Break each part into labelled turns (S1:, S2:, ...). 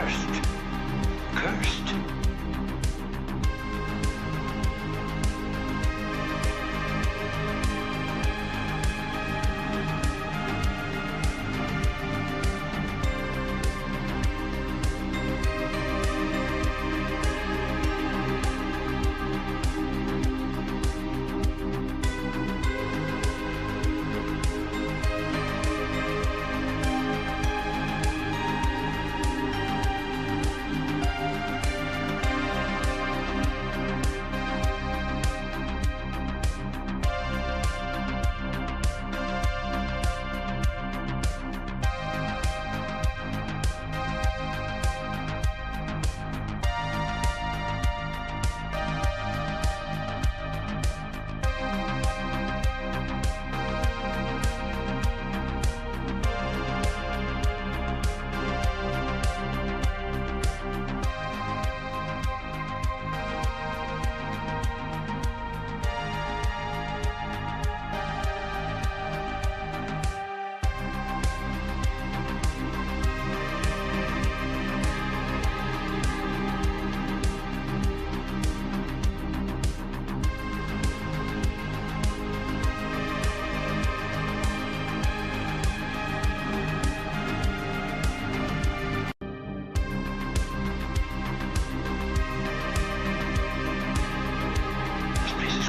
S1: cursed. Cursed.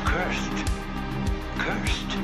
S1: Cursed. Cursed.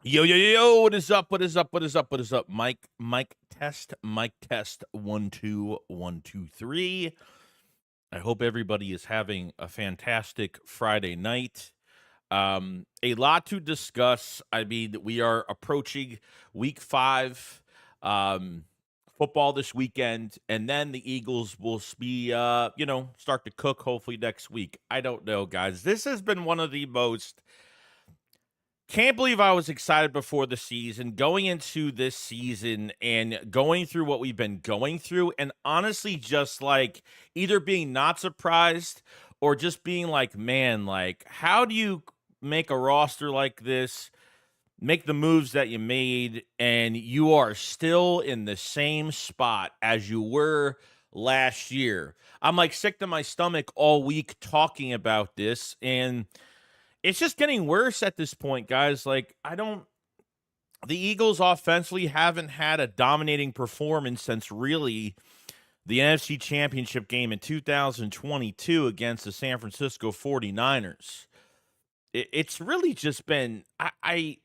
S2: Yo, yo, yo, what is up? What is up? What is up? What is up? Mic test, 1 2 1 2 3. I hope everybody is having a fantastic Friday night. A lot to discuss. I mean, we are approaching week 5, football this weekend, and then the Eagles will be, start to cook hopefully next week. I don't know, guys. This has been one of the most. Can't believe I was excited before the season, going into this season and going through what we've been going through, and honestly just like either being not surprised or just being like, man, like how do you make a roster like this, make the moves that you made, and you are still in the same spot as you were last year? I'm like sick to my stomach all week talking about this, and it's just getting worse at this point, guys. Like, the Eagles offensively haven't had a dominating performance since really the NFC Championship game in 2022 against the San Francisco 49ers. It's really just been, I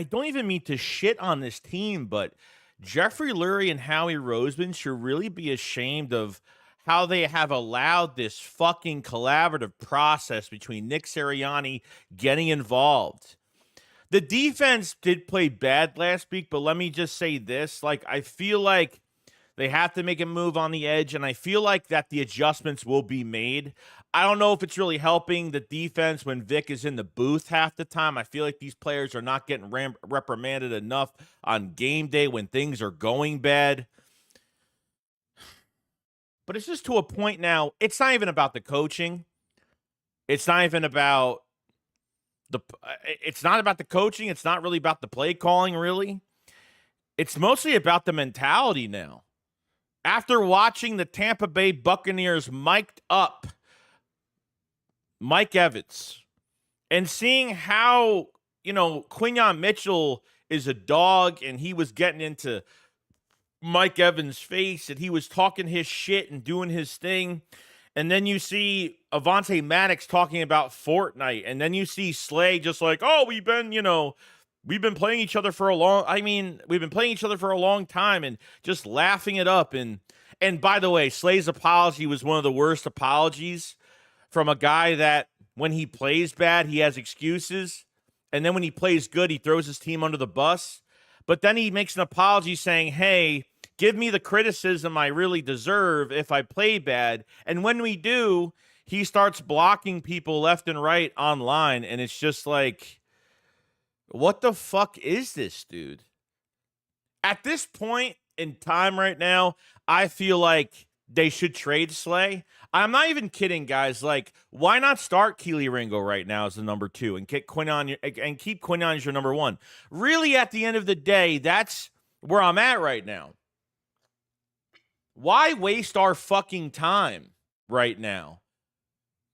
S2: don't even mean to shit on this team, but Jeffrey Lurie and Howie Roseman should really be ashamed of how they have allowed this fucking collaborative process between Nick Sirianni getting involved. The defense did play bad last week, but let me just say this. Like, I feel like they have to make a move on the edge, and I feel like that the adjustments will be made. I don't know if it's really helping the defense when Vic is in the booth half the time. I feel like these players are not getting reprimanded enough on game day when things are going bad. But it's just to a point now, it's not even about the coaching. It's not even about it's not about the coaching. It's not really about the play calling, really. It's mostly about the mentality now. After watching the Tampa Bay Buccaneers mic'd up Mike Evans and seeing how, Quinyon Mitchell is a dog and he was getting into Mike Evans' face and he was talking his shit and doing his thing. And then you see Avante Maddox talking about Fortnite. And then you see Slay just like, oh, we've been playing each other for we've been playing each other for a long time and just laughing it up. And by the way, Slay's apology was one of the worst apologies from a guy that when he plays bad, he has excuses. And then when he plays good, he throws his team under the bus. But then he makes an apology saying, hey, give me the criticism I really deserve if I play bad. And when we do, he starts blocking people left and right online. And it's just like, what the fuck is this, dude? At this point in time right now, I feel like they should trade Slay. I'm not even kidding, guys. Like, why not start Keely Ringo right now as the number 2 and keep Quinn on as your number 1? Really, at the end of the day, that's where I'm at right now. Why waste our fucking time right now?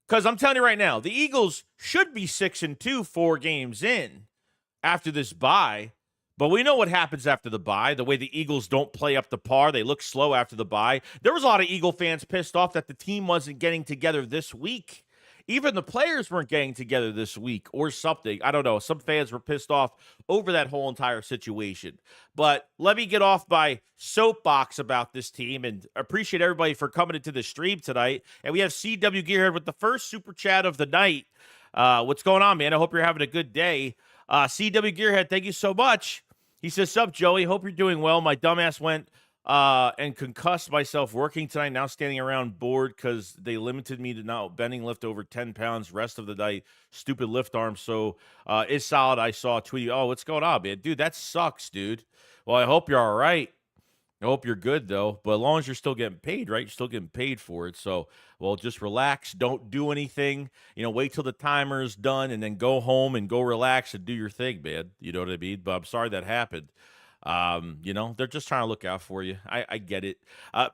S2: Because I'm telling you right now, the Eagles should be 6-2 4 games in after this bye. But we know what happens after the bye. The way the Eagles don't play up to par. They look slow after the bye. There was a lot of Eagle fans pissed off that the team wasn't getting together this week. Even the players weren't getting together this week or something. I don't know. Some fans were pissed off over that whole entire situation. But let me get off my soapbox about this team and appreciate everybody for coming into the stream tonight. And we have CW Gearhead with the first super chat of the night. What's going on, man? I hope you're having a good day. CW Gearhead, thank you so much. He says, sup, Joey? Hope you're doing well. My dumbass went and concussed myself working tonight, now standing around bored because they limited me to not bending lift over 10 pounds rest of the night. Stupid lift arm. So it's solid. I saw a tweet. Oh, what's going on, man? Dude, that sucks, dude. Well, I hope you're all right. I hope you're good, though. But as long as you're still getting paid, right? You're still getting paid for it. So, well, just relax. Don't do anything. Wait till the timer's done and then go home and go relax and do your thing, man. You know what I mean? But I'm sorry that happened. They're just trying to look out for you. I get it. I'm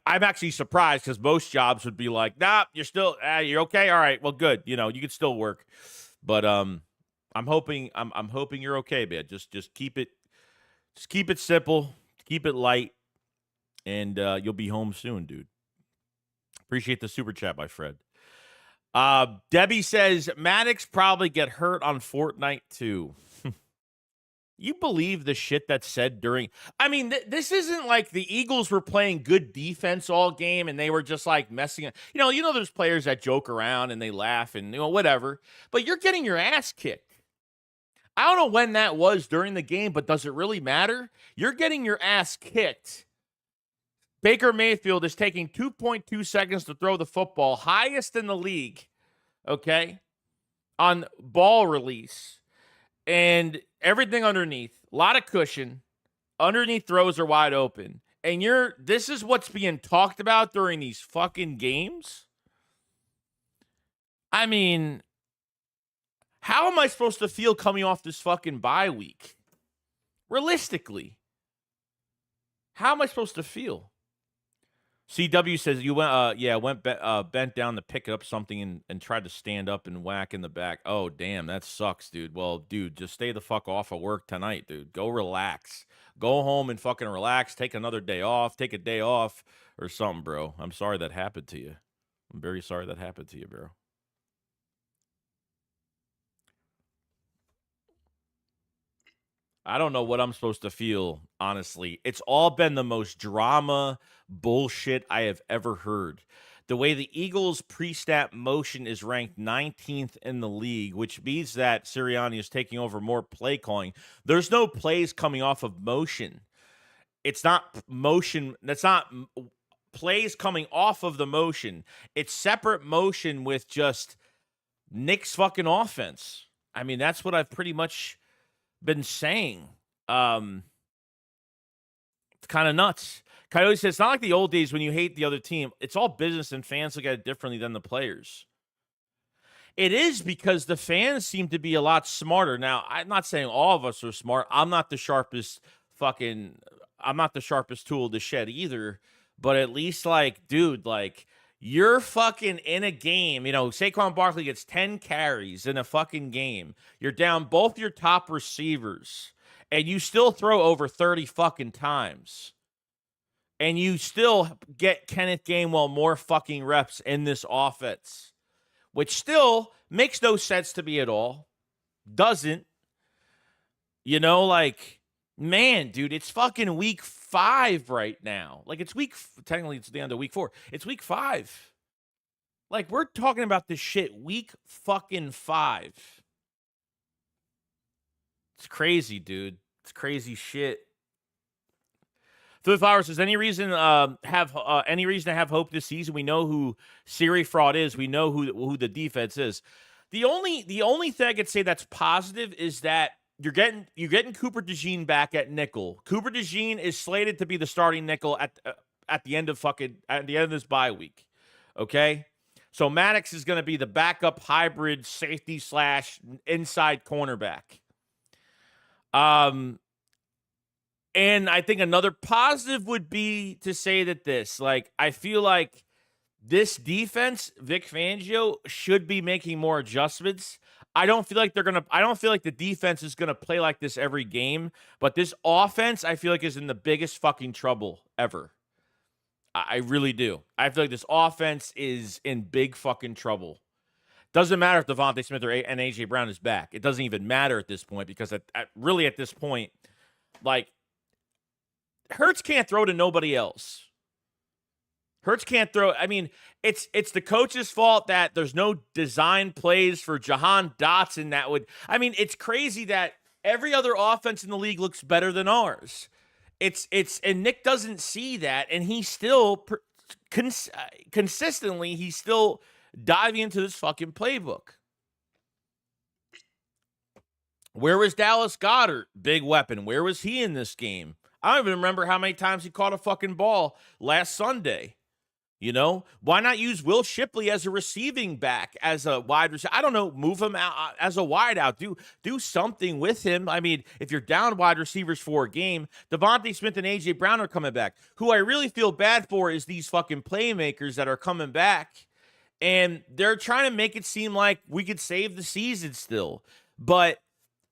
S2: actually surprised because most jobs would be like, nah, you're still, you're okay. All right, well, good. You can still work. But I'm hoping you're okay, man. Just keep it simple. Keep it light, and you'll be home soon, dude. Appreciate the super chat, my friend. Debbie says, Maddox probably get hurt on Fortnite, too. You believe the shit that's said during... I mean, this isn't like the Eagles were playing good defense all game, and they were just, like, messing up. There's players that joke around, and they laugh, and, whatever. But you're getting your ass kicked. I don't know when that was during the game, but does it really matter? You're getting your ass kicked. Baker Mayfield is taking 2.2 seconds to throw the football, highest in the league, okay, on ball release. And everything underneath, a lot of cushion. Underneath throws are wide open. And this is what's being talked about during these fucking games? I mean... how am I supposed to feel coming off this fucking bye week? Realistically. How am I supposed to feel? CW says you went bent down to pick up something and tried to stand up and whack in the back. Oh, damn, that sucks, dude. Well, dude, just stay the fuck off of work tonight, dude. Go relax. Go home and fucking relax. Take another day off. Take a day off or something, bro. I'm sorry that happened to you. I'm very sorry that happened to you, bro. I don't know what I'm supposed to feel, honestly. It's all been the most drama bullshit I have ever heard. The way the Eagles' pre-snap motion is ranked 19th in the league, which means that Sirianni is taking over more play calling. There's no plays coming off of motion. It's not motion. That's not plays coming off of the motion. It's separate motion with just Nick's fucking offense. I mean, that's what I've pretty much been saying. It's kind of nuts. Coyote says, it's not like the old days when you hate the other team. It's all business and fans look at it differently than the players. It is because the fans seem to be a lot smarter. Now, I'm not saying all of us are smart. I'm not the sharpest tool of the shed either. But at least, dude, you're fucking in a game. Saquon Barkley gets 10 carries in a fucking game. You're down both your top receivers, and you still throw over 30 fucking times. And you still get Kenneth Gainwell more fucking reps in this offense, which still makes no sense to me at all. Doesn't. Man, dude, it's fucking week 5 right now. Technically it's the end of week 4. It's week 5. We're talking about this shit week fucking 5. It's crazy, dude. It's crazy shit. Phil Flowers says, any reason to have hope this season? We know who Siri Fraud is. We know who the defense is. The only thing I could say that's positive is that you're getting Cooper DeJean back at nickel. Cooper DeJean is slated to be the starting nickel at the end of this bye week. Okay, so Maddox is going to be the backup hybrid safety / inside cornerback. And I think another positive would be to say that I feel like this defense, Vic Fangio, should be making more adjustments. I don't feel like the defense is gonna play like this every game, but this offense, I feel like, is in the biggest fucking trouble ever. I really do. I feel like this offense is in big fucking trouble. Doesn't matter if Devontae Smith and AJ Brown is back. It doesn't even matter at this point because at this point, like, Hurts can't throw to nobody else. Hurts can't throw. I mean, it's the coach's fault that there's no design plays for Jahan Dotson that would. I mean, it's crazy that every other offense in the league looks better than ours. And Nick doesn't see that, and he's still consistently he's still diving into this fucking playbook. Where was Dallas Goedert? Big weapon. Where was he in this game? I don't even remember how many times he caught a fucking ball last Sunday. You know, why not use Will Shipley as a receiving back, as a wide receiver? I don't know, move him out as a wide out. Do something with him. I mean, if you're down wide receivers for a game, Devontae Smith and AJ Brown are coming back. Who I really feel bad for is these fucking playmakers that are coming back, and they're trying to make it seem like we could save the season still. But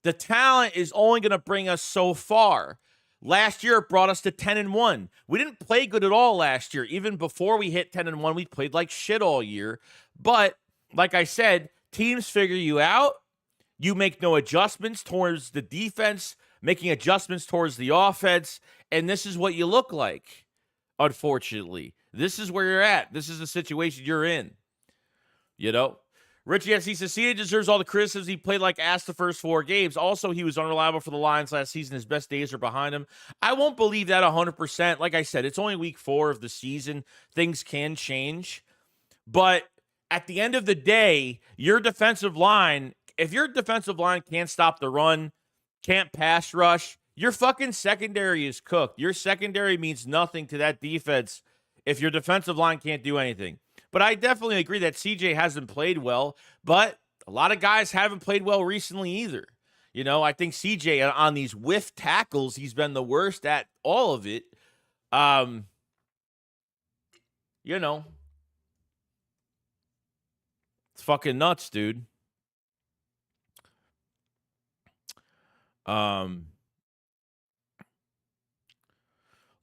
S2: the talent is only going to bring us so far. Last year, it brought us to 10-1. We didn't play good at all last year. Even before we hit 10-1, we played like shit all year. But like I said, teams figure you out. You make no adjustments towards the defense, making adjustments towards the offense, and this is what you look like, unfortunately. This is where you're at. This is the situation you're in. You know? Richie S. He says, CJ deserves all the criticism. He played like ass the first 4 games. Also, he was unreliable for the Lions last season. His best days are behind him. I won't believe that 100%. Like I said, it's only week 4 of the season. Things can change. But at the end of the day, your defensive line, if your defensive line can't stop the run, can't pass rush, your fucking secondary is cooked. Your secondary means nothing to that defense if your defensive line can't do anything. But I definitely agree that CJ hasn't played well, but a lot of guys haven't played well recently either. You know, I think CJ on these whiff tackles, he's been the worst at all of it. You know, it's fucking nuts, dude.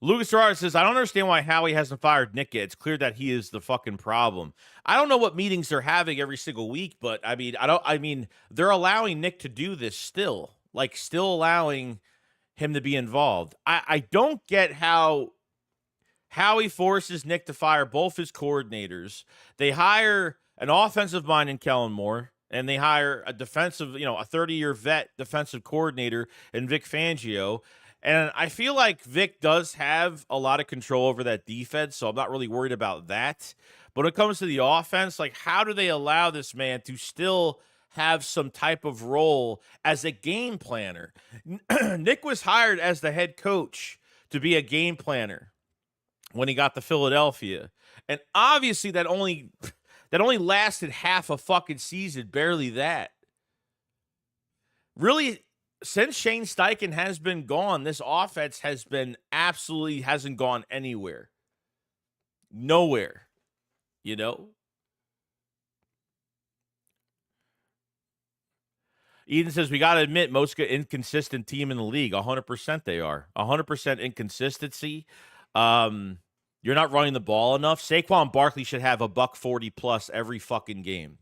S2: Lucas Ferrara says, I don't understand why Howie hasn't fired Nick yet. It's clear that he is the fucking problem. I don't know what meetings they're having every single week, but I mean, they're allowing Nick to do this still. Like, still allowing him to be involved. I don't get how Howie forces Nick to fire both his coordinators. They hire an offensive mind in Kellen Moore, and they hire a defensive, a 30-year vet defensive coordinator in Vic Fangio. And I feel like Vic does have a lot of control over that defense, so I'm not really worried about that. But when it comes to the offense, like, how do they allow this man to still have some type of role as a game planner? Nick was hired as the head coach to be a game planner when he got to Philadelphia. And obviously that only lasted half a fucking season, barely that. Really, since Shane Steichen has been gone, this offense hasn't gone anywhere. Nowhere. You know? Eden says, we got to admit, most inconsistent team in the league. 100% they are. 100% inconsistency. You're not running the ball enough. Saquon Barkley should have a $140 plus every fucking game.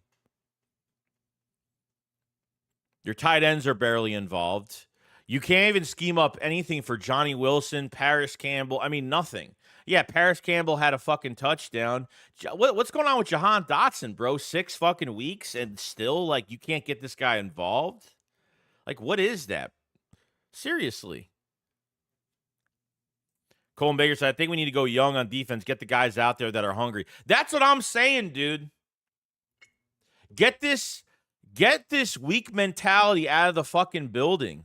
S2: Your tight ends are barely involved. You can't even scheme up anything for Johnny Wilson, Paris Campbell. I mean, nothing. Yeah, Paris Campbell had a fucking touchdown. What's going on with Jahan Dotson, bro? 6 fucking weeks and still, like, you can't get this guy involved? Like, what is that? Seriously. Colin Baker said, I think we need to go young on defense. Get the guys out there that are hungry. That's what I'm saying, dude. Get this weak mentality out of the fucking building.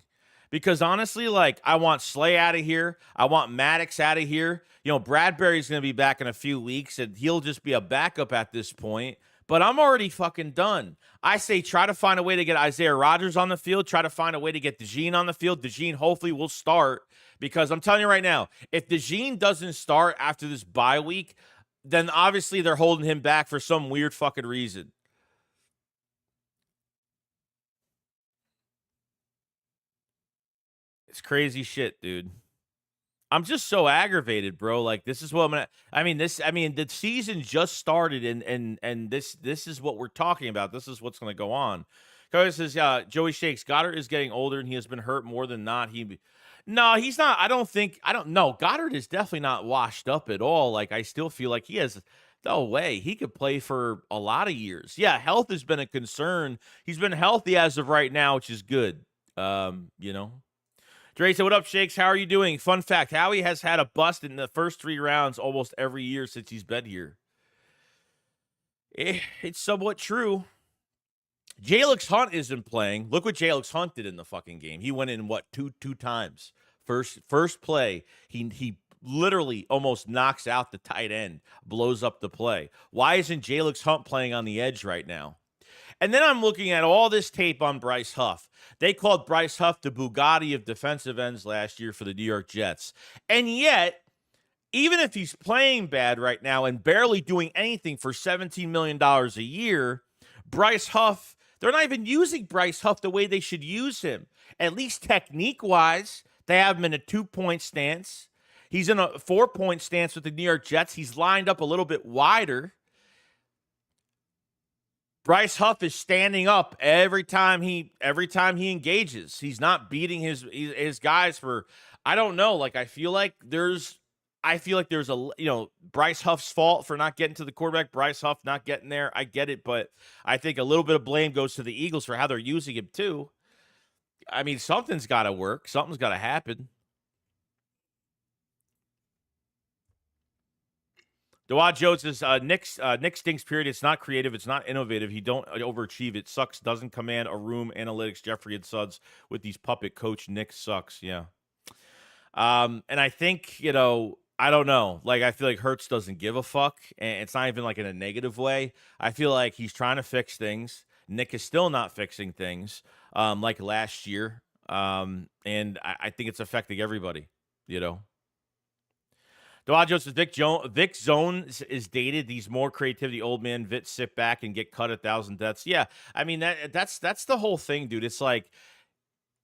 S2: Because honestly, like, I want Slay out of here. I want Maddox out of here. You know, Bradbury's going to be back in a few weeks, and he'll just be a backup at this point. But I'm already fucking done. I say try to find a way to get Isaiah Rodgers on the field. Try to find a way to get DeJean on the field. DeJean hopefully will start. Because I'm telling you right now, if DeJean doesn't start after this bye week, then obviously they're holding him back for some weird fucking reason. It's crazy shit, dude. I'm just so aggravated, bro. Like, this is what I'm gonna. The season just started, and this is what we're talking about. This is what's gonna go on. Cody says, Joey Shakes, Goddard is getting older, and he has been hurt more than not. No, he's not. I don't know. Goddard is definitely not washed up at all. Like, I still feel like he has. No way. He could play for a lot of years. Yeah, health has been a concern. He's been healthy as of right now, which is good. You know. Dre said, what up, Shakes? How are you doing? Fun fact, Howie has had a bust in the first 3 rounds almost every year since he's been here. It's somewhat true. Jalix Hunt isn't playing. Look what Jalix Hunt did in the fucking game. He went in, two times. First play, he literally almost knocks out the tight end, blows up the play. Why isn't Jalix Hunt playing on the edge right now? And then I'm looking at all this tape on Bryce Huff. They called Bryce Huff the Bugatti of defensive ends last year for the New York Jets. And yet, even if he's playing bad right now and barely doing anything for $17 million a year, Bryce Huff, they're not even using Bryce Huff the way they should use him. At least technique-wise, they have him in a 2-point stance. He's in a 4-point stance with the New York Jets. He's lined up a little bit wider. Bryce Huff is standing up every time he engages. He's not beating his guys for, I don't know. Like, I feel like there's Bryce Huff's fault for not getting to the quarterback. Bryce Huff not getting there. I get it, but I think a little bit of blame goes to the Eagles for how they're using him too. I mean, something's got to work. Something's got to happen. Dawad Jones says, Nick stinks, period. It's not creative. It's not innovative. He don't overachieve. It sucks. Doesn't command a room. Analytics, Jeffrey and Suds with these puppet coach. Nick sucks. Yeah. And I think, I don't know. Like, I feel like Hurts doesn't give a fuck. And it's not even like in a negative way. I feel like he's trying to fix things. Nick is still not fixing things like last year. And I think it's affecting everybody, Dodgers says Vic Zone is dated. These more creativity, old man Vit sit back and get cut 1,000 deaths. Yeah, I mean that's the whole thing, dude. It's like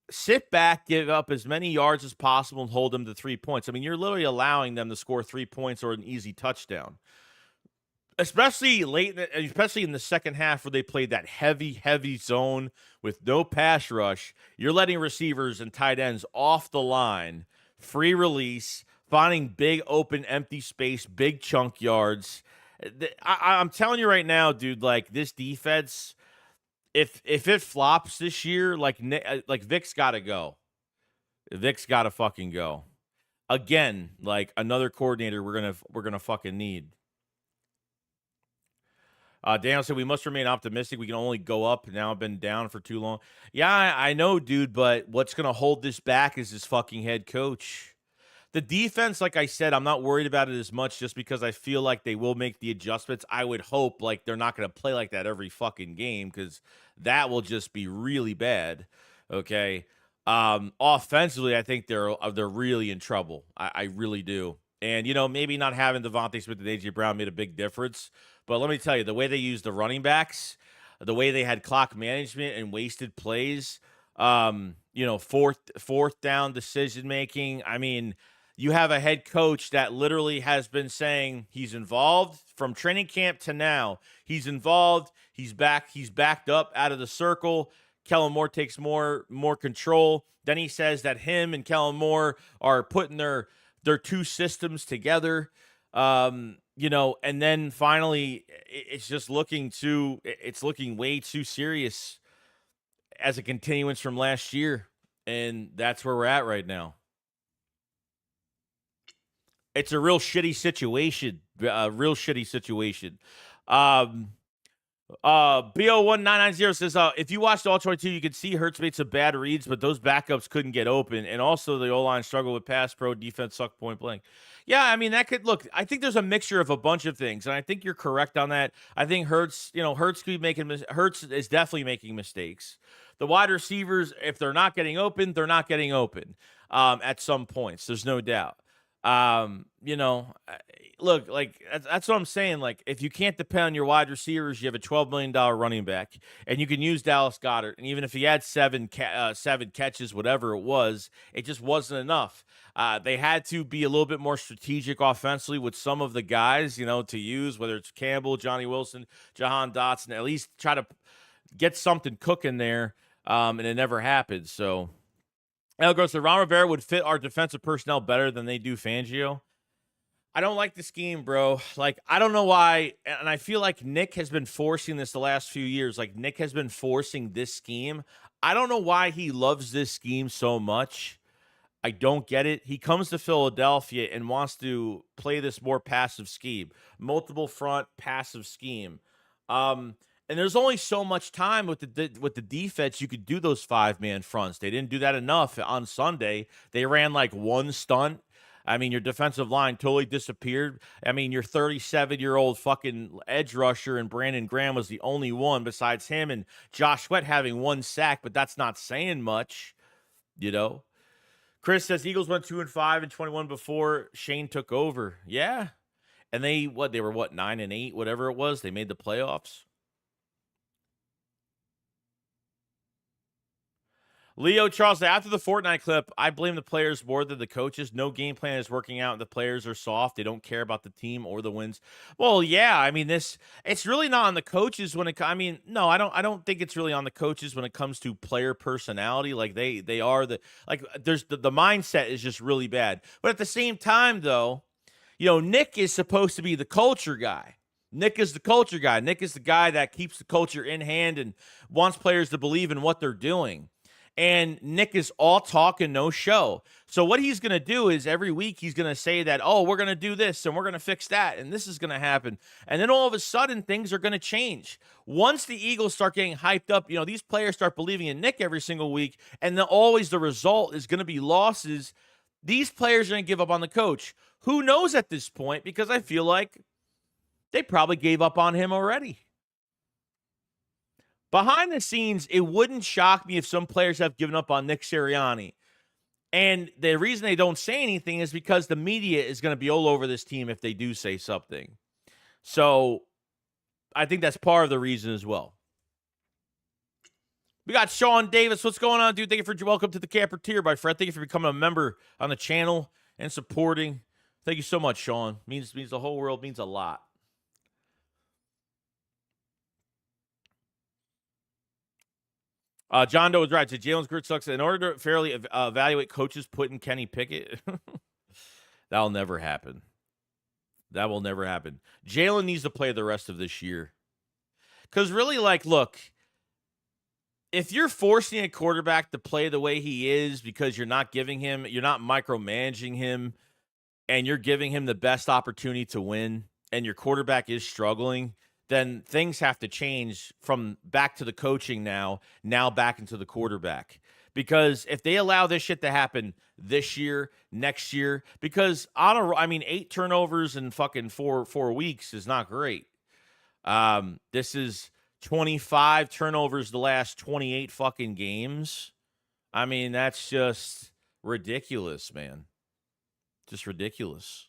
S2: sit back, give up as many yards as possible, and hold them to 3 points. I mean, you're literally allowing them to score 3 points or an easy touchdown, especially especially in the second half where they played that heavy zone with no pass rush. You're letting receivers and tight ends off the line, free release. Finding big, open, empty space, big chunk yards. I'm telling you right now, dude, like this defense, if it flops this year, like Vic's got to go. Vic's got to fucking go. Again, like another coordinator we're gonna fucking need. Daniel said we must remain optimistic. We can only go up. Now I've been down for too long. Yeah, I know, dude, but what's gonna hold this back is this fucking head coach. The defense, like I said, I'm not worried about it as much just because I feel like they will make the adjustments. I would hope like they're not going to play like that every fucking game because that will just be really bad. Okay. Offensively, I think they're really in trouble. I really do. And, maybe not having Devontae Smith and A.J. Brown made a big difference. But let me tell you, the way they used the running backs, the way they had clock management and wasted plays, fourth down decision making. I mean, you have a head coach that literally has been saying he's involved from training camp to now. He's involved. He's back. He's backed up out of the circle. Kellen Moore takes more control. Then he says that him and Kellen Moore are putting their two systems together. And then finally it's just looking way too serious as a continuance from last year. And that's where we're at right now. It's a real shitty situation. Real shitty situation. Um, BO1990 says, if you watched all 22, you could see Hurts made some bad reads, but those backups couldn't get open. And also the O-line struggled with pass pro, defense sucked point blank. Yeah, I mean, that could look, I think there's a mixture of a bunch of things. And I think you're correct on that. I think Hurts is definitely making mistakes. The wide receivers, if they're not getting open, they're not getting open at some points. There's no doubt. Look, like that's what I'm saying. Like, if you can't depend on your wide receivers, you have a $12 million running back, and you can use Dallas Goedert. And even if he had seven catches, whatever it was, it just wasn't enough. They had to be a little bit more strategic offensively with some of the guys, to use, whether it's Campbell, Johnny Wilson, Jahan Dotson, at least try to get something cooking there. And it never happened. So. El Gross, Ron Rivera would fit our defensive personnel better than they do Fangio. I don't like the scheme, bro. Like, I don't know why. And I feel like Nick has been forcing this the last few years. Like, Nick has been forcing this scheme. I don't know why he loves this scheme so much. I don't get it. He comes to Philadelphia and wants to play this more passive scheme, multiple front passive scheme. And there's only so much time with the defense you could do those 5-man fronts. They didn't do that enough on Sunday. They ran like one stunt. I mean, your defensive line totally disappeared. I mean, your 37-year-old fucking edge rusher and Brandon Graham was the only one besides him and Josh Sweat having one sack, but that's not saying much, Chris says Eagles went 2-5 and 21 before Shane took over. Yeah. And they were 9-8, whatever it was. They made the playoffs. Leo Charles, after the Fortnite clip, I blame the players more than the coaches. No game plan is working out, and the players are soft. They don't care about the team or the wins. Well, yeah, I mean, it's really not on the coaches no, I don't think it's really on the coaches when it comes to player personality. Like they are there's the mindset is just really bad. But at the same time, though, Nick is supposed to be the culture guy. Nick is the culture guy. Nick is the guy that keeps the culture in hand and wants players to believe in what they're doing. And Nick is all talk and no show. So what he's going to do is every week he's going to say that, we're going to do this and we're going to fix that and this is going to happen. And then all of a sudden things are going to change. Once the Eagles start getting hyped up, these players start believing in Nick every single week, and then always the result is going to be losses. These players are going to give up on the coach. Who knows at this point? Because I feel like they probably gave up on him already. Behind the scenes, it wouldn't shock me if some players have given up on Nick Sirianni. And the reason they don't say anything is because the media is going to be all over this team if they do say something. So I think that's part of the reason as well. We got Sean Davis. What's going on, dude? Thank you for welcome to the Camper Tier, my friend. Thank you for becoming a member on the channel and supporting. Thank you so much, Sean. Means the whole world, means a lot. John Doe was right. So Jalen's Gert sucks. In order to fairly evaluate coaches, put in Kenny Pickett. That'll never happen. That will never happen. Jalen needs to play the rest of this year. Because really, look, if you're forcing a quarterback to play the way he is because you're not micromanaging him, and you're giving him the best opportunity to win, and your quarterback is struggling, then things have to change from back to the coaching now back into the quarterback. Because if they allow this shit to happen this year, next year, because 8 turnovers in fucking four weeks is not great. This is 25 turnovers the last 28 fucking games. I mean, that's just ridiculous, man. Just ridiculous.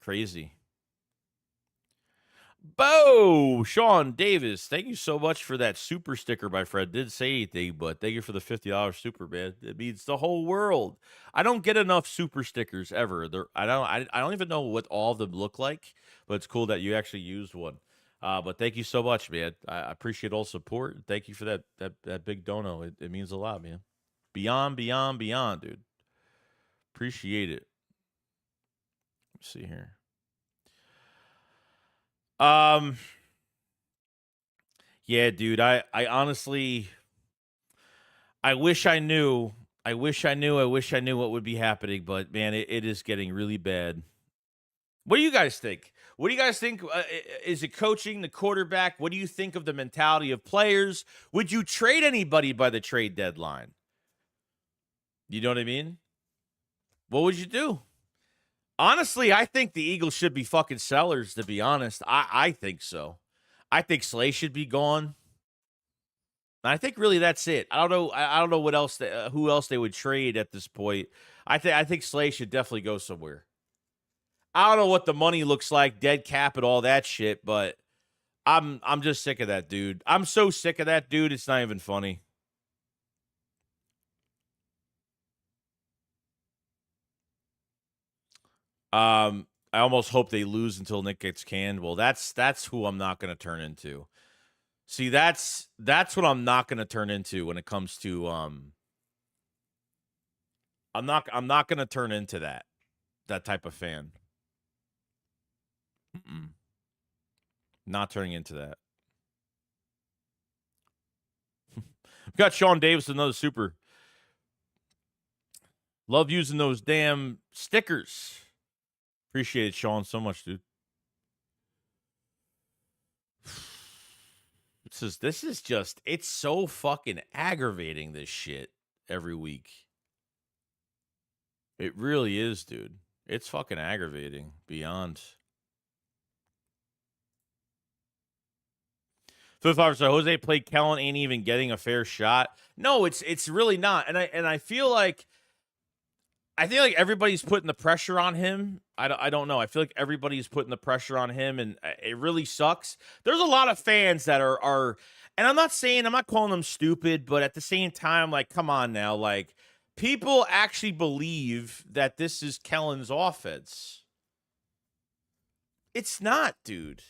S2: Crazy. Bo, Sean Davis, thank you so much for that super sticker, my friend. Didn't say anything, but thank you for the $50 super, man. It means the whole world. I don't get enough super stickers ever. I don't even know what all of them look like, but it's cool that you actually used one. But thank you so much, man. I appreciate all support. Thank you for that big dono. It means a lot, man. Beyond, dude. Appreciate it. Let's see here. Yeah, dude, I honestly, I wish I knew I wish I knew. I wish I knew what would be happening, but man, it is getting really bad. What do you guys think? What do you guys think? Is it coaching, the quarterback? What do you think of the mentality of players? Would you trade anybody by the trade deadline? You know what I mean? What would you do? Honestly, I think the Eagles should be fucking sellers, to be honest. I think so. I think Slay should be gone. I think really that's it. I don't know. I don't know what else. Who else they would trade at this point? I think Slay should definitely go somewhere. I don't know what the money looks like, dead cap and all that shit, but I'm just sick of that dude. I'm so sick of that dude. It's not even funny. I almost hope they lose until Nick gets canned. Well, that's who I'm not going to turn into. See, that's what I'm not going to turn into when it comes to I'm not going to turn into that type of fan. Not turning into that. We've got Sean Davis, another super. Love using those damn stickers. Appreciate it, Sean, so much, dude. This is just, it's so fucking aggravating, this shit, every week. It really is, dude. It's fucking aggravating beyond. 55 so Jose played Kellen ain't even getting a fair shot. No, it's really not. And I feel like everybody's putting the pressure on him. I don't know. I feel like everybody's putting the pressure on him, and it really sucks. There's a lot of fans that are, and I'm not calling them stupid, but at the same time, like, come on now, like, people actually believe that this is Kellen's offense. It's not, dude.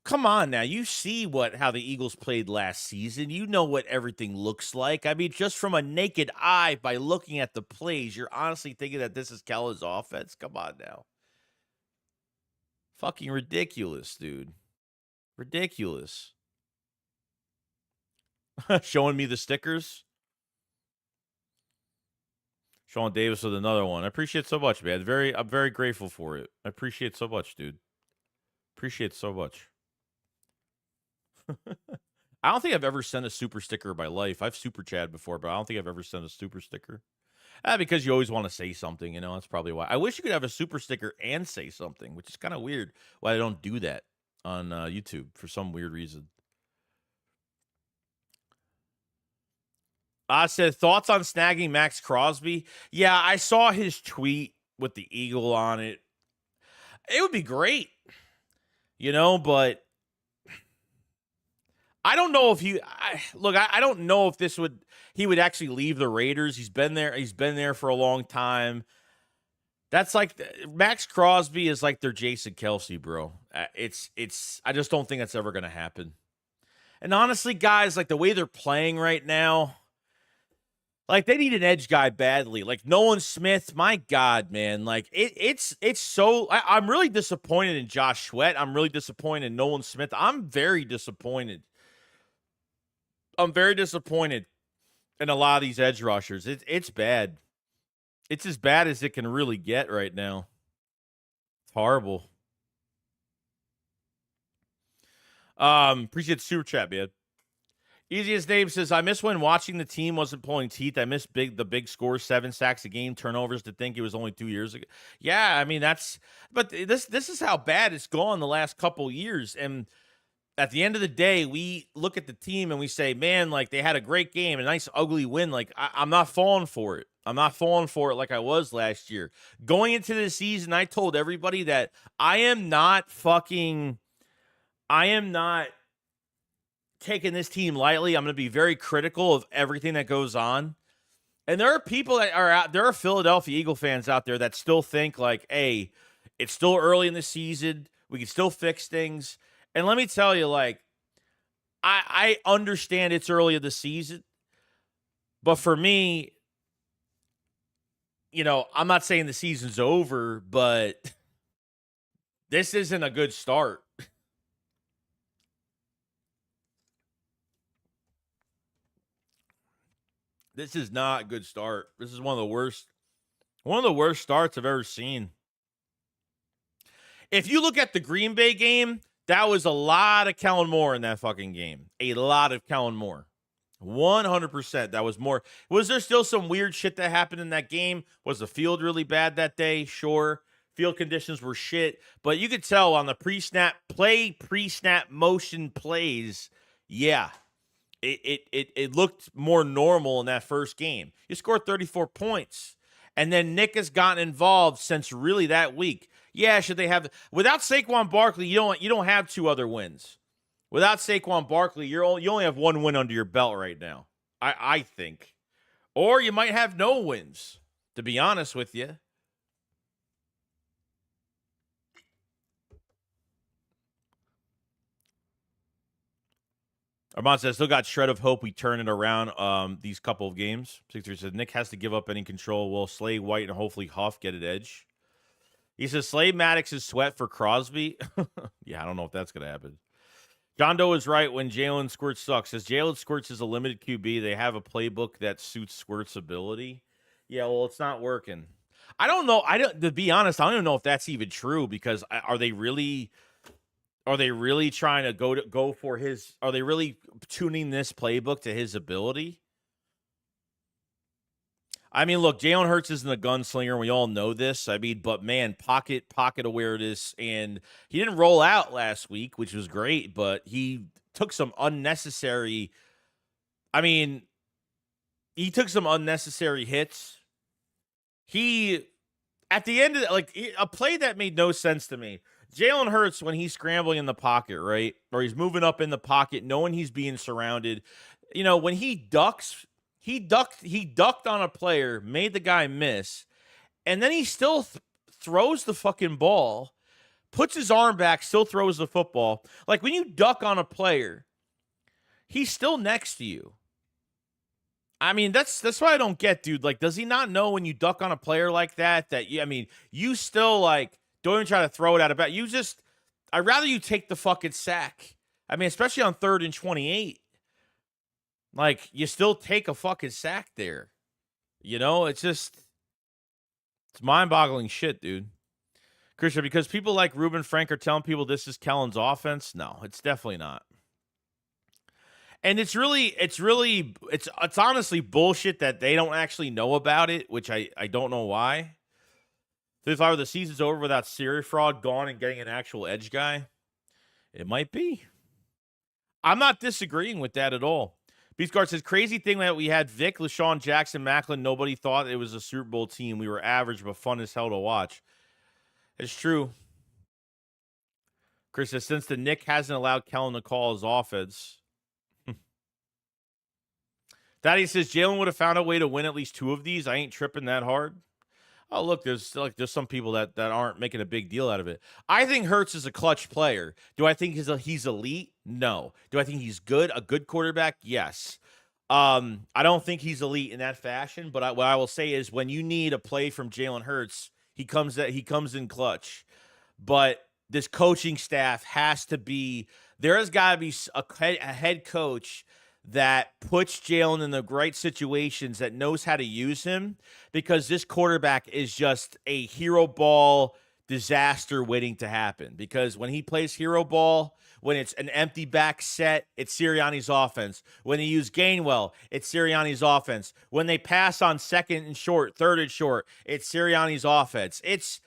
S2: Come on now. You see how the Eagles played last season. You know what everything looks like. I mean, just from a naked eye, by looking at the plays, you're honestly thinking that this is Kellen's offense? Come on now. Fucking ridiculous, dude. Ridiculous. Showing me the stickers. Sean Davis with another one. I appreciate it so much, man. I'm very grateful for it. I appreciate it so much, dude. Appreciate it so much. I don't think I've ever sent a super sticker in my life. I've super chatted before, but I don't think I've ever sent a super sticker. Because you always want to say something, you know. That's probably why. I wish you could have a super sticker and say something, which is kind of weird. Why they don't do that on YouTube for some weird reason. I said, thoughts on snagging Max Crosby? Yeah, I saw his tweet with the eagle on it. It would be great, you know, but I don't know if I don't know if he would actually leave the Raiders. He's been there for a long time. That's like Max Crosby is like their Jason Kelce, bro. I just don't think that's ever going to happen. And honestly, guys, like the way they're playing right now, like they need an edge guy badly. Like Nolan Smith, my God, man. Like it's so. I'm really disappointed in Josh Sweat. I'm really disappointed in Nolan Smith. I'm very disappointed. I'm very disappointed in a lot of these edge rushers. It's bad. It's as bad as it can really get right now. It's horrible. Appreciate the super chat, man. Easiest name says, I miss when watching the team wasn't pulling teeth. I miss the big scores, 7 sacks a game, turnovers, to think it was only 2 years ago. Yeah, I mean, but this is how bad it's gone the last couple years. And at the end of the day, we look at the team and we say, man, like they had a great game, a nice ugly win. Like I'm not falling for it. I'm not falling for it like I was last year. Going into the season, I told everybody that I am not taking this team lightly. I'm going to be very critical of everything that goes on. And there are people that are out there, are Philadelphia Eagle fans out there that still think like, hey, it's still early in the season. We can still fix things. And let me tell you, like, I understand it's early in the season. But for me, you know, I'm not saying the season's over, but this isn't a good start. This is not a good start. This is one of the worst starts I've ever seen. If you look at the Green Bay game, that was a lot of Kellen Moore in that fucking game. A lot of Kellen Moore. 100%. That was more. Was there still some weird shit that happened in that game? Was the field really bad that day? Sure. Field conditions were shit. But you could tell on the pre-snap motion plays, yeah, it looked more normal in that first game. You scored 34 points. And then Nick has gotten involved since really that week. Yeah, should they have without Saquon Barkley, you don't have two other wins. Without Saquon Barkley, you only have one win under your belt right now. I think. Or you might have no wins, to be honest with you. Armand says, still got shred of hope we turn it around these couple of games. 63 says, Nick has to give up any control. Will Slay, White, and hopefully Huff get an edge? He says, Slay Maddox is sweat for Crosby. Yeah, I don't know if that's going to happen. John Doe is right when Jalen Squirts sucks. Says Jalen Squirts is a limited QB. They have a playbook that suits Squirts' ability. Yeah, well, it's not working. I don't know. To be honest, I don't even know if that's even true because are they really trying to go for his? Are they really tuning this playbook to his ability? I mean, look, Jalen Hurts isn't a gunslinger. We all know this. I mean, but man, pocket awareness, and he didn't roll out last week, which was great, but he took some unnecessary. I mean, he took some unnecessary hits. He, at the end of a play that made no sense to me. Jalen Hurts, when he's scrambling in the pocket, right, or he's moving up in the pocket, knowing he's being surrounded, when he ducks. He ducked on a player, made the guy miss, and then he still throws the fucking ball, puts his arm back, still throws the football. Like, when you duck on a player, he's still next to you. I mean, that's what I don't get, dude. Like, does he not know when you duck on a player like that, you still, don't even try to throw it out of bounds. I'd rather you take the fucking sack. I mean, especially on 3rd and 28. Like, you still take a fucking sack there. It's mind-boggling shit, dude. Christian, because people like Reuben Frank are telling people this is Kellen's offense. No, it's definitely not. And it's honestly bullshit that they don't actually know about it, which I don't know why. If the season's over without Siri fraud gone and getting an actual edge guy, it might be. I'm not disagreeing with that at all. Beastguard says, crazy thing that we had Vic, LaShawn Jackson, Macklin. Nobody thought it was a Super Bowl team. We were average, but fun as hell to watch. It's true. Chris says, since the Nick hasn't allowed Kellen to call his offense. Daddy says, Jalen would have found a way to win at least 2 of these. I ain't tripping that hard. Oh, look, there's some people that aren't making a big deal out of it. I think Hurts is a clutch player. Do I think he's elite? No. Do I think he's good? A good quarterback? Yes. I don't think he's elite in that fashion, but what I will say is when you need a play from Jalen Hurts, he comes in clutch. But this coaching staff has to be – there has got to be a head coach – that puts Jalen in the right situations, that knows how to use him, because this quarterback is just a hero ball disaster waiting to happen. Because when he plays hero ball, when it's an empty back set, it's Sirianni's offense. When they use Gainwell, it's Sirianni's offense. When they pass on 2nd and short, 3rd and short, it's Sirianni's offense. It's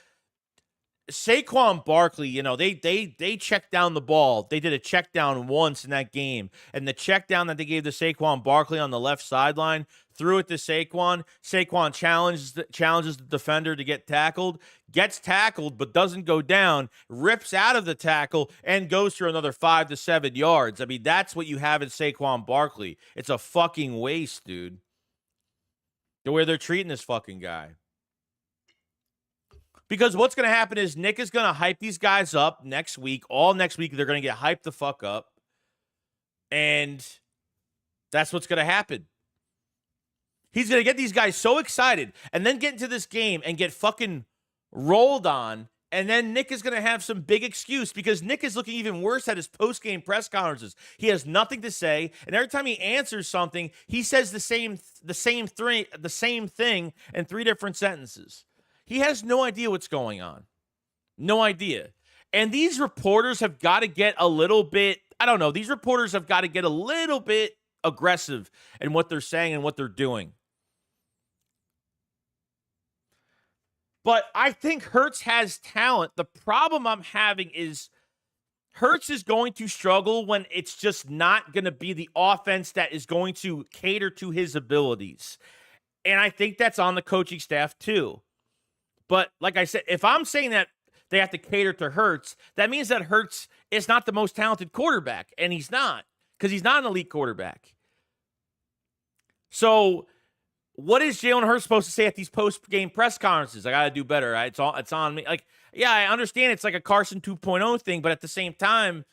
S2: Saquon Barkley, they checked down the ball. They did a check down once in that game. And the check down that they gave to Saquon Barkley on the left sideline, threw it to Saquon. Saquon challenges the defender to get tackled, gets tackled, but doesn't go down, rips out of the tackle, and goes for another 5 to 7 yards. I mean, that's what you have in Saquon Barkley. It's a fucking waste, dude. The way they're treating this fucking guy. Because what's going to happen is Nick is going to hype these guys up next week. All next week, they're going to get hyped the fuck up. And that's what's going to happen. He's going to get these guys so excited and then get into this game and get fucking rolled on And then Nick is going to have some big excuse because Nick is looking even worse at his post-game press conferences. He has nothing to say, and every time he answers something, he says the same thing in 3 different sentences. He has no idea what's going on. No idea. And these reporters have got to get a little bit, I don't know, these reporters have got to get a little bit aggressive in what they're saying and what they're doing. But I think Hurts has talent. The problem I'm having is Hurts is going to struggle when it's just not going to be the offense that is going to cater to his abilities. And I think that's on the coaching staff too. But like I said, if I'm saying that they have to cater to Hurts, that means that Hurts is not the most talented quarterback. And he's not, because he's not an elite quarterback. So what is Jalen Hurts supposed to say at these post-game press conferences? I got to do better. Right? It's on me. Like, yeah, I understand it's like a Carson 2.0 thing, but at the same time,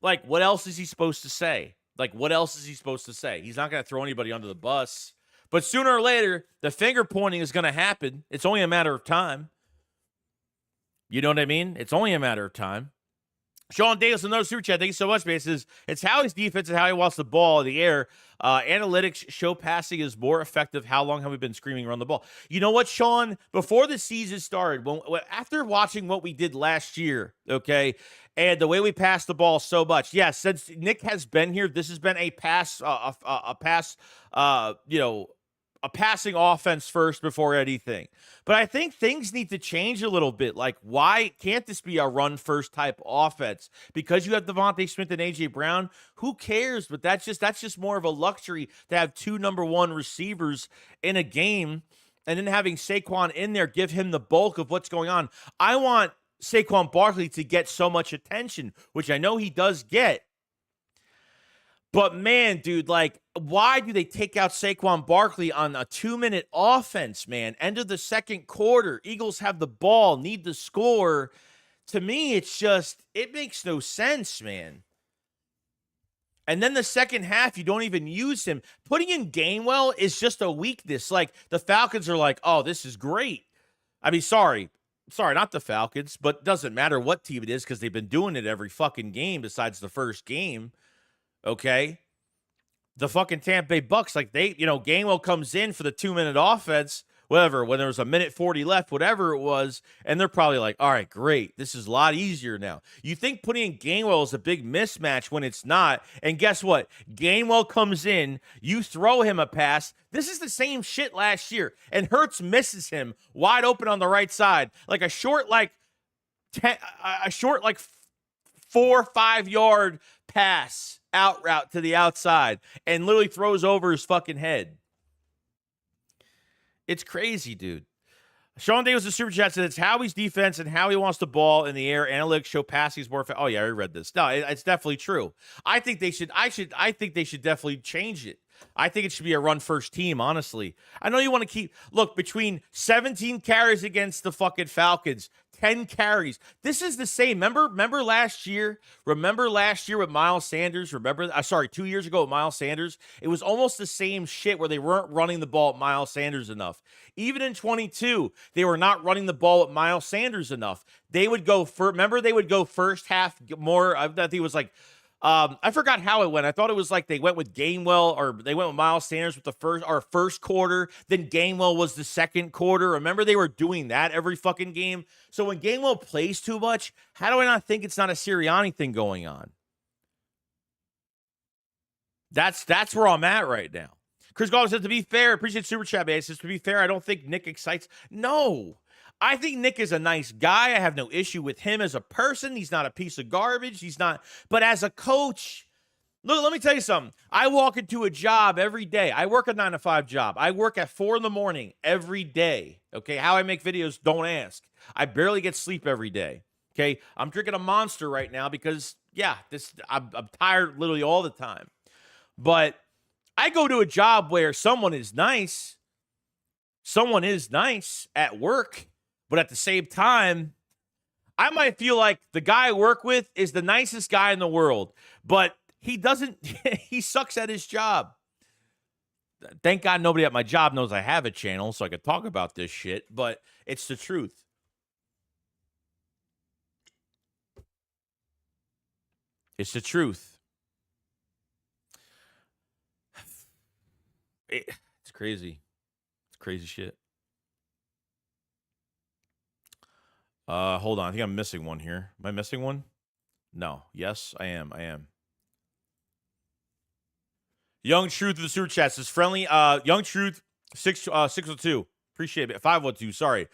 S2: like, what else is he supposed to say? Like, what else is he supposed to say? He's not going to throw anybody under the bus. But sooner or later, the finger pointing is going to happen. It's only a matter of time. You know what I mean? It's only a matter of time. Sean Davis, another super chat. Thank you so much, man. It says, it's Howie's defense and how he wants the ball in the air. Analytics show passing is more effective. How long have we been screaming around the ball? You know what, Sean? Before the season started, after watching what we did last year, okay, and the way we passed the ball so much, yes, since Nick has been here, this has been a passing offense first before anything. But I think things need to change a little bit. Like, why can't this be a run-first type offense? Because you have Devontae Smith and A.J. Brown, who cares? But that's just more of a luxury to have 2 number 1 receivers in a game, and then having Saquon in there give him the bulk of what's going on. I want Saquon Barkley to get so much attention, which I know he does get. But man, dude, like, why do they take out Saquon Barkley on a 2-minute offense, man? End of the second quarter. Eagles have the ball, need to score. To me, it makes no sense, man. And then the second half, you don't even use him. Putting in Gainwell is just a weakness. Like, the Falcons are like, oh, this is great. I mean, sorry, not the Falcons, but it doesn't matter what team it is because they've been doing it every fucking game besides the first game. Okay, the fucking Tampa Bay Bucks, like Gainwell comes in for the 2-minute offense, whatever, when there was 1:40 left, whatever it was, and they're probably like, all right, great, this is a lot easier now. You think putting in Gainwell is a big mismatch when it's not, and guess what? Gainwell comes in, you throw him a pass. This is the same shit last year, and Hurts misses him wide open on the right side, like a short 4 or 5 yard pass out route to the outside and literally throws over his fucking head. It's crazy, dude. Sean Davis, the super chat, said it's Howie's defense and how he wants the ball in the air. Analytics show passing is more. Oh yeah, I read this. No, it's definitely true. I think they should definitely change it. I think it should be a run-first team, honestly. I know you want to keep... Look, between 17 carries against the fucking Falcons, 10 carries. This is the same. Remember last year? Remember last year with Miles Sanders? 2 years ago with Miles Sanders? It was almost the same shit where they weren't running the ball at Miles Sanders enough. Even in 22, they were not running the ball at Miles Sanders enough. They would go... they would go first half more... I think it was like... I forgot how it went. I thought it was like they went with Gainwell or they went with Miles Sanders with the first quarter. Then Gainwell was the second quarter. Remember, they were doing that every fucking game. So when Gainwell plays too much, how do I not think it's not a Sirianni thing going on? That's where I'm at right now. Chris Gall said, to be fair, appreciate Super Chat, man. He says, to be fair, I don't think Nick excites. No. I think Nick is a nice guy. I have no issue with him as a person. He's not a piece of garbage. He's not. But as a coach, look, let me tell you something. I walk into a job every day. I work a 9-to-5 job. I work at 4 a.m. every day. Okay, how I make videos, don't ask. I barely get sleep every day. Okay, I'm drinking a Monster right now because, yeah, I'm tired literally all the time. But I go to a job where someone is nice. Someone is nice at work. But at the same time, I might feel like the guy I work with is the nicest guy in the world, but he sucks at his job. Thank God nobody at my job knows I have a channel so I could talk about this shit, but it's the truth. It's the truth. It's crazy. It's crazy shit. Hold on. I think I'm missing one here. Am I missing one? No. Yes, I am. Young Truth of the Super Chats is friendly. Young Truth 602. Appreciate it. 512. Sorry.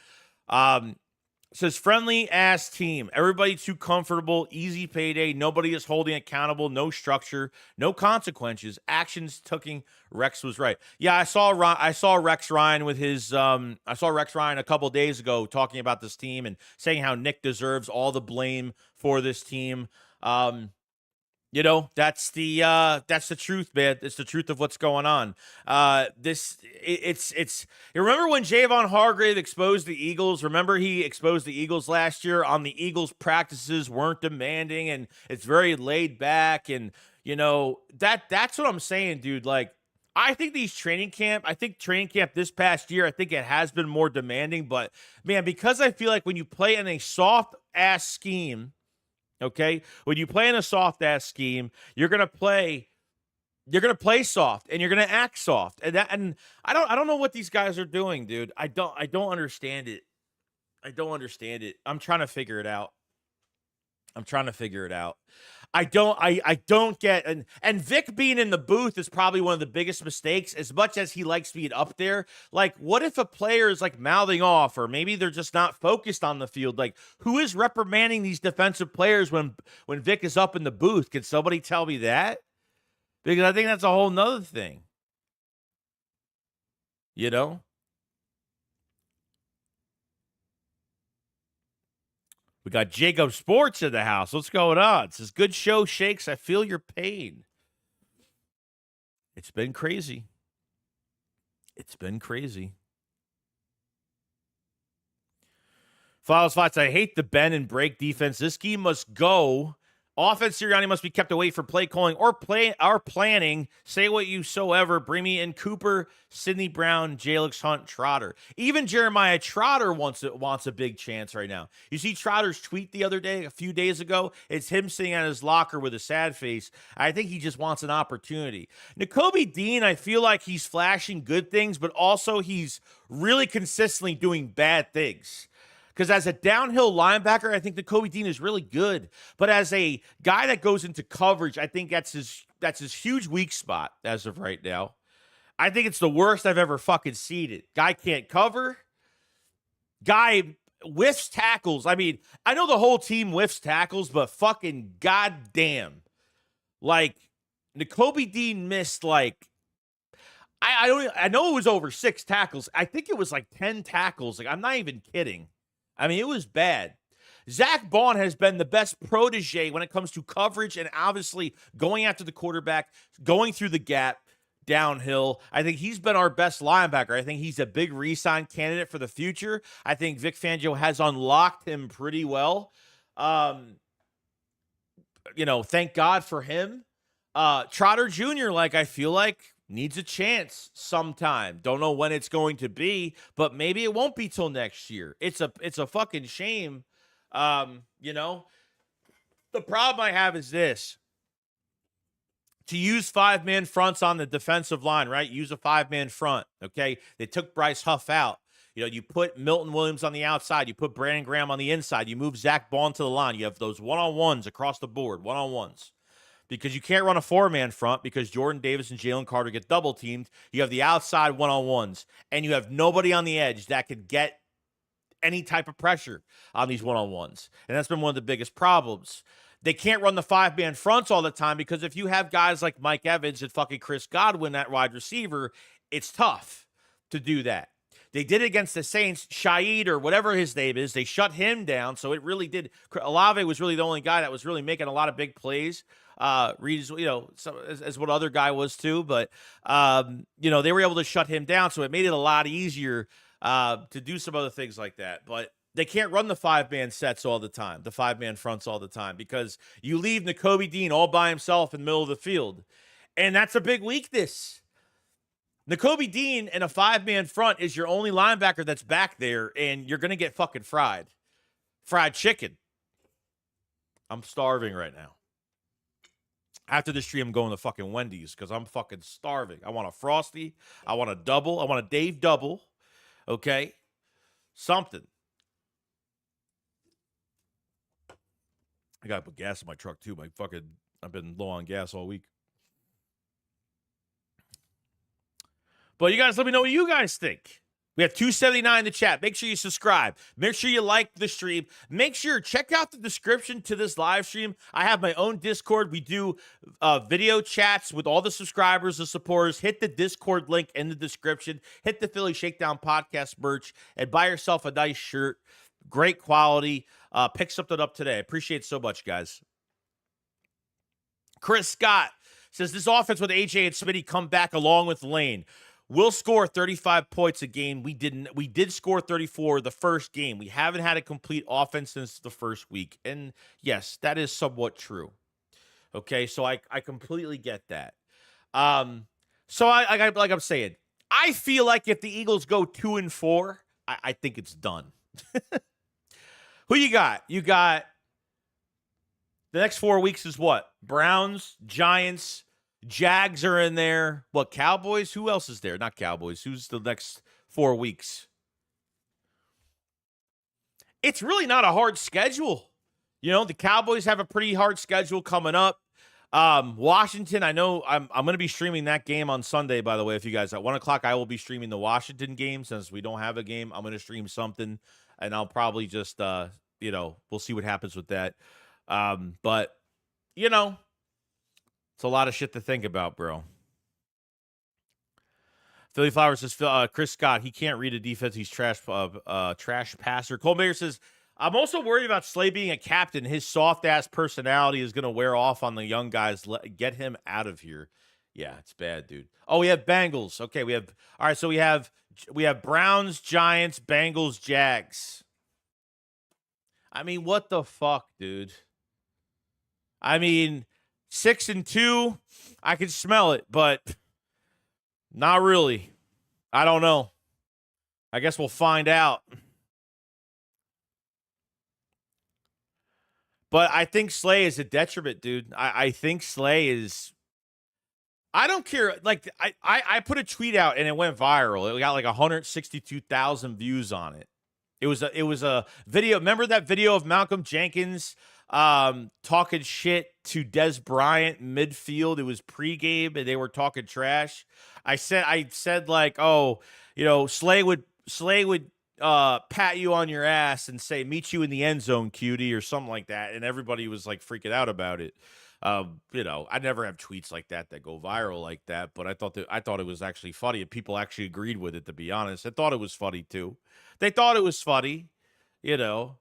S2: Says friendly ass team. Everybody too comfortable. Easy payday. Nobody is holding accountable. No structure. No consequences. Actions taking. Rex was right. Yeah, I saw Rex Ryan with his. I saw Rex Ryan a couple days ago talking about this team and saying how Nick deserves all the blame for this team. You know, that's the truth, man. It's the truth of what's going on. It's you remember when Javon Hargrave exposed the Eagles? Remember he exposed the Eagles last year on the Eagles practices weren't demanding and it's very laid back and you know, that's what I'm saying, dude. Like I think training camp this past year, I think it has been more demanding, but man, because I feel like when you play in a soft ass scheme, okay, when you play in a soft ass scheme, you're gonna play soft and you're gonna act soft, and I don't know what these guys are doing, dude. I don't understand it. I'm trying to figure it out. I don't get and Vic being in the booth is probably one of the biggest mistakes. As much as he likes being up there, like what if a player is like mouthing off, or maybe they're just not focused on the field? Like who is reprimanding these defensive players when Vic is up in the booth? Can somebody tell me that? Because I think that's a whole nother thing. You know? We got Jacob Sports in the house. What's going on? It says, good show, Shakes. I feel your pain. It's been crazy. Files Fights. I hate the bend and break defense. This scheme must go. Offense, Sirianni must be kept away for play calling or planning. Say what you soever. Bring me in Cooper, Sidney Brown, Jalix Hunt, Trotter. Even Jeremiah Trotter wants a big chance right now. You see Trotter's tweet the other day, a few days ago. It's him sitting at his locker with a sad face. I think he just wants an opportunity. Nakobe Dean, I feel like he's flashing good things, but also he's really consistently doing bad things. Because as a downhill linebacker, I think Nakobe Dean is really good. But as a guy that goes into coverage, I think that's his huge weak spot as of right now. I think it's the worst I've ever fucking seen it. Guy can't cover. Guy whiffs tackles. I mean, I know the whole team whiffs tackles, but fucking goddamn. Like, Nakobe Dean missed like I know it was over 6 tackles. I think it was like 10 tackles. Like, I'm not even kidding. I mean, it was bad. Zach Bond has been the best protege when it comes to coverage and obviously going after the quarterback, going through the gap, downhill. I think he's been our best linebacker. I think he's a big re-sign candidate for the future. I think Vic Fangio has unlocked him pretty well. You know, thank God for him. Trotter Jr., like, I feel like needs a chance sometime. Don't know when it's going to be, but maybe it won't be till next year. It's a fucking shame. You know, the problem I have is this. To use 5-man fronts on the defensive line, right? Use a 5-man front, okay? They took Bryce Huff out. You know, you put Milton Williams on the outside. You put Brandon Graham on the inside. You move Zach Bond to the line. You have those one-on-ones across the board, one-on-ones. Because you can't run a 4-man front because Jordan Davis and Jalen Carter get double teamed. You have the outside one-on-ones, and you have nobody on the edge that could get any type of pressure on these one-on-ones. And that's been one of the biggest problems. They can't run the 5-man fronts all the time because if you have guys like Mike Evans and fucking Chris Godwin at wide receiver, it's tough to do that. They did it against the Saints. Shaid or whatever his name is, they shut him down. So it really did. Olave was really the only guy that was really making a lot of big plays. Reed, you know, as what other guy was too, but you know, they were able to shut him down, so it made it a lot easier to do some other things like that. But they can't run the 5-man sets all the time, the 5-man fronts all the time, because you leave Nakobe Dean all by himself in the middle of the field, and that's a big weakness. Nakobe Dean in a 5-man front is your only linebacker that's back there, and you're gonna get fucking fried chicken. I'm starving right now. After the stream, I'm going to fucking Wendy's because I'm fucking starving. I want a Frosty. I want a double. I want a Dave double. Okay? Something. I got to put gas in my truck, too. I've been low on gas all week. But you guys let me know what you guys think. We have 279 in the chat. Make sure you subscribe. Make sure you like the stream. Make sure check out the description to this live stream. I have my own Discord. We do video chats with all the subscribers, the supporters. Hit the Discord link in the description. Hit the Philly Shakedown podcast merch and buy yourself a nice shirt. Great quality. Pick something up today. I appreciate it so much, guys. Chris Scott says this offense with AJ and Smitty come back along with Lane. We'll score 35 points a game. We did score 34 the first game. We haven't had a complete offense since the first week. And yes, that is somewhat true. Okay, so I completely get that. So I like I'm saying, I feel like if the Eagles go 2-4, I think it's done. Who you got? You got the next 4 weeks is what? Browns, Giants, Jags are in there. What, Cowboys? Who else is there? Not Cowboys. Who's the next 4 weeks? It's really not a hard schedule. You know, the Cowboys have a pretty hard schedule coming up. Washington, I know I'm going to be streaming that game on Sunday, by the way. If you guys at 1 o'clock, I will be streaming the Washington game. Since we don't have a game, I'm going to stream something, and I'll probably just, we'll see what happens with that. But, you know, it's a lot of shit to think about, bro. Philly Flowers says, Chris Scott, he can't read a defense. He's trash passer. Cole Mayer says, I'm also worried about Slay being a captain. His soft-ass personality is going to wear off on the young guys. Get him out of here. Yeah, it's bad, dude. Oh, we have Bengals. Okay, all right, so we have Browns, Giants, Bengals, Jags. I mean, what the fuck, dude? I mean, 6-2, I can smell it, but not really. I don't know. I guess we'll find out. But I think Slay is a detriment, dude. I think Slay is. I don't care. Like, I put a tweet out and it went viral. It got like 162,000 views on it. It was a video. Remember that video of Malcolm Jenkins talking shit to Des Bryant midfield? It was pregame and they were talking trash. I said like, oh, you know, Slay would pat you on your ass and say, meet you in the end zone, cutie, or something like that. And everybody was like freaking out about it. You know, I never have tweets like that go viral like that, but I thought it was actually funny, and people actually agreed with it, to be honest. I thought it was funny too. They thought it was funny, you know.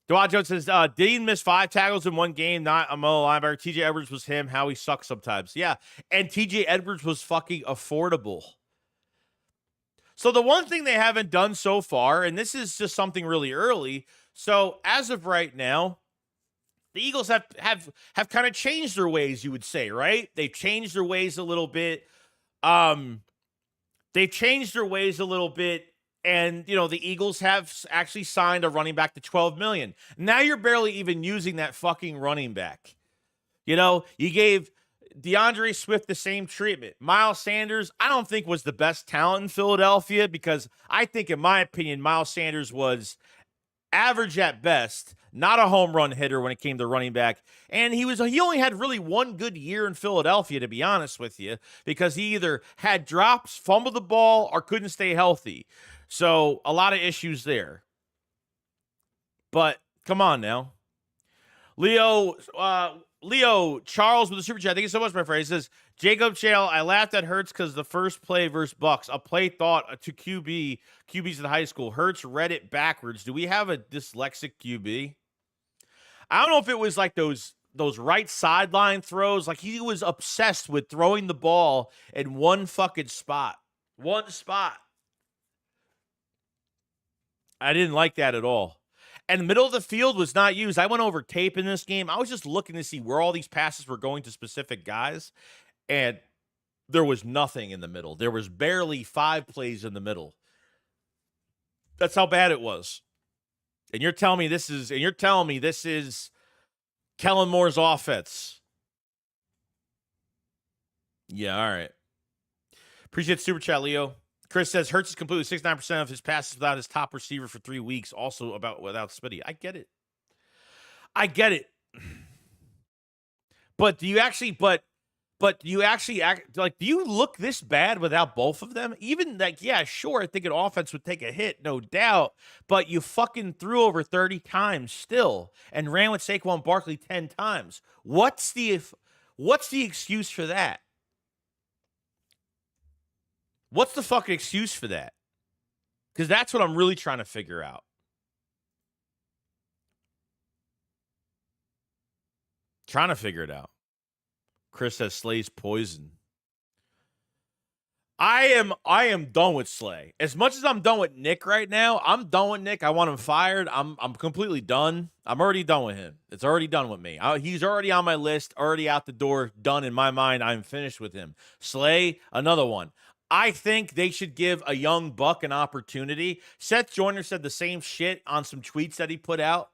S2: Dwad Jones says, Dean missed 5 tackles in one game, not a middle linebacker. TJ Edwards was him, how he sucks sometimes. Yeah, and TJ Edwards was fucking affordable. So the one thing they haven't done so far, and this is just something really early, so as of right now, the Eagles have kind of changed their ways, you would say, right? They've changed their ways a little bit. They've changed their ways a little bit, and, you know, the Eagles have actually signed a running back to $12 million. Now you're barely even using that fucking running back. You know, you gave DeAndre Swift the same treatment. Miles Sanders, I don't think was the best talent in Philadelphia, because I think, in my opinion, Miles Sanders was average at best, not a home run hitter when it came to running back. And he only had really one good year in Philadelphia, to be honest with you, because he either had drops, fumbled the ball, or couldn't stay healthy. So a lot of issues there. But come on now. Leo Charles with the super chat. Thank you so much, my friend. He says, Jacob Chael, I laughed at Hurts because the first play versus Bucks, a play thought to QBs in high school. Hurts read it backwards. Do we have a dyslexic QB? I don't know if it was like those right sideline throws. Like, he was obsessed with throwing the ball in one fucking spot. One spot. I didn't like that at all. And the middle of the field was not used. I went over tape in this game. I was just looking to see where all these passes were going to specific guys, and there was nothing in the middle. There was barely 5 plays in the middle. That's how bad it was. And you're telling me this is Kellen Moore's offense. Yeah, all right. Appreciate the super chat, Leo. Chris says Hurts is completely 69% of his passes without his top receiver for 3 weeks. Also without Smitty. I get it. I get it. But do you actually act like, do you look this bad without both of them? Even like, yeah, sure, I think an offense would take a hit, no doubt, but you fucking threw over 30 times still and ran with Saquon Barkley 10 times. What's the excuse for that? What's the fucking excuse for that? Because that's what I'm really trying to figure out. Trying to figure it out. Chris says Slay's poison. I am done with Slay. As much as I'm done with Nick right now, I'm done with Nick. I want him fired. I'm completely done. I'm already done with him. It's already done with me. He's already on my list, already out the door, done in my mind. I'm finished with him. Slay, another one. I think they should give a young buck an opportunity. Seth Joyner said the same shit on some tweets that he put out.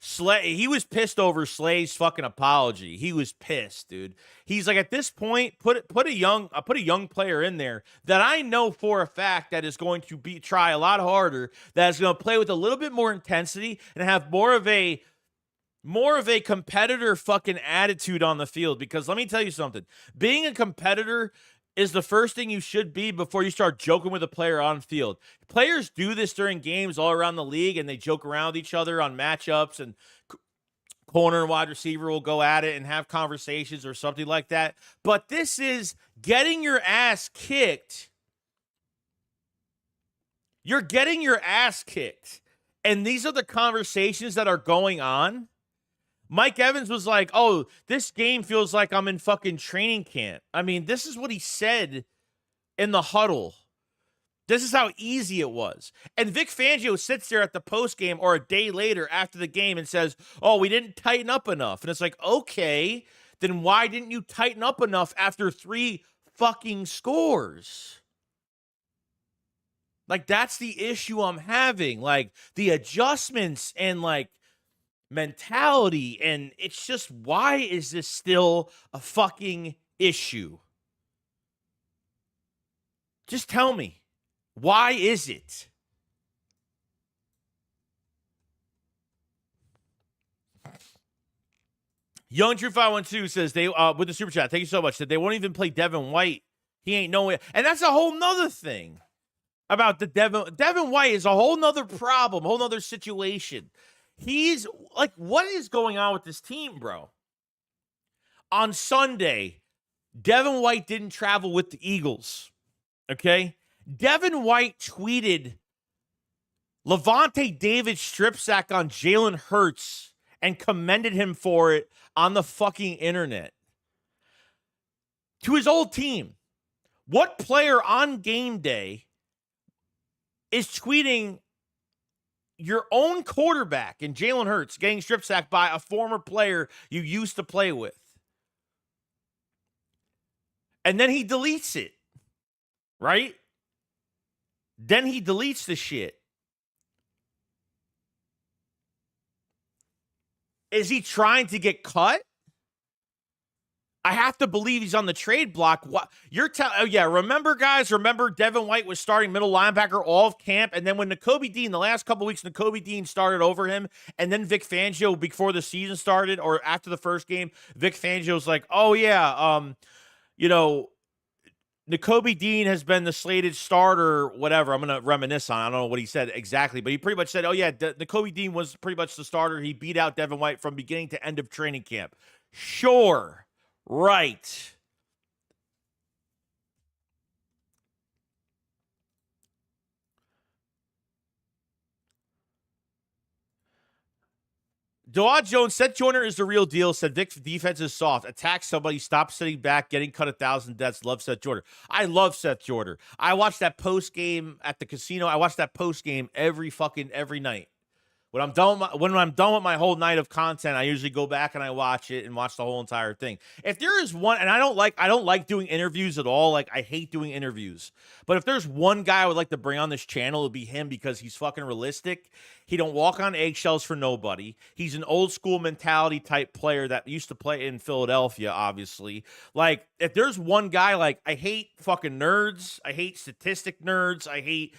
S2: Slay, he was pissed over Slay's fucking apology. He was pissed, dude. He's like, at this point, put a young player in there that I know for a fact that is going to try a lot harder, that is going to play with a little bit more intensity and have more of a competitor fucking attitude on the field. Because let me tell you something, being a competitor is the first thing you should be before you start joking with a player on field. Players do this during games all around the league, and they joke around with each other on matchups, and corner and wide receiver will go at it and have conversations or something like that. But this is getting your ass kicked. You're getting your ass kicked. And these are the conversations that are going on. Mike Evans was like, oh, this game feels like I'm in fucking training camp. I mean, this is what he said in the huddle. This is how easy it was. And Vic Fangio sits there at the post game or a day later after the game and says, oh, we didn't tighten up enough. And it's like, okay, then why didn't you tighten up enough after 3 fucking scores? Like, that's the issue I'm having. Like, the adjustments and, like, mentality, and it's just, why is this still a fucking issue? Just tell me, why is it? Young True 512 says they with the super chat, thank you so much, that they won't even play Devin White. He ain't no way, and that's a whole nother thing about the Devin White is a whole nother problem, whole nother situation. He's like, what is going on with this team, bro? On Sunday, Devin White didn't travel with the Eagles. Okay? Devin White tweeted Levante David strip sack on Jalen Hurts and commended him for it on the fucking internet. To his old team. What player on game day is tweeting your own quarterback in Jalen Hurts getting strip sacked by a former player you used to play with? And then he deletes it, right? Then he deletes the shit. Is he trying to get cut? I have to believe he's on the trade block. What you're telling? Oh yeah, remember guys? Remember Devin White was starting middle linebacker all of camp, and then when Nakobe Dean, the last couple weeks, Nakobe Dean started over him, and then Vic Fangio before the season started or after the first game, Vic Fangio's like, oh yeah, Nakobe Dean has been the slated starter, whatever. I'm going to reminisce on. I don't know what he said exactly, but he pretty much said, oh yeah, Nakobe Dean was pretty much the starter. He beat out Devin White from beginning to end of training camp. Sure. Right. Dawad Jones said Joyner is the real deal. Said Vic's defense is soft. Attack somebody. Stop sitting back. Getting cut 1,000 deaths. Love Seth Joyner. I love Seth Joyner. I watched that post game at the casino. I watched that post game every night. When I'm done with my whole night of content, I usually go back and I watch it and watch the whole entire thing. If there is one, and I don't like doing interviews at all. Like, I hate doing interviews. But if there's one guy I would like to bring on this channel, it would be him, because he's fucking realistic. He don't walk on eggshells for nobody. He's an old school mentality type player that used to play in Philadelphia, obviously. Like, if there's one guy, like, I hate fucking nerds. I hate statistic nerds. I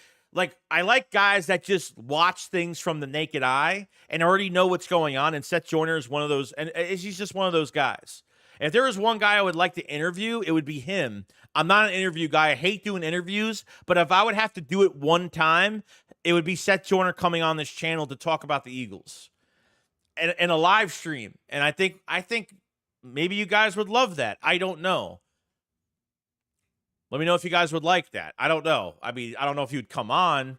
S2: like guys that just watch things from the naked eye and already know what's going on. And Seth Joyner is one of those, and he's just one of those guys. If there was one guy I would like to interview, it would be him. I'm not an interview guy. I hate doing interviews, but if I would have to do it one time, it would be Seth Joyner coming on this channel to talk about the Eagles and a live stream. And I think maybe you guys would love that. I don't know. Let me know if you guys would like that. I don't know. I mean, I don't know if you'd come on,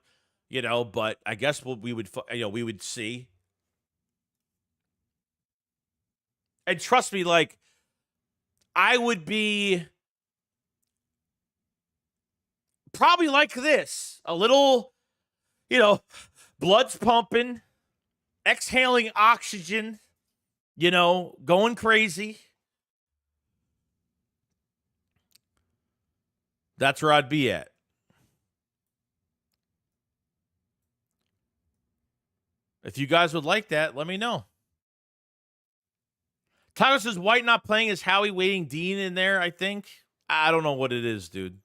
S2: but I guess we would see. And trust me, like, I would be probably like this. A little, blood's pumping, exhaling oxygen, going crazy. That's where I'd be at. If you guys would like that, let me know. Tyler says White not playing, is Howie waiting Dean in there, I think. I don't know what it is, dude.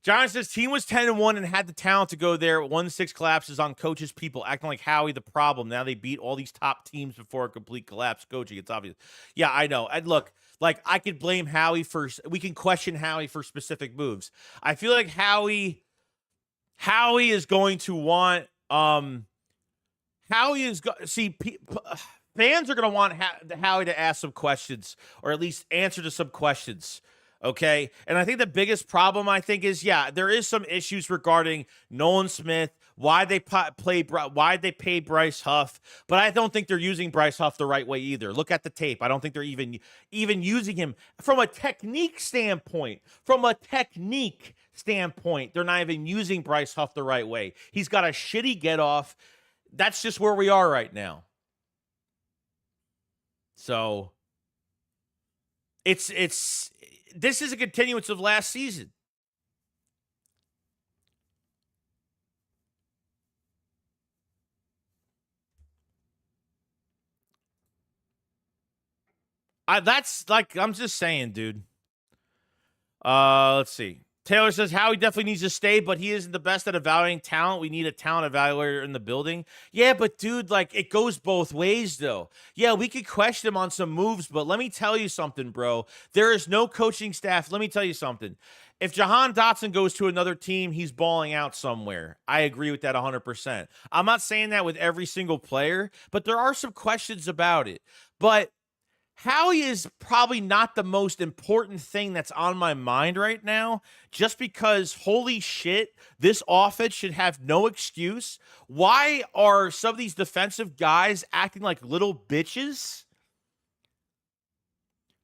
S2: John says team was 10-1 and had the talent to go there. 1-6 collapses on coaches, people acting like Howie the problem. Now they beat all these top teams before a complete collapse. Coaching, it's obvious. Yeah, I know. And look, like, I could blame Howie we can question Howie for specific moves. I feel like Howie is going to want fans are going to want Howie to ask some questions, or at least answer to some questions. Okay. And I think the biggest problem, is, there is some issues regarding Nolan Smith, why they pay Bryce Huff, but I don't think they're using Bryce Huff the right way either. Look at the tape. I don't think they're even using him from a technique standpoint. They're not even using Bryce Huff the right way. He's got a shitty get off. That's just where we are right now. So this is a continuance of last season. I'm just saying, dude. Let's see. Taylor says Howie definitely needs to stay, but he isn't the best at evaluating talent. We need a talent evaluator in the building. Yeah, but dude, like, it goes both ways, though. Yeah, we could question him on some moves, but let me tell you something, bro. There is no coaching staff. Let me tell you something. If Jahan Dotson goes to another team, he's balling out somewhere. I agree with that 100%. I'm not saying that with every single player, but there are some questions about it. But Howie is probably not the most important thing that's on my mind right now, just because, holy shit, this offense should have no excuse. Why are some of these defensive guys acting like little bitches?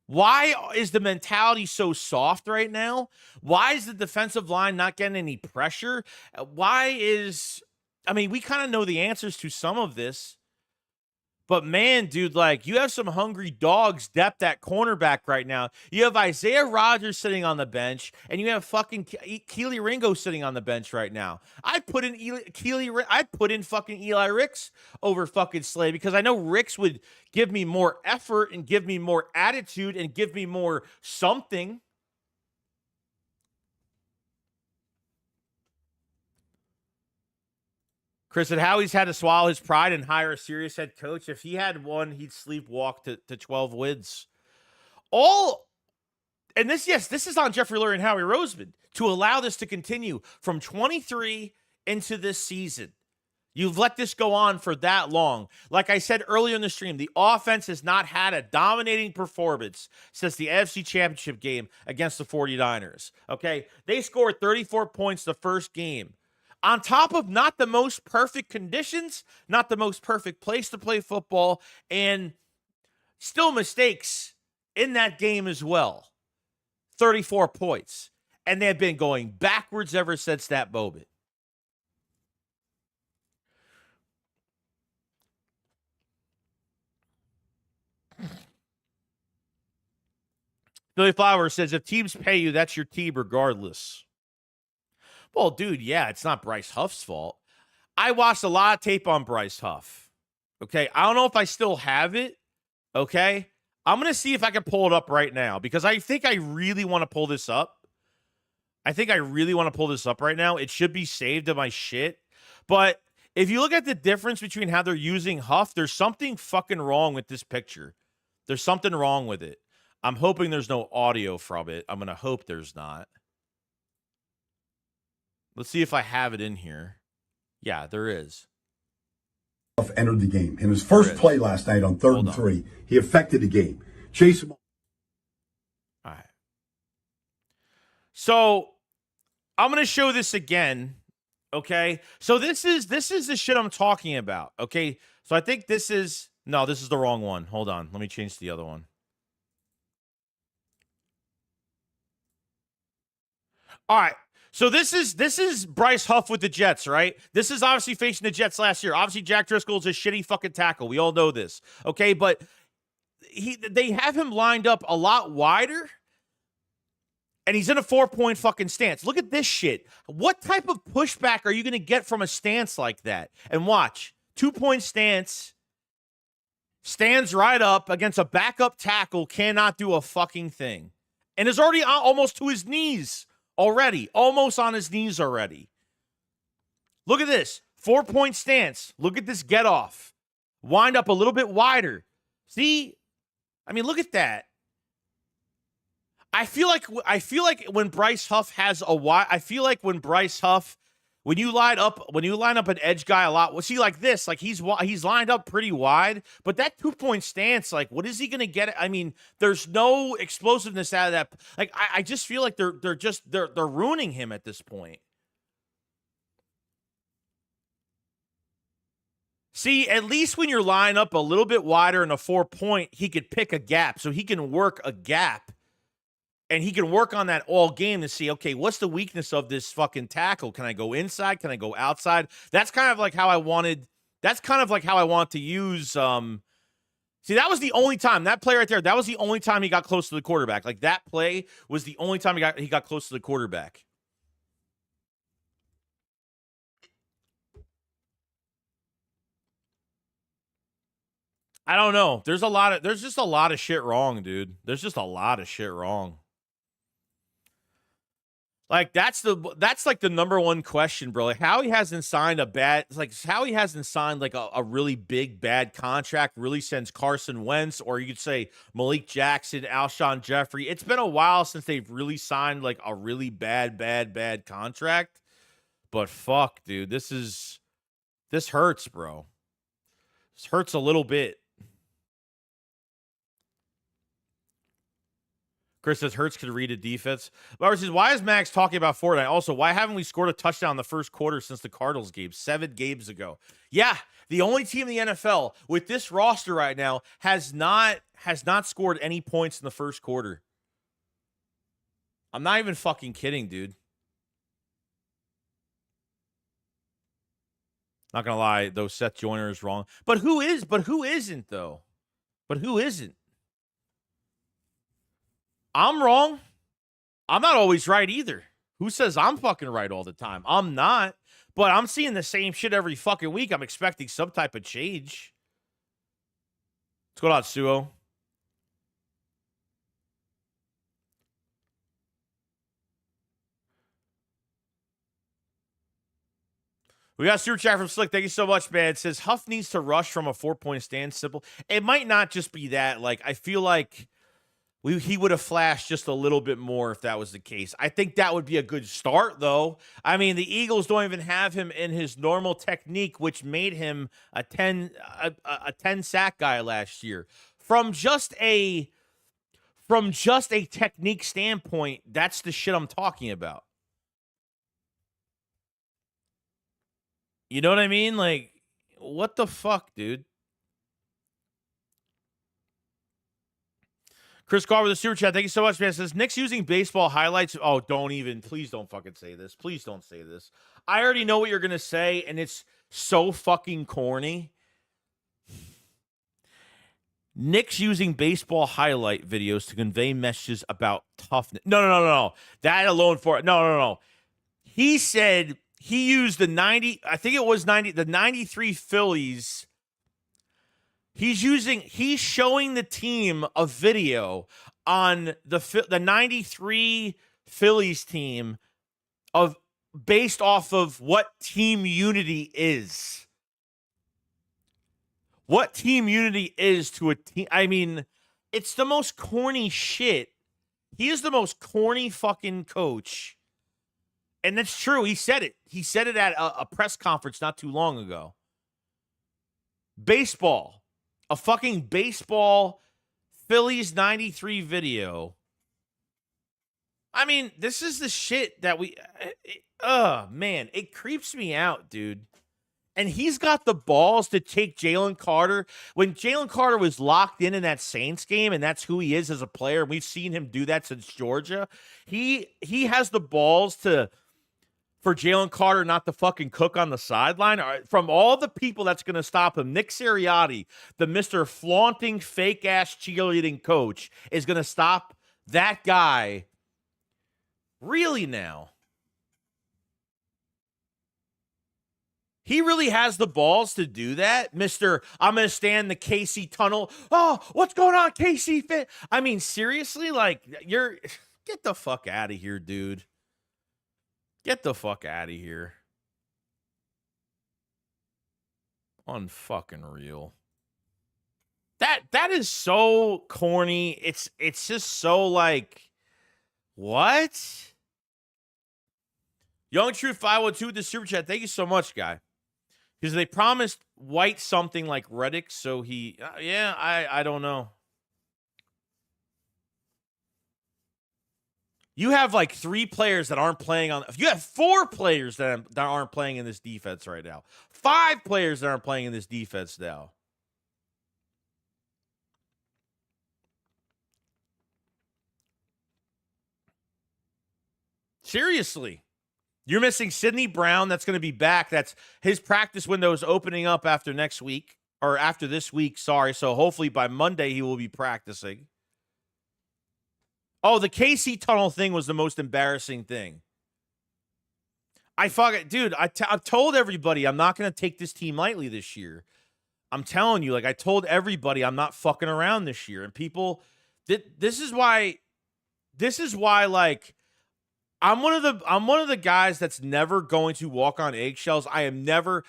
S2: Why is the mentality so soft right now? Why is the defensive line not getting any pressure? We kind of know the answers to some of this. But man, dude, like, you have some hungry dogs depth at cornerback right now. You have Isaiah Rodgers sitting on the bench, and you have fucking Keely Ringo sitting on the bench right now. I'd put in fucking Eli Ricks over fucking Slay, because I know Ricks would give me more effort and give me more attitude and give me more something. Chris said Howie's had to swallow his pride and hire a serious head coach. If he had one, he'd sleepwalk to 12 wins. This is on Jeffrey Lurie and Howie Roseman to allow this to continue from 23 into this season. You've let this go on for that long. Like I said earlier in the stream, the offense has not had a dominating performance since the AFC Championship game against the 49ers. Okay? They scored 34 points the first game. On top of not the most perfect conditions, not the most perfect place to play football, and still mistakes in that game as well. 34 points. And they've been going backwards ever since that moment. Billy Flower says, if teams pay you, that's your team regardless. Well, dude, yeah, it's not Bryce Huff's fault. I watched a lot of tape on Bryce Huff. Okay, I don't know if I still have it. Okay, I'm going to see if I can pull it up right now because I think I really want to pull this up. I think I really want to pull this up right now. It should be saved to my shit. But if you look at the difference between how they're using Huff, there's something fucking wrong with this picture. There's something wrong with it. I'm hoping there's no audio from it. I'm going to hope there's not. Let's see if I have it in here. Yeah, there is.
S3: Huff entered the game. In his first play last night on 3rd and 3, he affected the game. Chase him.
S2: All right. So I'm going to show this again. Okay. So this is the shit I'm talking about. Okay. So I think this is the wrong one. Hold on. Let me change to the other one. All right. So this is Bryce Huff with the Jets, right? This is obviously facing the Jets last year. Obviously, Jack Driscoll's a shitty fucking tackle. We all know this. Okay, but they have him lined up a lot wider, and he's in a 4-point fucking stance. Look at this shit. What type of pushback are you going to get from a stance like that? And watch. 2-point stance. Stands right up against a backup tackle. Cannot do a fucking thing. And is already almost to his knees already. Almost on his knees already. Look at this. 4-point stance. Look at this get off. Wind up a little bit wider. See? I mean, look at that. I feel like when Bryce Huff has a wide, I feel like when Bryce Huff, when you line up an edge guy a lot, well, see like this, like he's lined up pretty wide, but that 2-point stance, like what is he gonna get? I mean, there's no explosiveness out of that. Like I just feel like they're ruining him at this point. See, at least when you're lined up a little bit wider in a 4-point, he could pick a gap, so he can work a gap. And he can work on that all game to see, okay, what's the weakness of this fucking tackle? Can I go inside? Can I go outside? That's kind of like how I wanted to use see, that was the only time, that play right there, that was the only time he got close to the quarterback. Like that play was the only time he got close to the quarterback. I don't know. There's just a lot of shit wrong, dude. There's just a lot of shit wrong. Like that's like the number one question, bro. Like how he hasn't signed like a really big bad contract really since Carson Wentz, or you could say Malik Jackson, Alshon Jeffrey. It's been a while since they've really signed like a really bad contract. But fuck, dude, this hurts, bro. This hurts a little bit. Chris says Hurts could read a defense. Barbara says, why is Max talking about Fortnite? Also, why haven't we scored a touchdown in the first quarter since the Cardinals game? 7 games ago. Yeah, the only team in the NFL with this roster right now has not scored any points in the first quarter. I'm not even fucking kidding, dude. Not gonna lie, though, Seth Joyner is wrong. But who isn't, though? But who isn't? I'm wrong. I'm not always right either. Who says I'm fucking right all the time? I'm not. But I'm seeing the same shit every fucking week. I'm expecting some type of change. What's going on, Suo? We got a super chat from Slick. Thank you so much, man. It says Huff needs to rush from a 4-point stand. Simple. It might not just be that. Like, I feel like he would have flashed just a little bit more if that was the case. I think that would be a good start, though. I mean, the Eagles don't even have him in his normal technique, which made him a 10 sack guy last year. From just a technique standpoint, that's the shit I'm talking about. You know what I mean? Like, what the fuck, dude? Chris Carr with the super chat. Thank you so much, man. Says Nick's using baseball highlights. Oh, please don't fucking say this. Please don't say this. I already know what you're going to say, and it's so fucking corny. Nick's using baseball highlight videos to convey messages about toughness. No. That alone for it. No. He said he used the 90, I think it was 90, the 93 Phillies. He's showing the team a video on the 93 Phillies team based off of what team unity is. What team unity is to a team. I mean, it's the most corny shit. He is the most corny fucking coach. And that's true. He said it. He said it at a press conference not too long ago. Baseball. A fucking baseball Phillies 93 video. I mean, this is the shit that man, it creeps me out, dude. And he's got the balls to take Jalen Carter. When Jalen Carter was locked in that Saints game, and that's who he is as a player, and we've seen him do that since Georgia, he has the balls for Jalen Carter not to fucking cook on the sideline. From all the people that's going to stop him, Nick Sirianni, the Mr. Flaunting, fake-ass cheerleading coach, is going to stop that guy. Really now? He really has the balls to do that, Mr. I'm going to stand in the KC tunnel. Oh, what's going on, KC? I mean, seriously? Like, get the fuck out of here, dude. Get the fuck out of here. Unfucking real. That is so corny. It's just so like, what? Young Truth 512 the super chat. Thank you so much, guy. Because they promised White something like Reddick, so he... I don't know. You have like 3 players that aren't playing on... You have 4 players that aren't playing in this defense right now. 5 players that aren't playing in this defense now. Seriously. You're missing Sidney Brown. That's going to be back. That's his practice window is opening up after next week, or after this week. Sorry. So hopefully by Monday he will be practicing. Oh, the KC tunnel thing was the most embarrassing thing. Dude, I've told everybody I'm not going to take this team lightly this year. I'm telling you, like I told everybody I'm not fucking around this year. And people, this is why like, I'm one of the guys that's never going to walk on eggshells. I'm not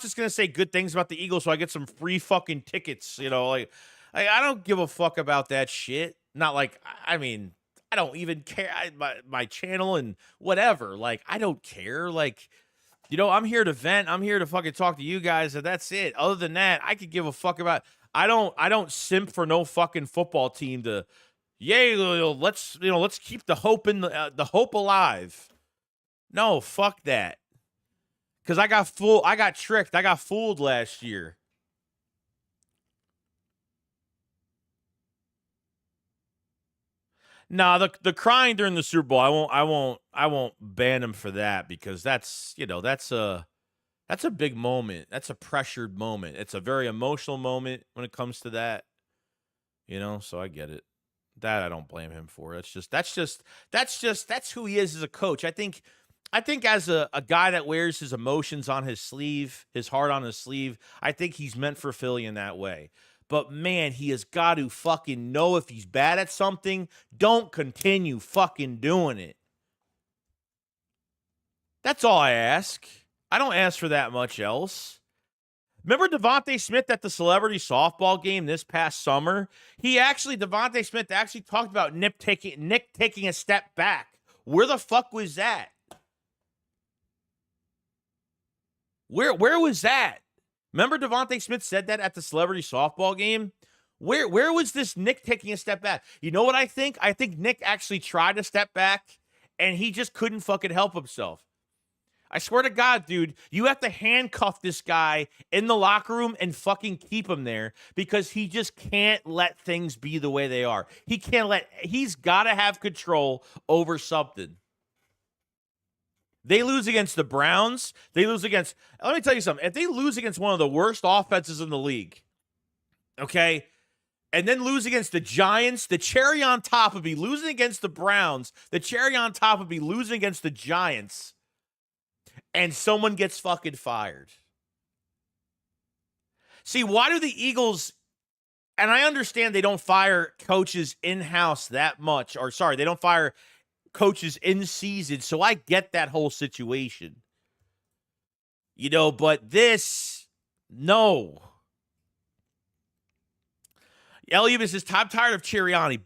S2: just going to say good things about the Eagles so I get some free fucking tickets, like I don't give a fuck about that shit. Not like, I mean, I don't even care. My channel and whatever, like, I don't care. Like, I'm here to vent. I'm here to fucking talk to you guys, and that's it. Other than that, I could give a fuck about, I don't simp for no fucking football team to, yay, let's keep the hope in the hope alive. No, fuck that. Because I got tricked. I got fooled last year. Nah, the crying during the Super Bowl, I won't ban him for that, because that's a big moment. That's a pressured moment. It's a very emotional moment when it comes to that. So I get it. That I don't blame him for. That's who he is as a coach. I think as a guy that wears his emotions on his sleeve, his heart on his sleeve, I think he's meant for Philly in that way. But man, he has got to fucking know if he's bad at something, don't continue fucking doing it. That's all I ask. I don't ask for that much else. Remember Devontae Smith at the celebrity softball game this past summer? Devontae Smith actually talked about Nick taking a step back. Where the fuck was that? Where was that? Remember Devontae Smith said that at the celebrity softball game? Where was this Nick taking a step back? You know what I think? I think Nick actually tried to step back, and he just couldn't fucking help himself. I swear to God, dude, you have to handcuff this guy in the locker room and fucking keep him there, because he just can't let things be the way they are. He's got to have control over something. They lose against the Browns. Let me tell you something. If they lose against one of the worst offenses in the league, Okay? And then lose against the Giants. The cherry on top would be losing against the Browns. The cherry on top would be losing against the Giants. And someone gets fucking fired. See, why do the Eagles, and I understand they don't fire coaches in-house that much, or sorry, they don't fire coaches in season, so I get that whole situation. You know, but this, no. Elias says, I'm tired of Chiriani,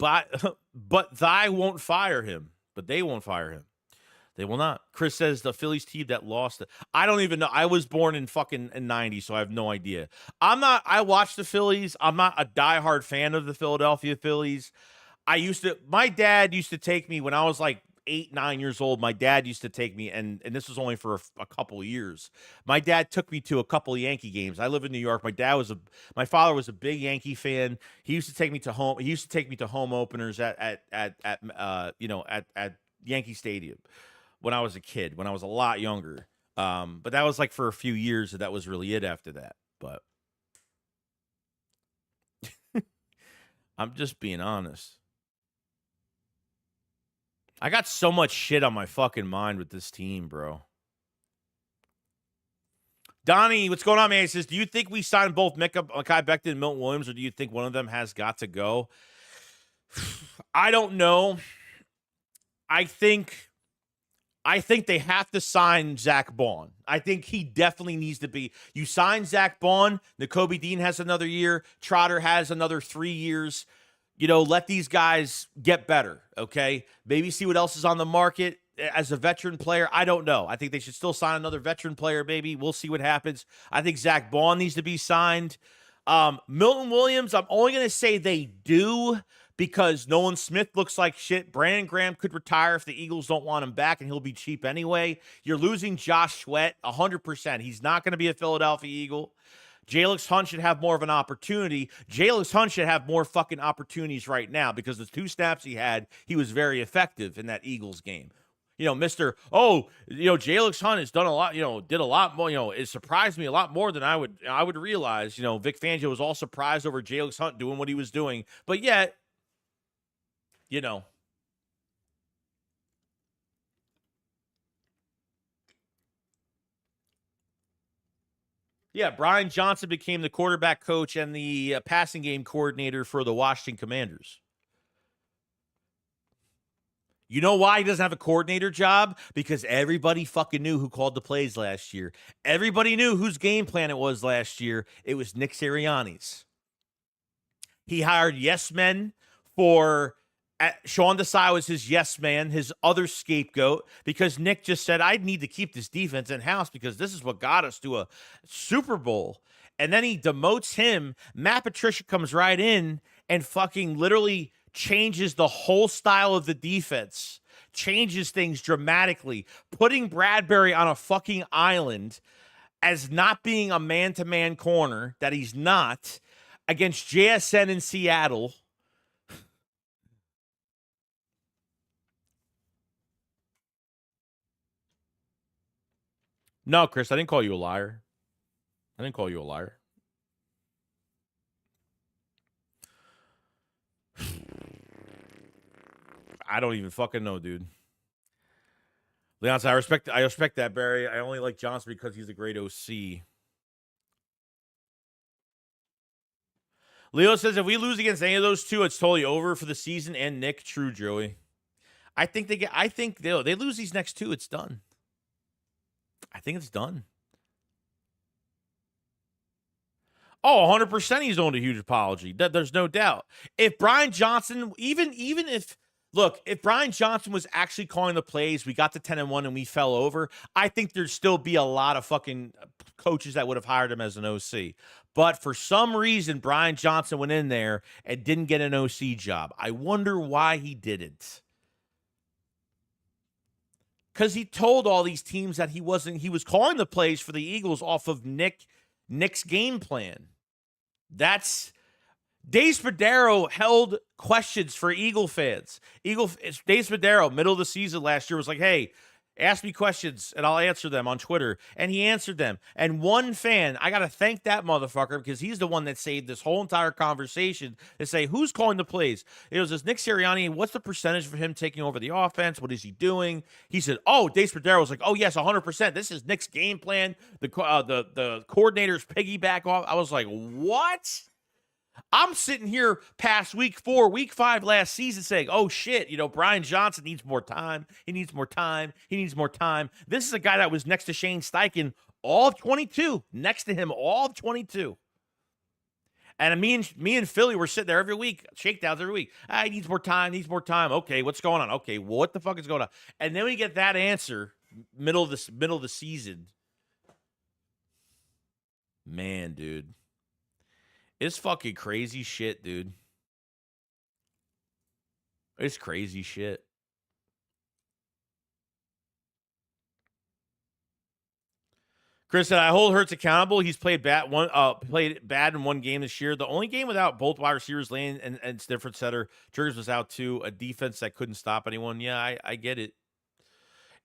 S2: but thy won't fire him. But they won't fire him. They will not. Chris says the Phillies team that lost. I don't even know. I was born in fucking 90, so I have no idea. I watch the Phillies. I'm not a diehard fan of the Philadelphia Phillies. My dad used to take me when I was like 8, 9 years old. My dad used to take me, and this was only for a couple of years. My dad took me to a couple of Yankee games. I live in New York. My father was a big Yankee fan. He used to take me to home openers at Yankee Stadium when I was a kid, when I was a lot younger. But that was like for a few years, and that was really it after that. But I'm just being honest. I got so much shit on my fucking mind with this team, bro. Donnie, what's going on, man? He says, do you think we signed both Mekhi Becton and Milton Williams, or do you think one of them has got to go? I don't know. I think they have to sign Zach Bond. I think he definitely needs to be. You sign Zach Bond, Nakobe Dean has another year, Trotter has another 3 years. You know, let these guys get better, okay? Maybe see what else is on the market as a veteran player. I don't know. I think they should still sign another veteran player, maybe. We'll see what happens. I think Zach Bond needs to be signed. Milton Williams, I'm only going to say they do because Nolan Smith looks like shit. Brandon Graham could retire if the Eagles don't want him back, and he'll be cheap anyway. You're losing Josh Sweat 100%. He's not going to be a Philadelphia Eagle. Jalix Hunt should have more of an opportunity. Jalix Hunt should have more fucking opportunities right now because the 2 snaps he had, he was very effective in that Eagles game. You know, Jalix Hunt has done a lot, did a lot more, it surprised me a lot more than I would realize. Vic Fangio was all surprised over Jalix Hunt doing what he was doing. But yet, yeah, Brian Johnson became the quarterback coach and the passing game coordinator for the Washington Commanders. You know why he doesn't have a coordinator job? Because everybody fucking knew who called the plays last year. Everybody knew whose game plan it was last year. It was Nick Sirianni's. He hired yes men for... Sean Desai was his yes man, his other scapegoat, because Nick just said, I need to keep this defense in-house because this is what got us to a Super Bowl. And then he demotes him. Matt Patricia comes right in and fucking literally changes the whole style of the defense, changes things dramatically, putting Bradbury on a fucking island as not being a man-to-man corner that he's not against JSN in Seattle. No, Chris, I didn't call you a liar. I didn't call you a liar. I don't even fucking know, dude. Leon said, I respect that, Barry. I only like Johnson because he's a great OC. Leo says, if we lose against any of those two, it's totally over for the season. And Nick, true, Joey. I think they lose these next two, it's done. I think it's done. Oh, 100% he's owed a huge apology. There's no doubt. If Brian Johnson, even if Brian Johnson was actually calling the plays, we got to 10-1 and we fell over, I think there'd still be a lot of fucking coaches that would have hired him as an OC. But for some reason, Brian Johnson went in there and didn't get an OC job. I wonder why he didn't. Because he told all these teams that he was calling the plays for the Eagles off of Nick's game plan. That's Dave Spadaro held questions for Eagle fans. Dave Spadaro, middle of the season last year, was like, hey, Ask me questions and I'll answer them on Twitter. And he answered them. And one fan, I got to thank that motherfucker because he's the one that saved this whole entire conversation to say, who's calling the plays? It was this Nick Sirianni. What's the percentage for him taking over the offense? What is he doing? He said, oh, Dave Spadaro was like, oh, yes, 100%. This is Nick's game plan. The coordinators piggyback off. I was like, what? I'm sitting here past week 4, week 5 last season saying, oh, shit, Brian Johnson needs more time. He needs more time. He needs more time. This is a guy that was next to Shane Steichen all of 22, next to him all of 22. And me and Philly were sitting there every week, shakedowns every week. He needs more time, Okay, what's going on? Okay, well, what the fuck is going on? And then we get that answer middle of the season. Man, dude. It's fucking crazy shit, dude. It's crazy shit. Chris said, I hold Hurts accountable. He's played bad in one game this year. The only game without both wide receivers, Lane and different setter. Jurgens was out too. A defense that couldn't stop anyone. Yeah, I get it.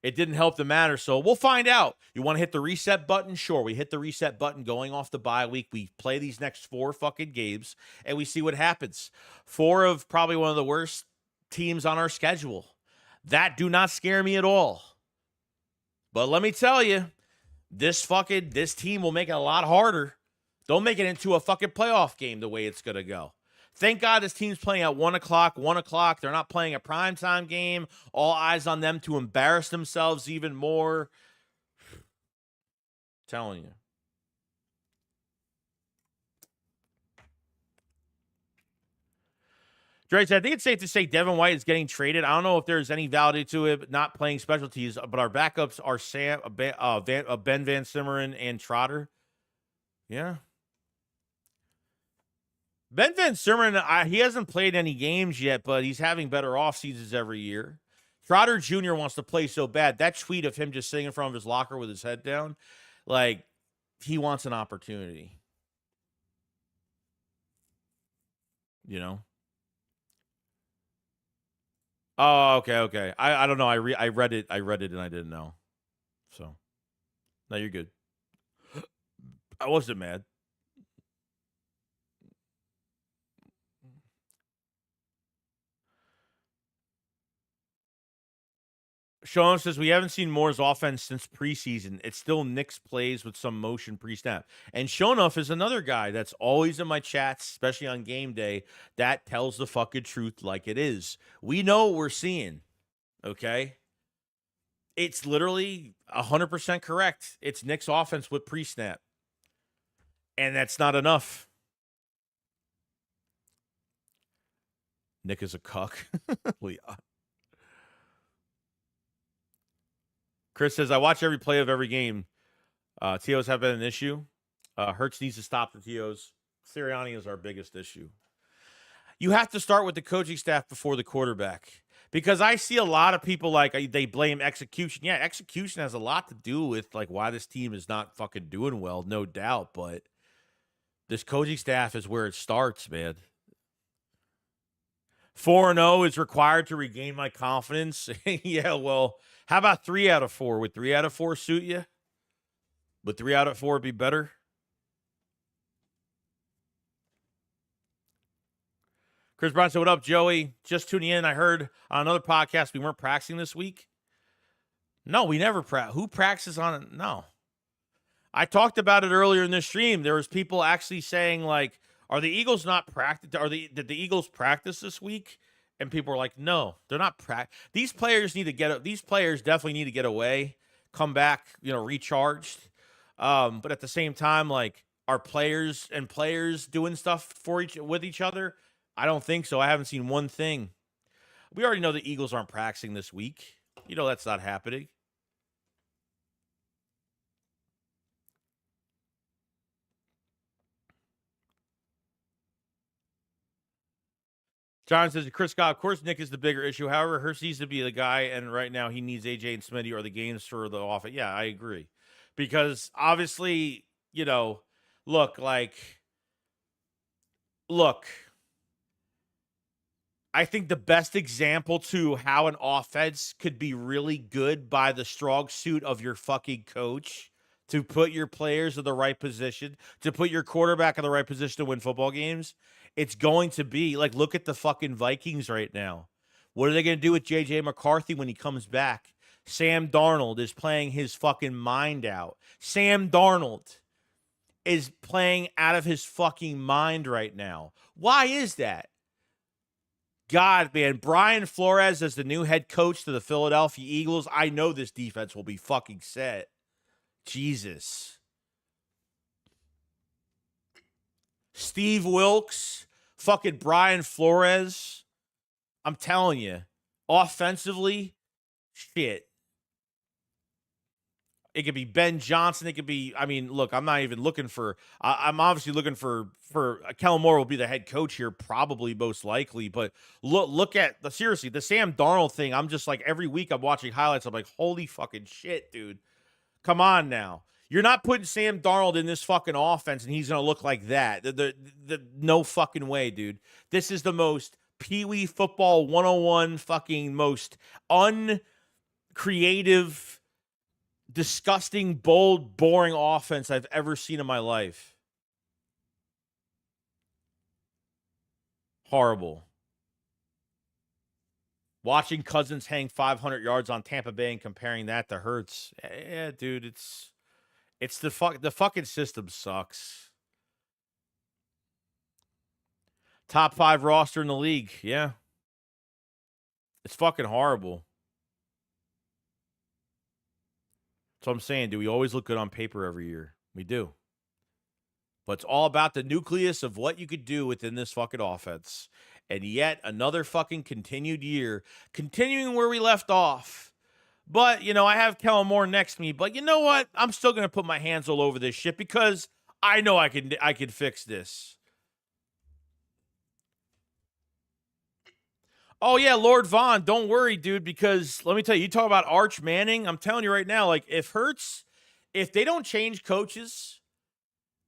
S2: It didn't help the matter, so we'll find out. You want to hit the reset button? Sure, we hit the reset button going off the bye week. We play these next 4 fucking games, and we see what happens. 4 of probably one of the worst teams on our schedule. That do not scare me at all. But let me tell you, this team will make it a lot harder. Don't make it into a fucking playoff game the way it's going to go. Thank God this team's playing at 1 o'clock. 1 o'clock. They're not playing a primetime game. All eyes on them to embarrass themselves even more. Telling you. Dre said, I think it's safe to say Devin White is getting traded. I don't know if there's any validity to it, not playing specialties, but our backups are Ben Van Simmeren and Trotter. Yeah. Ben Van Simmeren, he hasn't played any games yet, but he's having better off seasons every year. Trotter Jr. wants to play so bad. That tweet of him just sitting in front of his locker with his head down, like, he wants an opportunity. Oh, okay. I don't know. I read it and I didn't know. So, no, you're good. I wasn't mad. Sean says, we haven't seen Moore's offense since preseason. It's still Nick's plays with some motion pre-snap. And Shonuff is another guy that's always in my chats, especially on game day, that tells the fucking truth like it is. We know what we're seeing, okay? It's literally 100% correct. It's Nick's offense with pre-snap. And that's not enough. Nick is a cuck. Yeah. Chris says, I watch every play of every game. TOs have been an issue. Hurts needs to stop the TOs. Sirianni is our biggest issue. You have to start with the coaching staff before the quarterback. Because I see a lot of people they blame execution. Yeah, execution has a lot to do with why this team is not fucking doing well, no doubt. But this coaching staff is where it starts, man. 4-0 is required to regain my confidence. Yeah, well, how about 3 out of 4? Would 3 out of 4 suit you? Would 3 out of 4 be better? Chris Brown said, what up, Joey? Just tuning in. I heard on another podcast we weren't practicing this week. No, we never practice. Who practices on it? No. I talked about it earlier in this stream. There was people actually saying, are the Eagles not practice? Did the Eagles practice this week? And people were like, no, they're not practice. These players definitely need to get away, come back, recharged. But at the same time, are players doing stuff with each other? I don't think so. I haven't seen one thing. We already know the Eagles aren't practicing this week. That's not happening. John says, Chris Scott, of course Nick is the bigger issue. However, Hurts needs to be the guy, and right now he needs AJ and Smitty or the games for the offense. Yeah, I agree. Because obviously, look, I think the best example to how an offense could be really good by the strong suit of your fucking coach to put your players in the right position, to put your quarterback in the right position to win football games. It's going to be like, look at the fucking Vikings right now. What are they going to do with JJ McCarthy when he comes back? Sam Darnold is playing his fucking mind out. Sam Darnold is playing out of his fucking mind right now. Why is that? God, man, Brian Flores as the new head coach to the Philadelphia Eagles. I know this defense will be fucking set. Jesus. Steve Wilkes, fucking Brian Flores. I'm telling you, offensively, shit. It could be Ben Johnson. It could be, I mean, look, I'm not even looking for, I'm obviously looking for Kellen Moore will be the head coach here, probably most likely. But look at seriously, the Sam Darnold thing. I'm just like, every week I'm watching highlights. I'm like, holy fucking shit, dude. Come on now. You're not putting Sam Darnold in this fucking offense and he's going to look like that. No fucking way, dude. This is the most Pee-wee football 101 fucking most uncreative, disgusting, bold, boring offense I've ever seen in my life. Horrible. Watching Cousins hang 500 yards on Tampa Bay and comparing that to Hurts. Yeah, dude, it's the fucking system sucks. Top 5 roster in the league. Yeah. It's fucking horrible. That's what I'm saying. Do we always look good on paper every year? We do. But it's all about the nucleus of what you could do within this fucking offense. And yet another fucking continued year, continuing where we left off. But, you know, I have Kellen Moore next to me. But you know what? I'm still going to put my hands all over this shit because I know I can fix this. Oh, yeah, Lord Vaughn, don't worry, dude, because let me tell you, you talk about Arch Manning. I'm telling you right now, like, if they don't change coaches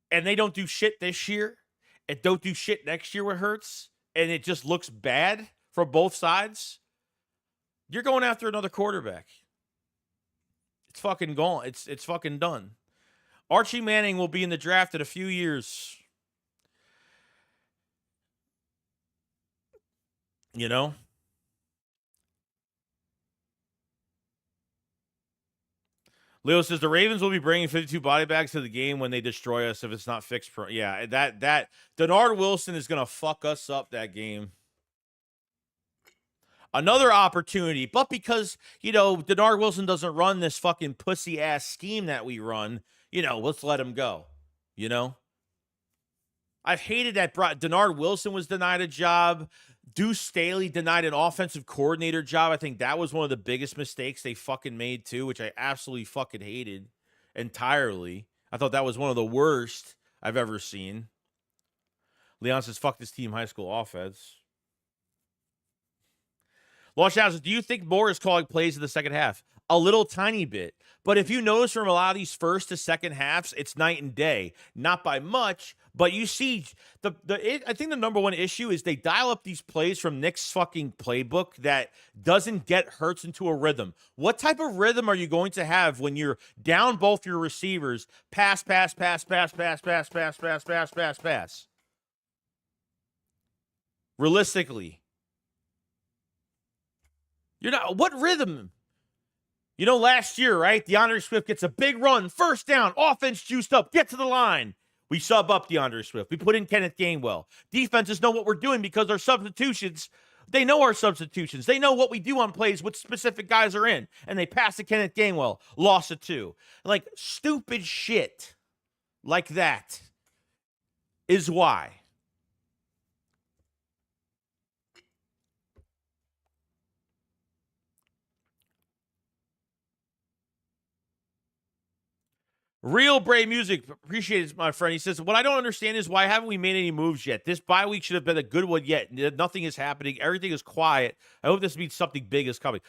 S2: and they don't do shit this year and don't do shit next year with Hurts and it just looks bad for both sides, you're going after another quarterback. It's fucking gone. It's fucking done. Archie Manning will be in the draft in a few years. You know? Leo says the Ravens will be bringing 52 body bags to the game when they destroy us if it's not fixed. Yeah, that Denard Wilson is going to fuck us up that game. Another opportunity, but because, you know, Denard Wilson doesn't run this fucking pussy-ass scheme that we run, you know, let's let him go, you know? I've hated that Denard Wilson was denied a job. Deuce Staley denied an offensive coordinator job. I think that was one of the biggest mistakes they fucking made too, which I absolutely fucking hated entirely. I thought that was one of the worst I've ever seen. Leon says, fuck this team high school offense. Lost House, do you think Moore is calling plays in the second half? A little tiny bit. But if you notice from a lot of these first to second halves, it's night and day. Not by much, but you see, I think the number one issue is they dial up these plays from Nick's fucking playbook that doesn't get Hurts into a rhythm. What type of rhythm are you going to have when you're down both your receivers? Pass, pass, pass, pass, pass, pass, pass, pass, pass, pass, pass. Realistically. You're not, what rhythm? You know, last year, right? DeAndre Swift gets a big run, first down, offense juiced up, get to the line. We sub up DeAndre Swift. We put in Kenneth Gainwell. Defenses know what we're doing because our substitutions, they know our substitutions. They know what we do on plays, what specific guys are in. And they pass to Kenneth Gainwell, lost it too. Like, stupid shit like that is why. Real Bray Music, appreciate it, my friend. He says, what I don't understand is why haven't we made any moves yet? This bye week should have been a good one yet. Nothing is happening. Everything is quiet. I hope this means something big is coming.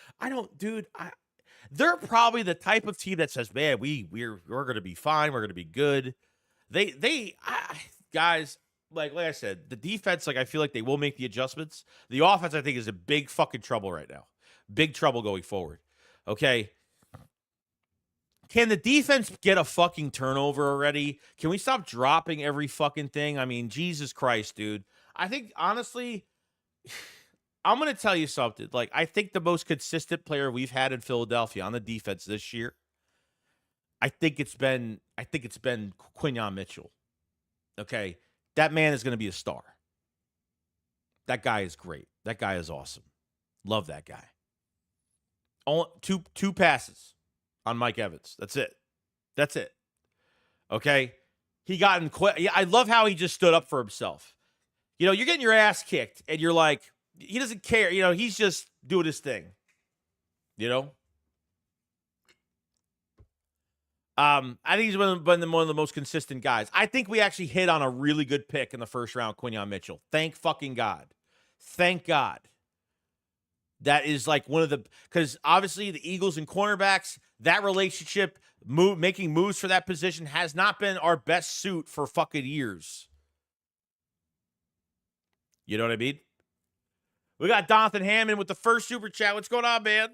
S2: They're probably the type of team that says, man, we're going to be fine. We're going to be good. Guys, like I said, the defense, like I feel like they will make the adjustments. The offense, I think, is in big fucking trouble right now. Big trouble going forward. Okay. Can the defense get a fucking turnover already? Can we stop dropping every fucking thing? I mean, Jesus Christ, dude. I think, honestly, I'm going to tell you something. Like, I think the most consistent player we've had in Philadelphia on the defense this year, I think it's been Quinyon Mitchell. Okay. That man is going to be a star. That guy is great. That guy is awesome. Love that guy. Only two passes on Mike Evans. That's it. That's it. Okay? He got in I love how he just stood up for himself. You know, you're getting your ass kicked, and you're like, he doesn't care. You know, he's just doing his thing. You know? I think he's been one of the most consistent guys. I think we actually hit on a really good pick in the first round, Quinyon Mitchell. Thank fucking God. Thank God. That is like one of the, because obviously the Eagles and cornerbacks, that relationship, making moves for that position has not been our best suit for fucking years. You know what I mean? We got Jonathan Hammond with the first super chat. What's going on, man?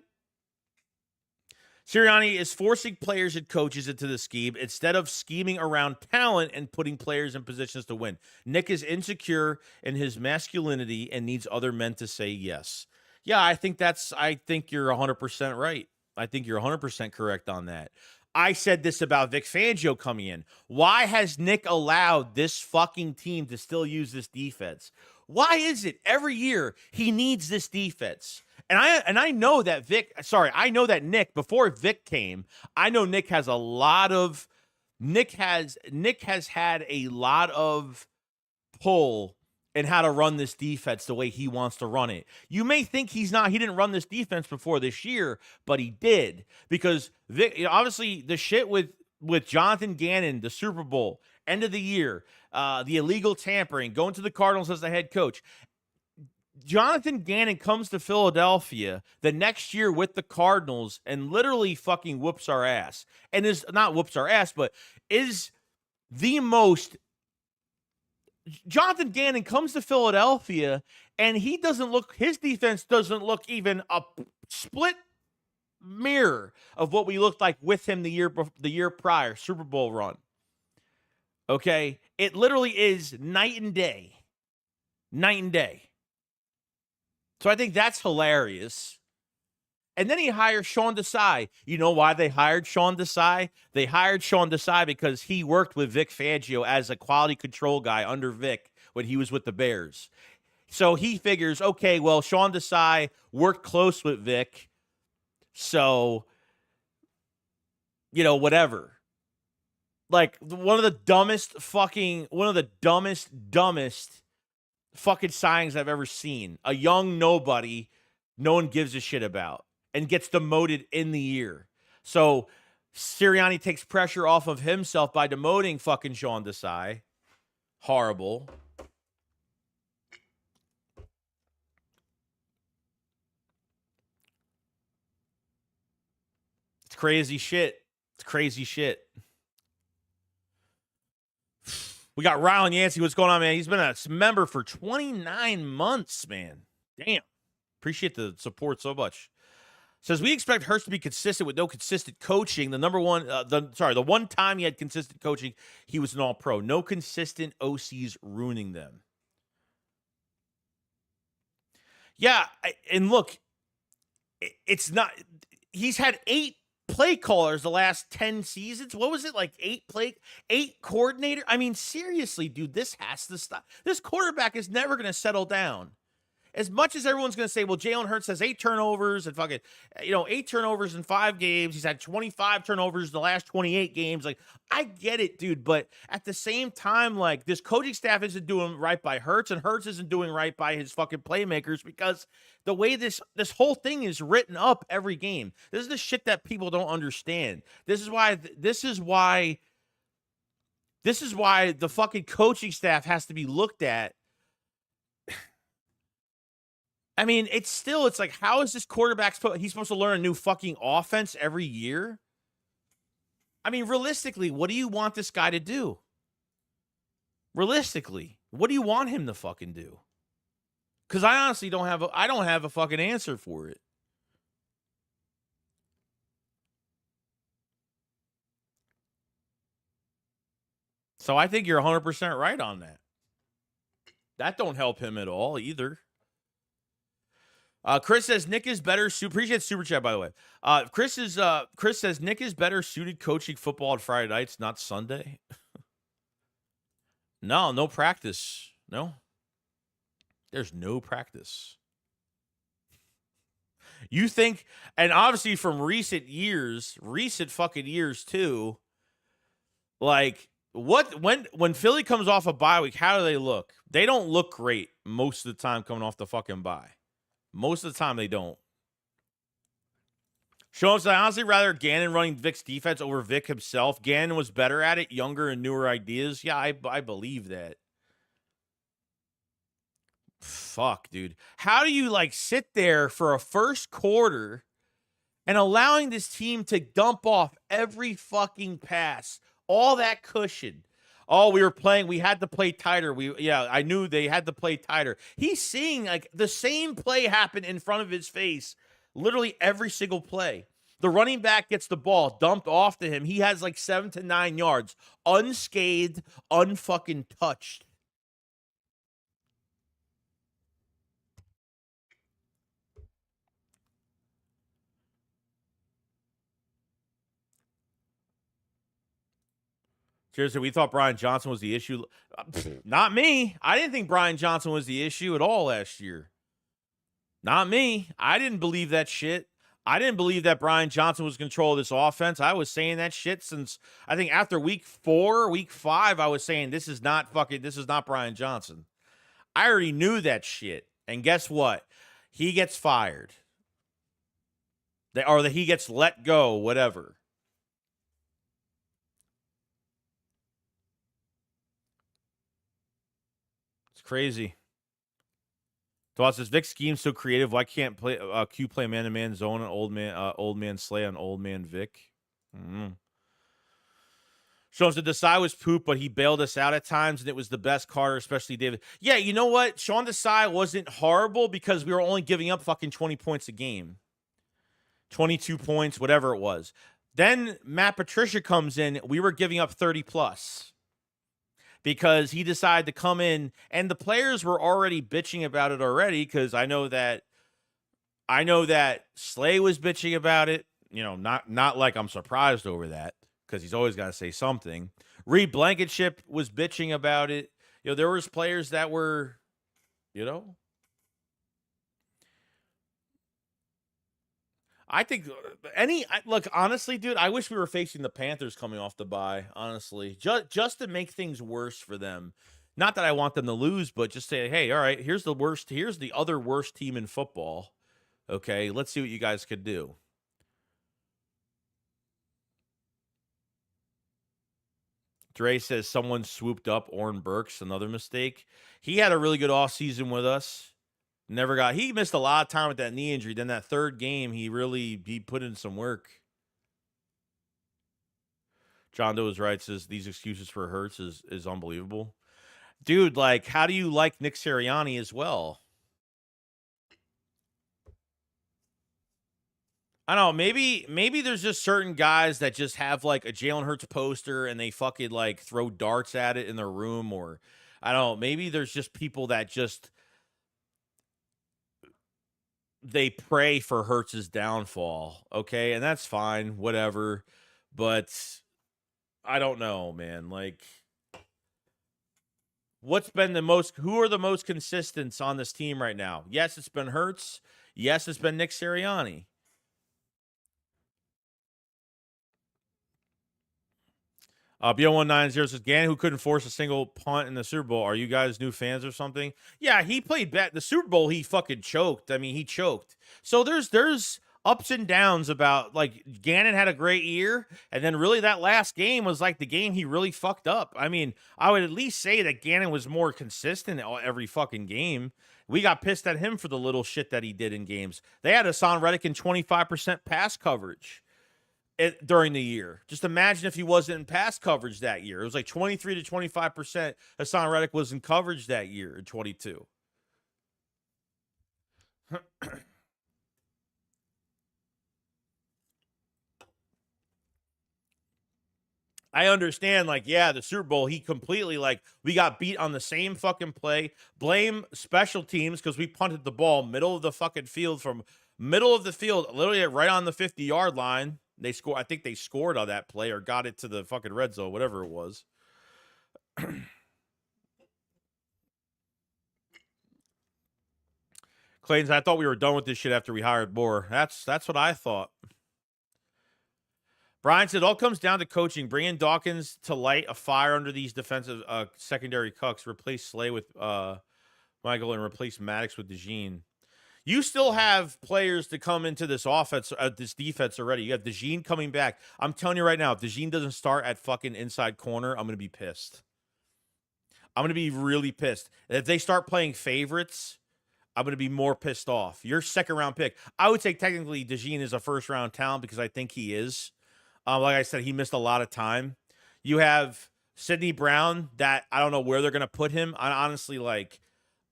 S2: Sirianni is forcing players and coaches into the scheme instead of scheming around talent and putting players in positions to win. Nick is insecure in his masculinity and needs other men to say yes. Yeah, I think you're 100% right. I think you're 100% correct on that. I said this about Vic Fangio coming in. Why has Nick allowed this fucking team to still use this defense? Why is it every year he needs this defense? And I know that I know that Nick, before Vic came, I know Nick has had a lot of pull in how to run this defense the way he wants to run it. You may think he didn't run this defense before this year, but he did, because Vic, you know, obviously the shit with Jonathan Gannon, the Super Bowl, end of the year, the illegal tampering, going to the Cardinals as the head coach. Jonathan Gannon comes to Philadelphia the next year with the Cardinals and literally fucking whoops our ass. And is not whoops our ass, but is the most. Jonathan Gannon comes to Philadelphia and his defense doesn't look even a split mirror of what we looked like with him the year prior, Super Bowl run. Okay? It literally is night and day. Night and day. So I think that's hilarious. And then he hires Sean Desai. You know why they hired Sean Desai? They hired Sean Desai because he worked with Vic Fangio as a quality control guy under Vic when he was with the Bears. So he figures, okay, well, Sean Desai worked close with Vic. So, you know, whatever. Like, one of the dumbest fucking signings I've ever seen. A young nobody no one gives a shit about and gets demoted in the year. So Sirianni takes pressure off of himself by demoting fucking Sean Desai. Horrible. It's crazy shit. It's crazy shit. We got Rylan Yancey. What's going on, man? He's been a member for 29 months, man. Damn. Appreciate the support so much. Says, we expect Hurts to be consistent with no consistent coaching. The one time he had consistent coaching, he was an all-pro. No consistent OCs ruining them. Yeah, and look, it's not. He's had 8 play callers the last 10 seasons. What was it, like 8 coordinator? I mean, seriously, dude, this has to stop. This quarterback is never going to settle down. As much as everyone's going to say, well, Jalen Hurts has 8 turnovers and fucking, 8 turnovers in 5 games. He's had 25 turnovers in the last 28 games. Like, I get it, dude. But at the same time, like, this coaching staff isn't doing right by Hurts, and Hurts isn't doing right by his fucking playmakers, because the way this whole thing is written up every game, this is the shit that people don't understand. This is why the fucking coaching staff has to be looked at. I mean, it's like, how is this quarterback he's supposed to learn a new fucking offense every year? I mean, realistically, what do you want this guy to do? Realistically. What do you want him to fucking do? Because I honestly don't have a fucking answer for it. So I think you're 100% right on that. That don't help him at all either. Chris says Nick is better. Appreciate super chat, by the way. Chris says Nick is better suited coaching football on Friday nights, not Sunday. No practice. No. There's no practice. You think, and obviously from recent fucking years too, like when Philly comes off a bye week, how do they look? They don't look great most of the time coming off the fucking bye. Most of the time they don't. Sean said, I honestly rather Gannon running Vic's defense over Vic himself. Gannon was better at it, younger and newer ideas. Yeah, I believe that. Fuck, dude. How do you like sit there for a first quarter and allowing this team to dump off every fucking pass, all that cushion? Oh, we had to play tighter. I knew they had to play tighter. He's seeing like the same play happen in front of his face literally every single play. The running back gets the ball dumped off to him. He has like 7 to 9 yards, unscathed, unfucking touched. Seriously, we thought Brian Johnson was the issue. Not me. I didn't think Brian Johnson was the issue at all last year. Not me. I didn't believe that shit. I didn't believe that Brian Johnson was control of this offense. I was saying that shit since I think after week 4, week 5, I was saying this is not Brian Johnson. I already knew that shit. And guess what? He gets fired. Or that he gets let go, whatever. It's crazy. Toss says Vic's scheme's so creative. Why can't Q play man-to-man zone on old man Slay on old man Vic? Sean said Desai was poop, but he bailed us out at times, and it was the best Carter, especially David. Yeah, you know what? Sean Desai wasn't horrible because we were only giving up fucking 20 points a game. 22 points, whatever it was. Then Matt Patricia comes in. We were giving up 30 plus. Because he decided to come in, and the players were already bitching about it already. Because I know that Slay was bitching about it. You know, not like I'm surprised over that, because he's always got to say something. Reed Blankenship was bitching about it. You know, there was players that were, you know. I think look, honestly, dude, I wish we were facing the Panthers coming off the bye, honestly, just to make things worse for them. Not that I want them to lose, but just say, hey, all right, here's the other worst team in football. Okay, let's see what you guys could do. Dre says someone swooped up Orrin Burks, another mistake. He had a really good offseason with us. He missed a lot of time with that knee injury. Then that third game, he put in some work. John Doe is right, says these excuses for Hurts is unbelievable. Dude, like, how do you like Nick Sirianni as well? I don't know, maybe there's just certain guys that just have like a Jalen Hurts poster and they fucking like throw darts at it in their room, or I don't know, maybe there's just people that just they pray for Hurts' downfall, okay? And that's fine, whatever. But I don't know, man. Like, who are the most consistents on this team right now? Yes, it's been Hurts. Yes, it's been Nick Sirianni. BO190 says, Gannon, who couldn't force a single punt in the Super Bowl. Are you guys new fans or something? Yeah, he played bad. The Super Bowl, he fucking choked. I mean, he choked. So there's ups and downs about, like, Gannon had a great year, and then really that last game was like the game he really fucked up. I mean, I would at least say that Gannon was more consistent every fucking game. We got pissed at him for the little shit that he did in games. They had Hassan Reddick in 25% pass coverage. during the year. Just imagine if he wasn't in pass coverage that year. It was like 23 to 25% Hassan Reddick was in coverage that year in 22. I understand, like, yeah, the Super Bowl, he completely, like, we got beat on the same fucking play. Blame special teams because we punted the ball middle of the fucking field from middle of the field, literally right on the 50-yard line. They score. I think they scored on that play or got it to the fucking red zone, whatever it was. Clayton's, I thought we were done with this shit after we hired Moore. That's what I thought. Brian said, it all comes down to coaching. Bring in Dawkins to light a fire under these defensive secondary cucks. Replace Slay with Michael and replace Maddox with DeJean. You still have players to come into this offense, this defense already. You have DeJean coming back. I'm telling you right now, if DeJean doesn't start at fucking inside corner, I'm going to be pissed. I'm going to be really pissed. If they start playing favorites, I'm going to be more pissed off. Your second-round pick. I would say technically DeJean is a first-round talent because I think he is. Like I said, he missed a lot of time. You have Sidney Brown that I don't know where they're going to put him. I honestly, like,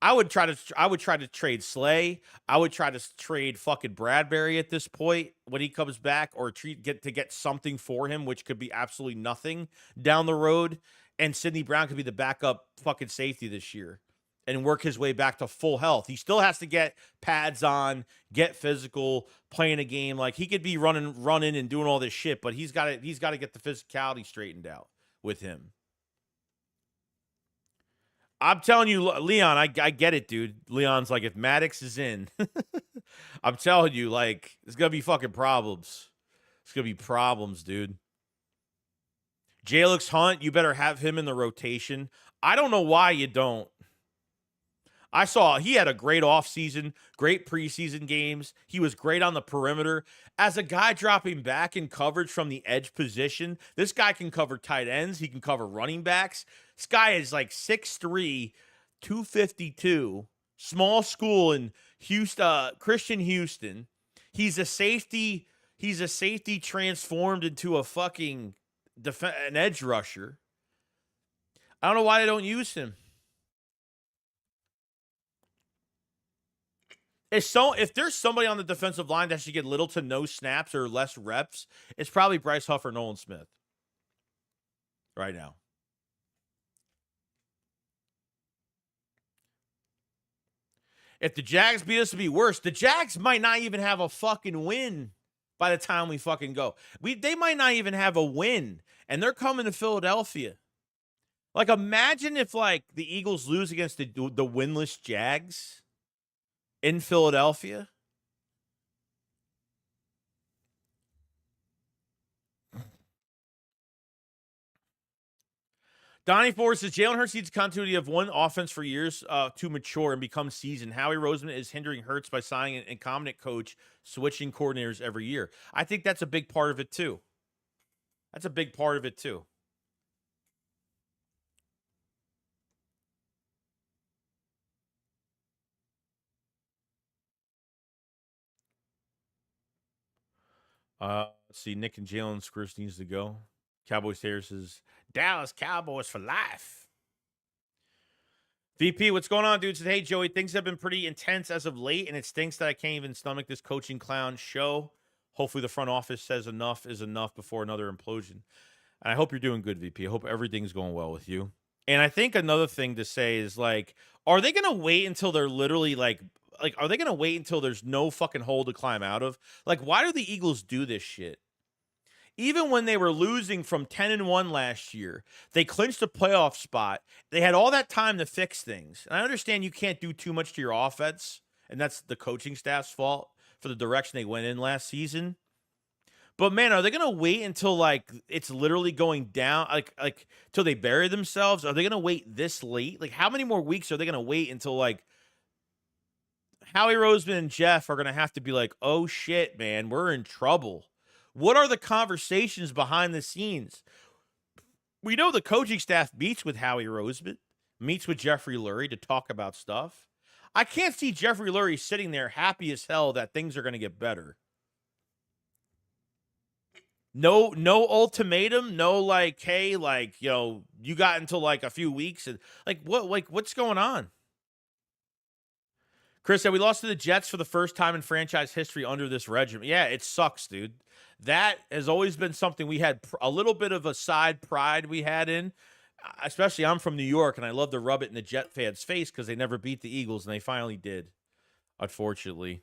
S2: I would try to trade Slay. I would try to trade fucking Bradbury at this point when he comes back, or get something for him, which could be absolutely nothing down the road. And Sidney Brown could be the backup fucking safety this year and work his way back to full health. He still has to get pads on, get physical, playing a game. Like, he could be running and doing all this shit, but he's got to get the physicality straightened out with him. I'm telling you, Leon, I get it, dude. Leon's like, if Maddox is in, I'm telling you, like, it's going to be fucking problems. It's going to be problems, dude. Jalix Hunt, you better have him in the rotation. I don't know why you don't. I saw he had a great offseason, great preseason games. He was great on the perimeter. As a guy dropping back in coverage from the edge position, this guy can cover tight ends. He can cover running backs. This guy is like 6'3", 252, small school in Houston, Christian Houston. He's a safety. He's a safety transformed into a fucking an edge rusher. I don't know why they don't use him. If there's somebody on the defensive line that should get little to no snaps or less reps, it's probably Bryce Huff or Nolan Smith right now. If the Jags beat us, to be worse. The Jags might not even have a fucking win by the time we fucking go. They might not even have a win, and they're coming to Philadelphia. Like, imagine if, like, the Eagles lose against the winless Jags in Philadelphia. Donnie Ford says, Jalen Hurts needs continuity of one offense for years to mature and become seasoned. Howie Roseman is hindering Hurts by signing an incompetent coach, switching coordinators every year. I think that's a big part of it, too. That's a big part of it, too. Let's see. Nick and Jalen Squirts needs to go. Cowboys Taylor says, Dallas Cowboys for life. VP, what's going on, dude? Said, hey, Joey, things have been pretty intense as of late, and it stinks that I can't even stomach this coaching clown show. Hopefully the front office says enough is enough before another implosion. And I hope you're doing good, VP. I hope everything's going well with you. And I think another thing to say is, like, are they going to wait until they're literally, like, are they going to wait until there's no fucking hole to climb out of? Like, why do the Eagles do this shit? Even when they were losing from 10-1 last year, they clinched a playoff spot. They had all that time to fix things. And I understand you can't do too much to your offense, and that's the coaching staff's fault for the direction they went in last season. But, man, are they going to wait until, like, it's literally going down, like till they bury themselves? Are they going to wait this late? Like, how many more weeks are they going to wait until, like, Howie Roseman and Jeff are going to have to be like, oh, shit, man, we're in trouble. What are the conversations behind the scenes? We know the coaching staff meets with Howie Roseman, meets with Jeffrey Lurie to talk about stuff. I can't see Jeffrey Lurie sitting there happy as hell that things are going to get better. No ultimatum, no like, hey, like, you got until like a few weeks and what's going on? Chris said we lost to the Jets for the first time in franchise history under this regime. Yeah, it sucks, dude. That has always been something we had a little bit of a side pride we had in. Especially I'm from New York and I love to rub it in the Jet fans' face because they never beat the Eagles and they finally did, unfortunately.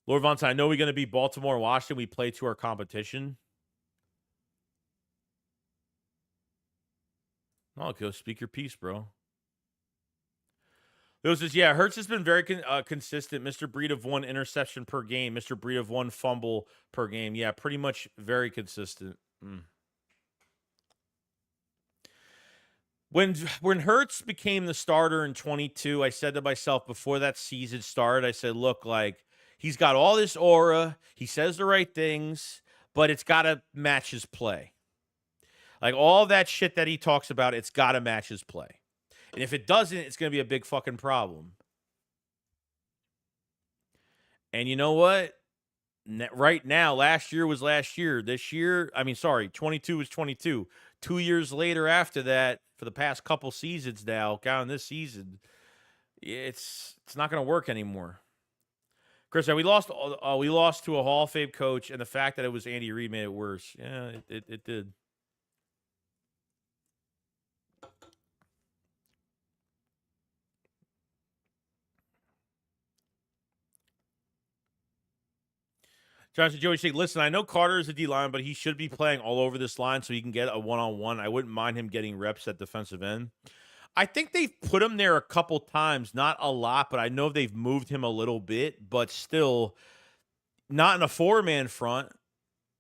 S2: Lord Von, I know we're going to beat Baltimore and Washington. We play to our competition. Oh, go speak your piece, bro. Lewis says, yeah, Hurts has been very consistent. Mr. Breed of 1 interception per game. Mr. Breed of 1 fumble per game. Yeah, pretty much very consistent. When Hurts became the starter in 22, I said to myself before that season started, I said, look, like, he's got all this aura. He says the right things, but it's got to match his play. Like, all that shit that he talks about, it's got to match his play. And if it doesn't, it's going to be a big fucking problem. And you know what? Right now, last year was last year. This year, 22 was 22. 2 years later after that, for the past couple seasons now, counting this season, it's not going to work anymore. Chris, we lost to a Hall of Fame coach, and the fact that it was Andy Reid made it worse. Yeah, it did. Johnson Joey say, listen, I know Carter is a D line, but he should be playing all over this line so he can get a one-on-one. I wouldn't mind him getting reps at defensive end. I think they've put him there a couple times, not a lot, but I know they've moved him a little bit, but still not in a four-man front.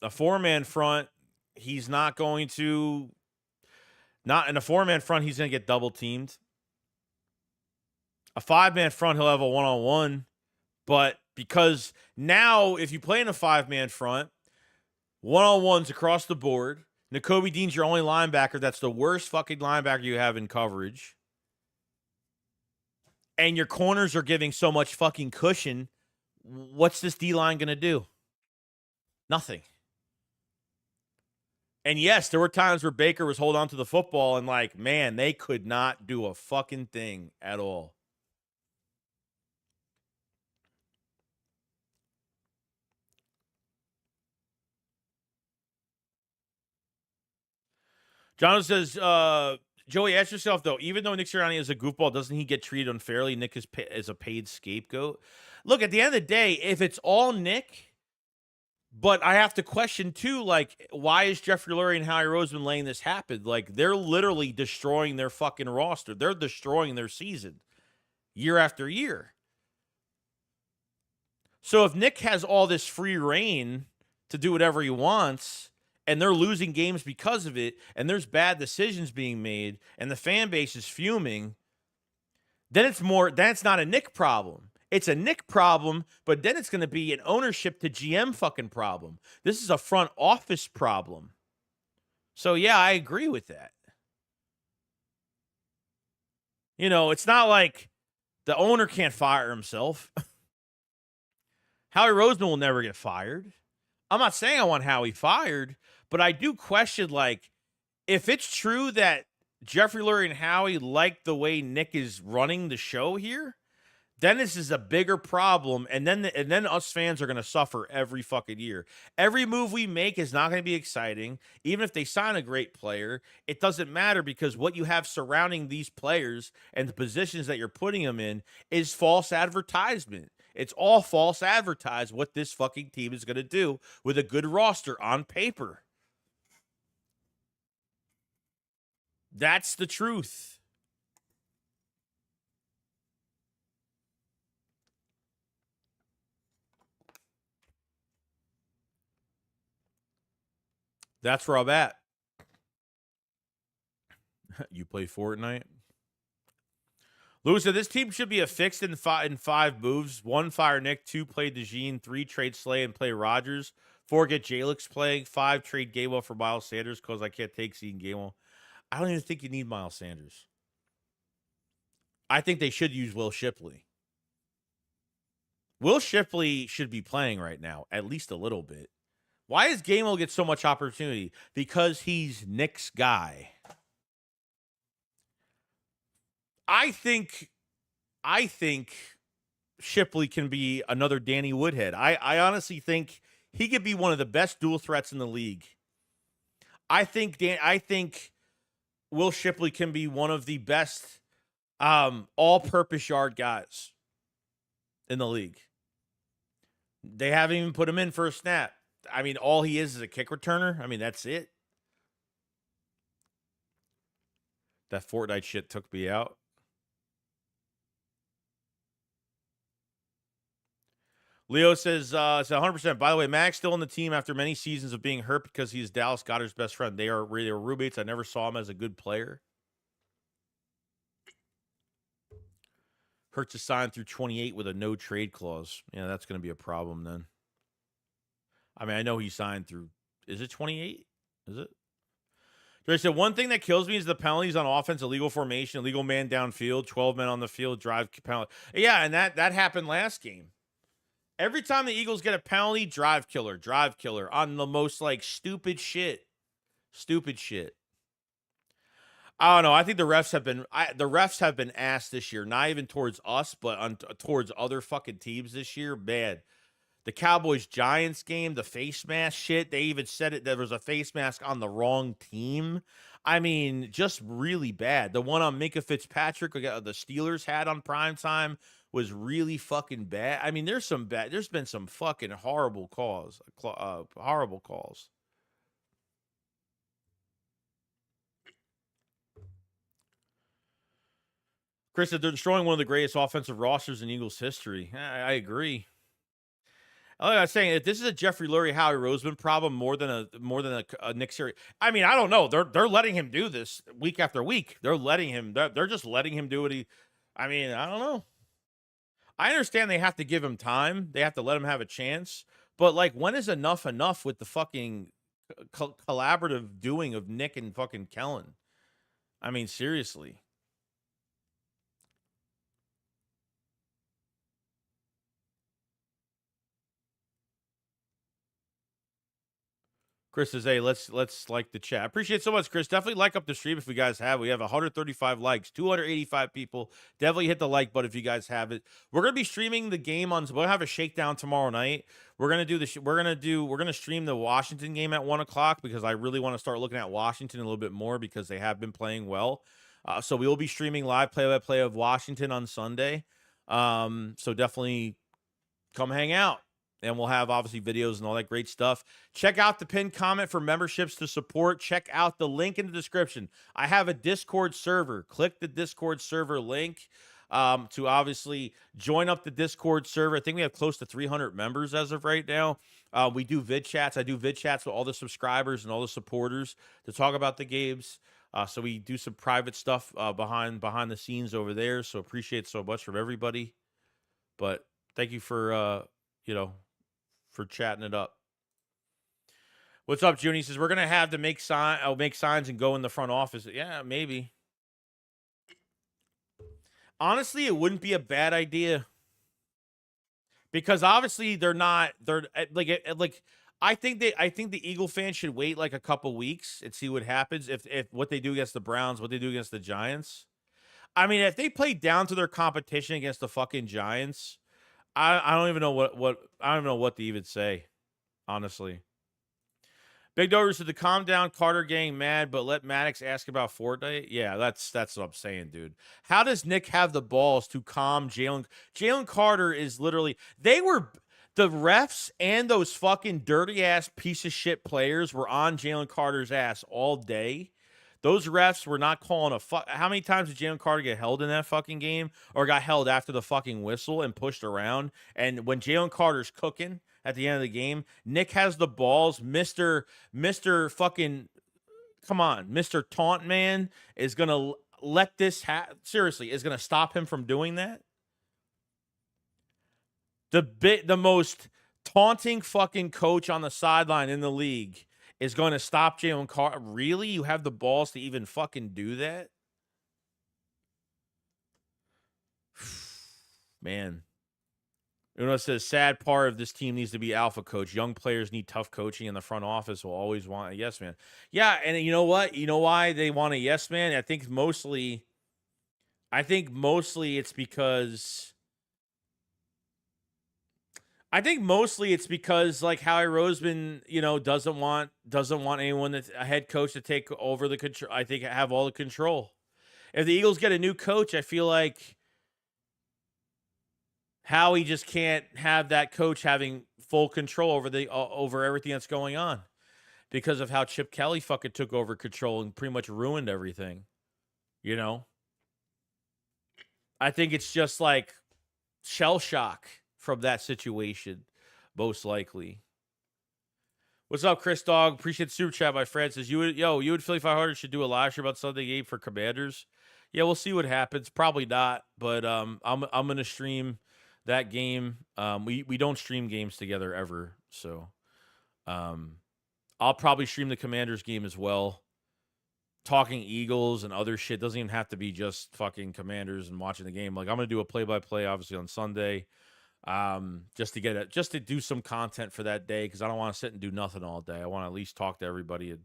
S2: A four-man front, he's not going to – not in a four-man front, he's going to get double-teamed. A five-man front, he'll have a one-on-one, but – because now, if you play in a five-man front, one-on-ones across the board, Nakobe Dean's your only linebacker. That's the worst fucking linebacker you have in coverage. And your corners are giving so much fucking cushion. What's this D-line going to do? Nothing. And yes, there were times where Baker was holding on to the football and like, man, they could not do a fucking thing at all. John says, Joey, ask yourself, though, even though Nick Sirianni is a goofball, doesn't he get treated unfairly? Nick is a paid scapegoat. Look, at the end of the day, if it's all Nick, but I have to question, too, like, why is Jeffrey Lurie and Howie Roseman letting this happen? Like, they're literally destroying their fucking roster. They're destroying their season year after year. So if Nick has all this free reign to do whatever he wants, and they're losing games because of it, and there's bad decisions being made, and the fan base is fuming, then that's not a Nick problem. It's a Nick problem, but then it's going to be an ownership to GM fucking problem. This is a front office problem. So, yeah, I agree with that. You know, it's not like the owner can't fire himself. Howie Roseman will never get fired. I'm not saying I want Howie fired, but I do question, like, if it's true that Jeffrey Lurie and Howie like the way Nick is running the show here, then this is a bigger problem, and then us fans are going to suffer every fucking year. Every move we make is not going to be exciting. Even if they sign a great player, it doesn't matter because what you have surrounding these players and the positions that you're putting them in is false advertisement. It's all false advertised what this fucking team is going to do with a good roster on paper. That's the truth. That's where I'm at. You play Fortnite? Lewis said, this team should be a fixed in five moves. 1, fire Nick. 2, play DeJean. 3, trade Slay and play Rodgers. 4, get Jalix playing. 5, trade Gainwell for Miles Sanders because I can't take seeing Gainwell. I don't even think you need Miles Sanders. I think they should use Will Shipley. Will Shipley should be playing right now, at least a little bit. Why does Gamel get so much opportunity? Because he's Nick's guy. I think Shipley can be another Danny Woodhead. I honestly think he could be one of the best dual threats in the league. I think Will Shipley can be one of the best all-purpose yard guys in the league. They haven't even put him in for a snap. I mean, all he is a kick returner. I mean, that's it. That Fortnite shit took me out. Leo says, it's 100%. By the way, Mac's still on the team after many seasons of being hurt because he's Dallas Goedert's best friend. They were roommates. I never saw him as a good player. Hurts to sign through 28 with a no trade clause. Yeah, that's going to be a problem then. I mean, I know he signed through, is it 28? Is it? Dre said, one thing that kills me is the penalties on offense, illegal formation, illegal man downfield, 12 men on the field, drive penalty. Yeah, and that happened last game. Every time the Eagles get a penalty, drive killer on the most like stupid shit. Stupid shit. I don't know. I think the refs have been asked this year, not even towards us, but towards other fucking teams this year. Bad. The Cowboys-Giants game, the face mask shit, they even said it, there was a face mask on the wrong team. I mean, just really bad. The one on Minka Fitzpatrick, the Steelers had on primetime was really fucking bad. I mean, there's been some fucking horrible calls. Horrible calls. Chris said they're destroying one of the greatest offensive rosters in Eagles history. I agree. Like I was saying, if this is a Jeffrey Lurie, Howie Roseman problem more than a Nick Sirianni, I mean, I don't know. They're letting him do this week after week. They're just letting him do what he. I mean, I don't know. I understand they have to give him time. They have to let him have a chance. But like, when is enough with the fucking collaborative doing of Nick and fucking Kellen? I mean, seriously. Chris says, hey, let's like the chat. Appreciate it so much, Chris. Definitely like up the stream if you guys have. We have 135 likes, 285 people. Definitely hit the like button if you guys have it. We're gonna be streaming the game on. We'll have a shakedown tomorrow night. We're gonna stream the Washington game at 1:00 because I really want to start looking at Washington a little bit more because they have been playing well. So we will be streaming live play-by-play of Washington on Sunday. So definitely come hang out. And we'll have, obviously, videos and all that great stuff. Check out the pinned comment for memberships to support. Check out the link in the description. I have a Discord server. Click the Discord server link to obviously join up the Discord server. I think we have close to 300 members as of right now. We do vid chats. I do vid chats with all the subscribers and all the supporters to talk about the games. So we do some private stuff behind the scenes over there. So appreciate so much from everybody. But thank you for, for chatting it up. What's up, June? He says, we're going to have to make signs and go in the front office. Yeah, maybe. Honestly, it wouldn't be a bad idea. Because obviously I think the Eagle fans should wait like a couple weeks and see what happens if what they do against the Browns, what they do against the Giants. I mean, if they play down to their competition against the fucking Giants, I don't even know what to even say, honestly. Big Dover said, the calm down Carter gang mad, but let Maddox ask about Fortnite. Yeah, that's what I'm saying, dude. How does Nick have the balls to calm Jalen? Jalen Carter is literally, the refs and those fucking dirty ass piece of shit players were on Jalen Carter's ass all day. Those refs were not calling a fuck. How many times did Jalen Carter get held in that fucking game or got held after the fucking whistle and pushed around? And when Jalen Carter's cooking at the end of the game, Nick has the balls. Mr. fucking, come on, Mr. Taunt Man is going to let this seriously, is going to stop him from doing that? The most taunting fucking coach on the sideline in the league is going to stop Jalen Carter. Really? You have the balls to even fucking do that? Man. Uno says, sad part of this team needs to be alpha coach. Young players need tough coaching, and the front office will always want a yes man. Yeah, and you know what? You know why they want a yes man? I think mostly it's because like Howie Roseman, doesn't want anyone that's a head coach to take over the control. I think have all the control. If the Eagles get a new coach, I feel like Howie just can't have that coach having full control over everything that's going on because of how Chip Kelly fucking took over control and pretty much ruined everything. I think it's just like shell shock from that situation, most likely. What's up, Chris Dog? Appreciate the super chat, my friend. Says you and Philly 500 should do a live stream about Sunday game for Commanders. Yeah, we'll see what happens. Probably not, but I'm gonna stream that game. We don't stream games together ever, so I'll probably stream the Commanders game as well. Talking Eagles and other shit doesn't even have to be just fucking Commanders and watching the game. Like I'm gonna do a play-by-play obviously on Sunday, just to do some content for that day because I don't want to sit and do nothing all day. I want to at least talk to everybody and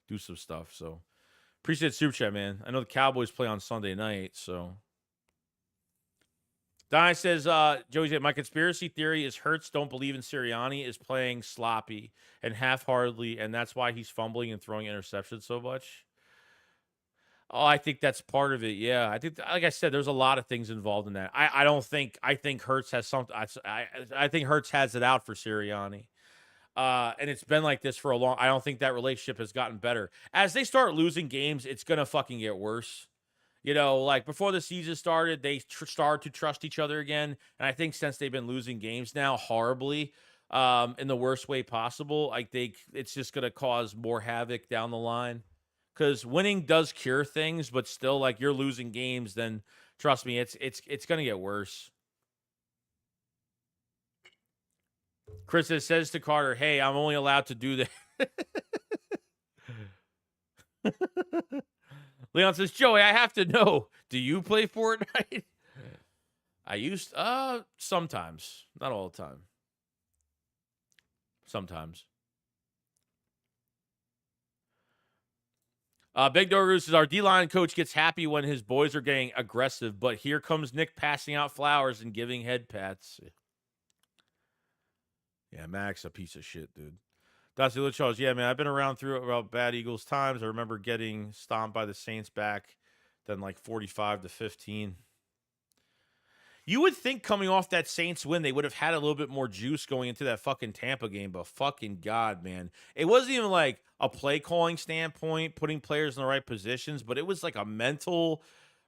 S2: do some stuff. So appreciate super chat, man. I know the Cowboys play on Sunday night, so. Don says, Joey said, my conspiracy theory is Hurts don't believe in Sirianni, is playing sloppy and half-heartedly, and that's why he's fumbling and throwing interceptions so much. Oh, I think that's part of it. Yeah, I think, like I said, there's a lot of things involved in that. I think Hurts has something. I think Hurts has it out for Sirianni, and it's been like this for a long. I don't think that relationship has gotten better. As they start losing games, it's gonna fucking get worse. Like before the season started, they started to trust each other again. And I think since they've been losing games now horribly, in the worst way possible, I think it's just going to cause more havoc down the line. Because winning does cure things, but still, like you're losing games, then trust me, it's going to get worse. Chris says to Carter, "Hey, I'm only allowed to do that." Leon says, Joey, I have to know, do you play Fortnite? I used, sometimes. Not all the time. Sometimes. Big Doru says, our D-line coach gets happy when his boys are getting aggressive, but here comes Nick passing out flowers and giving head pats. Yeah, Mac's a piece of shit, dude. Dusty Little Charles, yeah, man, I've been around through about bad Eagles times. I remember getting stomped by the Saints back then like 45-15. You would think coming off that Saints win, they would have had a little bit more juice going into that fucking Tampa game, but fucking God, man. It wasn't even like a play calling standpoint, putting players in the right positions, but it was like a mental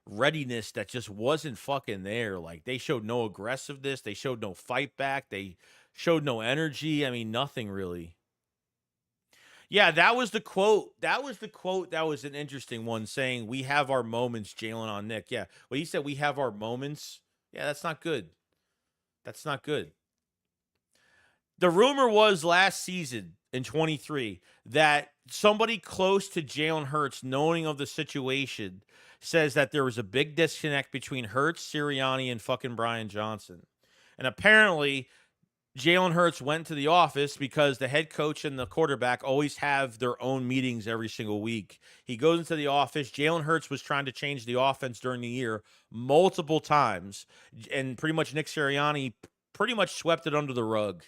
S2: readiness that just wasn't fucking there. Like they showed no aggressiveness. They showed no fight back. They showed no energy. I mean, nothing really. Yeah, that was the quote. That was an interesting one, saying we have our moments, Jalen on Nick. Yeah, when he said we have our moments, yeah, that's not good. That's not good. The rumor was last season in 23 that somebody close to Jalen Hurts, knowing of the situation, says that there was a big disconnect between Hurts, Sirianni, and fucking Brian Johnson. And apparently Jalen Hurts went to the office because the head coach and the quarterback always have their own meetings every single week. He goes into the office. Jalen Hurts was trying to change the offense during the year multiple times, and pretty much Nick Sirianni pretty much swept it under the rug.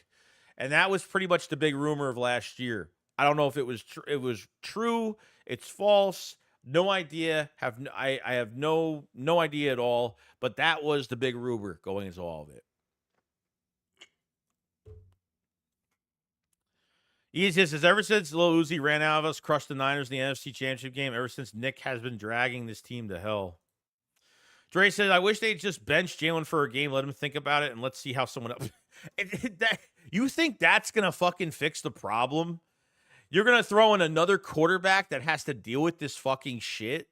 S2: And that was pretty much the big rumor of last year. I don't know if it was true. It's false. No idea. I have no idea at all. But that was the big rumor going into all of it. Easy says, ever since Lil Uzi ran out of us, crushed the Niners in the NFC Championship game, ever since Nick has been dragging this team to hell. Dre says, I wish they'd just bench Jalen for a game, let him think about it, and let's see how someone else... You think that's going to fucking fix the problem? You're going to throw in another quarterback that has to deal with this fucking shit?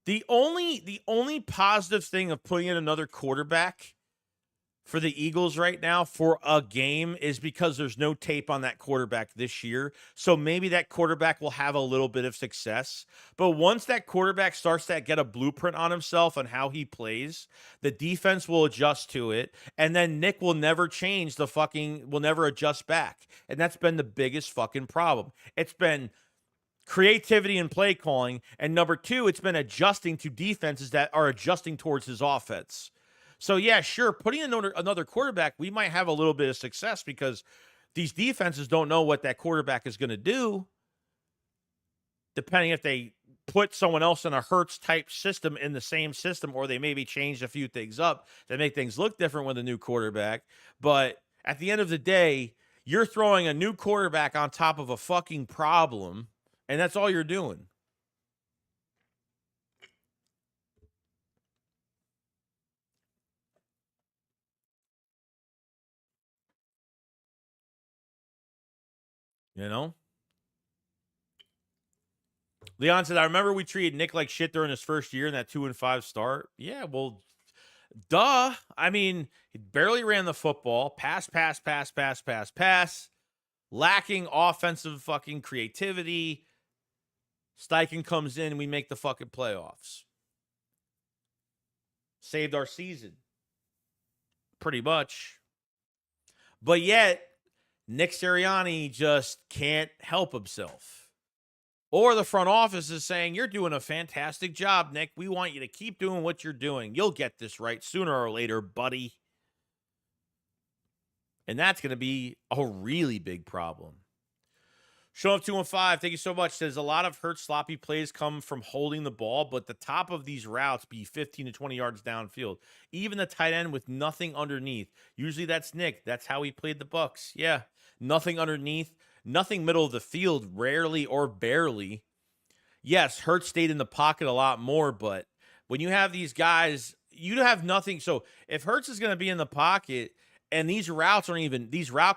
S2: The only positive thing of putting in another quarterback for the Eagles right now for a game is because there's no tape on that quarterback this year. So maybe that quarterback will have a little bit of success. But once that quarterback starts to get a blueprint on himself and how he plays, the defense will adjust to it. And then Nick will never will never adjust back. And that's been the biggest fucking problem. It's been creativity and play calling. And number two, it's been adjusting to defenses that are adjusting towards his offense. So, yeah, sure, putting another quarterback, we might have a little bit of success because these defenses don't know what that quarterback is going to do, depending if they put someone else in a Hurts-type system in the same system, or they maybe change a few things up that make things look different with a new quarterback. But at the end of the day, you're throwing a new quarterback on top of a fucking problem, and that's all you're doing. You know? Leon said, I remember we treated Nick like shit during his first year in that 2-5 start. Yeah, well, duh. I mean, he barely ran the football. Pass. Lacking offensive fucking creativity. Steichen comes in and we make the fucking playoffs. Saved our season. Pretty much. But yet, Nick Sirianni just can't help himself. Or the front office is saying, you're doing a fantastic job, Nick. We want you to keep doing what you're doing. You'll get this right sooner or later, buddy. And that's going to be a really big problem. Show up 215, thank you so much. Says a lot of Hurts sloppy plays come from holding the ball, but the top of these routes be 15 to 20 yards downfield. Even the tight end with nothing underneath. Usually that's Nick. That's how he played the Bucs. Yeah, nothing underneath, nothing middle of the field, rarely or barely. Yes, Hurts stayed in the pocket a lot more, but when you have these guys, you have nothing. So if Hurts is going to be in the pocket, and these route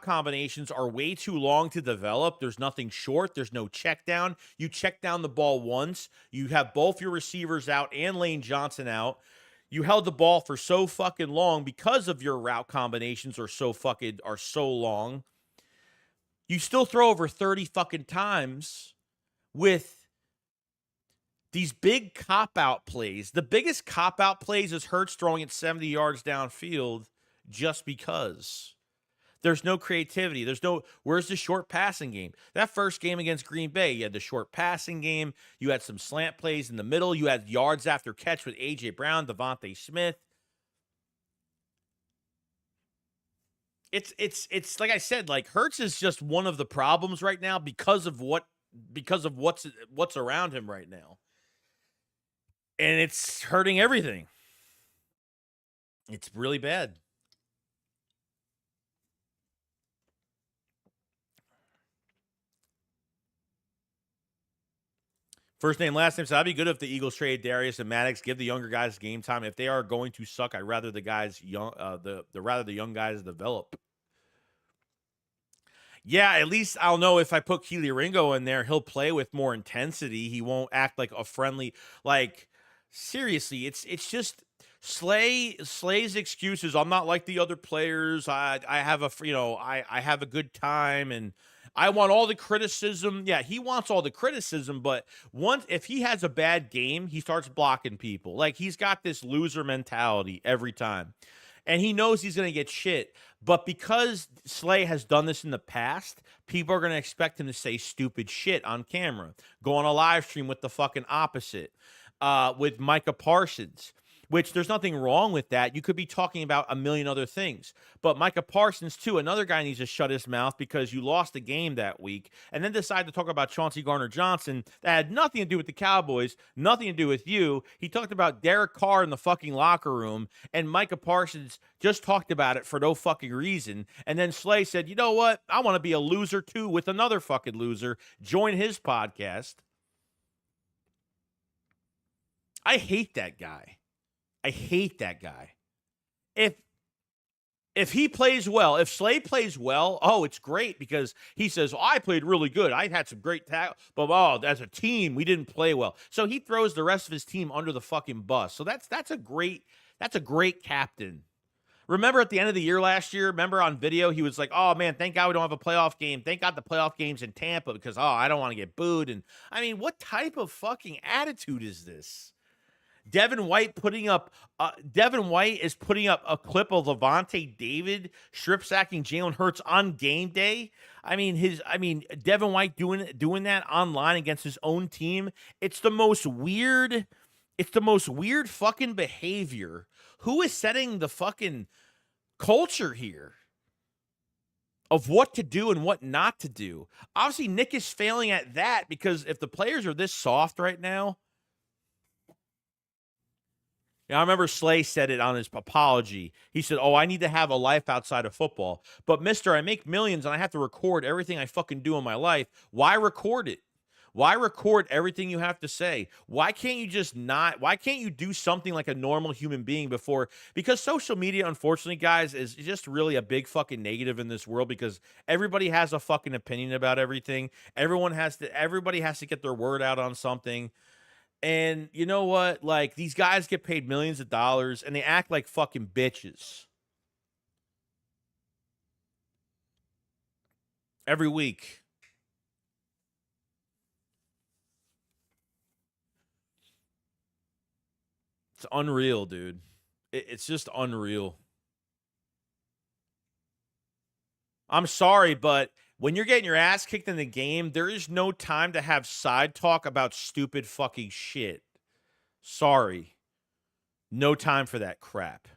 S2: combinations are way too long to develop. There's nothing short. There's no check down. You check down the ball once. You have both your receivers out and Lane Johnson out. You held the ball for so fucking long because of your route combinations are so long. You still throw over 30 fucking times with these big cop-out plays. The biggest cop-out plays is Hurts throwing it 70 yards downfield. Just because there's no creativity. Where's the short passing game? That first game against Green Bay, you had the short passing game. You had some slant plays in the middle. You had yards after catch with A.J. Brown, Devontae Smith. It's like I said, like Hurts is just one of the problems right now because of what's around him right now. And it's hurting everything. It's really bad. First name, last name. So that'd be good if the Eagles trade Darius and Maddox, give the younger guys game time. If they are going to suck, I'd rather the young guys develop. Yeah, at least I'll know if I put Keely Ringo in there, he'll play with more intensity. He won't act like a friendly. Like seriously, it's just Slay's excuses. I'm not like the other players. I have a good time and I want all the criticism. Yeah, he wants all the criticism, but if he has a bad game, he starts blocking people. Like he's got this loser mentality every time. And he knows he's going to get shit. But because Slay has done this in the past, people are going to expect him to say stupid shit on camera. Go on a live stream with the fucking opposite. With Micah Parsons. Which there's nothing wrong with that. You could be talking about a million other things. But Micah Parsons, too, another guy needs to shut his mouth because you lost the game that week and then decide to talk about Chauncey Gardner-Johnson that had nothing to do with the Cowboys, nothing to do with you. He talked about Derek Carr in the fucking locker room, and Micah Parsons just talked about it for no fucking reason. And then Slay said, you know what? I want to be a loser, too, with another fucking loser. Join his podcast. I hate that guy. I hate that guy. If he plays well, if Slay plays well, oh, it's great because he says, I played really good. I had some great tackle, but as a team, we didn't play well. So he throws the rest of his team under the fucking bus. So that's a great captain. Remember at the end of the year last year, remember on video, he was like, oh man, thank God we don't have a playoff game. Thank God the playoff game's in Tampa because, oh, I don't want to get booed. And I mean, what type of fucking attitude is this? Devin White is putting up a clip of Levante David strip sacking Jalen Hurts on game day. I mean, Devin White doing that online against his own team. It's the most weird fucking behavior. Who is setting the fucking culture here of what to do and what not to do? Obviously, Nick is failing at that because if the players are this soft right now, I remember Slay said it on his apology. He said, oh, I need to have a life outside of football. But, mister, I make millions and I have to record everything I fucking do in my life. Why record it? Why record everything you have to say? Why can't you do something like a normal human being before? Because social media, unfortunately, guys, is just really a big fucking negative in this world because everybody has a fucking opinion about everything. Everybody has to get their word out on something. And you know what? Like, these guys get paid millions of dollars and they act like fucking bitches every week. It's unreal, dude. It's just unreal. I'm sorry, but when you're getting your ass kicked in the game, there is no time to have side talk about stupid fucking shit. Sorry. No time for that crap.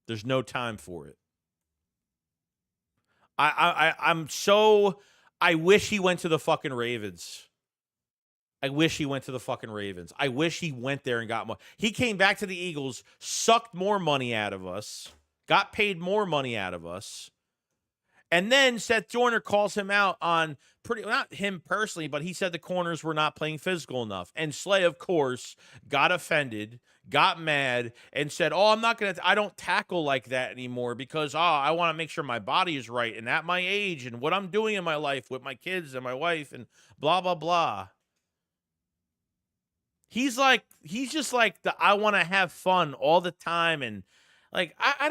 S2: There's no time for it. I wish he went to the fucking Ravens. I wish he went there and got more. He came back to the Eagles, sucked more money out of us, got paid more money out of us. And then Seth Joyner calls him out on not him personally, but he said the corners were not playing physical enough. And Slay, of course, got offended, got mad, and said, oh, I don't tackle like that anymore because, I want to make sure my body is right. And at my age and what I'm doing in my life with my kids and my wife and blah, blah, blah. He's just like I want to have fun all the time. And like, I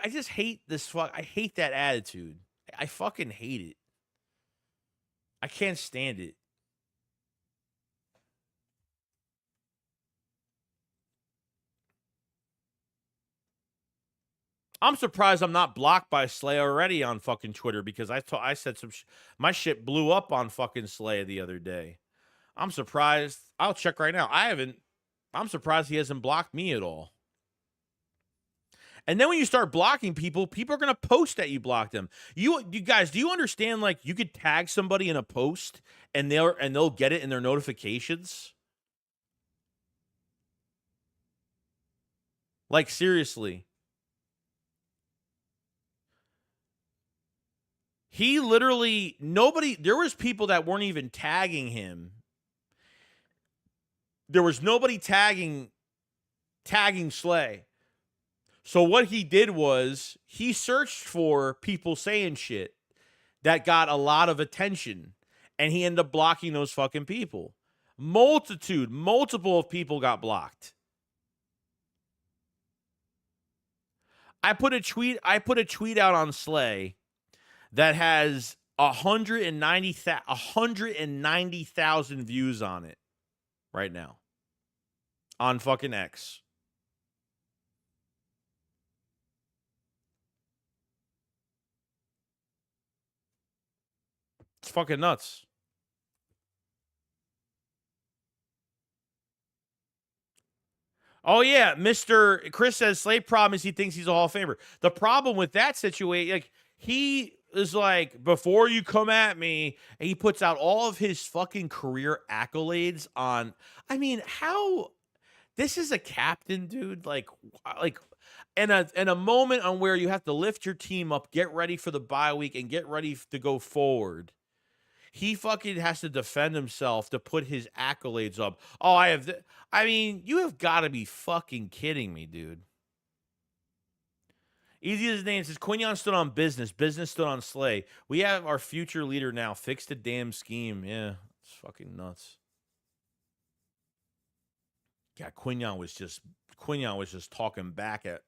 S2: just hate I hate that attitude. I fucking hate it. I can't stand it. I'm surprised I'm not blocked by Slay already on fucking Twitter because I said my shit blew up on fucking Slay the other day. I'm surprised. I'll check right now. I'm surprised he hasn't blocked me at all. And then when you start blocking people are going to post that you blocked them. You guys, do you understand, like, you could tag somebody in a post and they'll get it in their notifications? Like, seriously. He literally, there was people that weren't even tagging him. There was nobody tagging Slay. So what he did was he searched for people saying shit that got a lot of attention, and he ended up blocking those fucking people. Multiple of people got blocked. I put a tweet out on Slay that has 190,000 views on it right now on fucking X. It's fucking nuts. Oh, yeah. Mr. Chris says Slay problem is he thinks he's a Hall of Famer. The problem with that situation, like, he is like, before you come at me, and he puts out all of his fucking career accolades on. I mean, how? This is a captain, dude. Like in a moment on where you have to lift your team up, get ready for the bye week, and get ready to go forward. He fucking has to defend himself to put his accolades up. Oh, I mean, you have got to be fucking kidding me, dude. Easy as his name says, Quignon stood on business. Business stood on Slay. We have our future leader now. Fix the damn scheme. Yeah, it's fucking nuts. Yeah, Quignon was just talking back at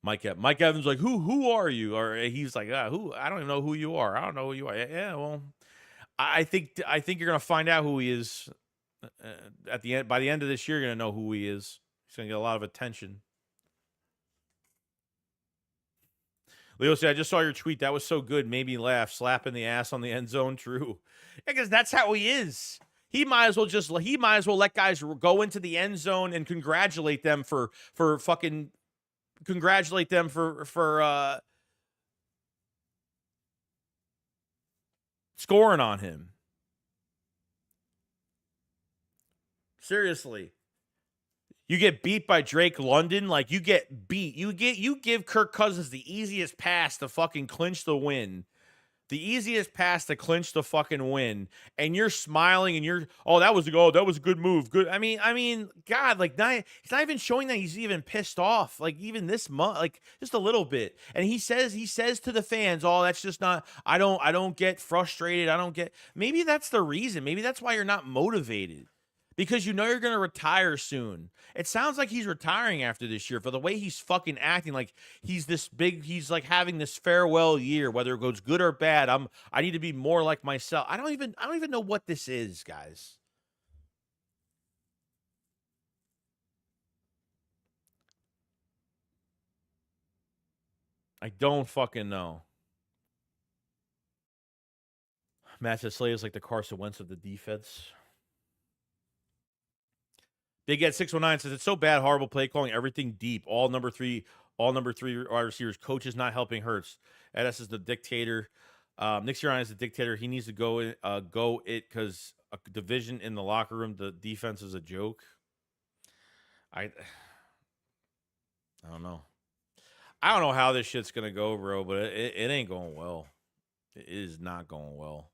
S2: Mike Evans like, who are you? Or he's like, who? I don't even know who you are. I don't know who you are. Yeah, well, I think you're gonna find out who he is at the end. By the end of this year, you're gonna know who he is. He's gonna get a lot of attention. Leo said, I just saw your tweet. That was so good. Made me laugh. Slapping the ass on the end zone. True. Because that's how he is. He might as well let guys go into the end zone and congratulate them for scoring on him. Seriously. You get beat by Drake London, like you get beat. You give Kirk Cousins the easiest pass to fucking clinch the win. The easiest pass to clinch the fucking win, and you're smiling and that was a good move. Good. I mean, God, like he's not even showing that he's even pissed off. Like even this month, like just a little bit. And he says to the fans, "Oh, that's just not. I don't get frustrated. I don't get." Maybe that's the reason. Maybe that's why you're not motivated. Because you know you're going to retire soon. It sounds like he's retiring after this year for the way he's fucking acting. Like he's like having this farewell year, whether it goes good or bad. I need to be more like myself. I don't even know what this is, guys. I don't fucking know. Matt says Slay is like the Carson Wentz of the defense. Big Ed 619 says it's so bad, horrible play calling, everything deep, all number three wide receivers. Coach is not helping Hurts. Edis is the dictator. Nick Sirianni is the dictator. He needs to go because a division in the locker room. The defense is a joke. I don't know. I don't know how this shit's gonna go, bro, but it ain't going well. It is not going well.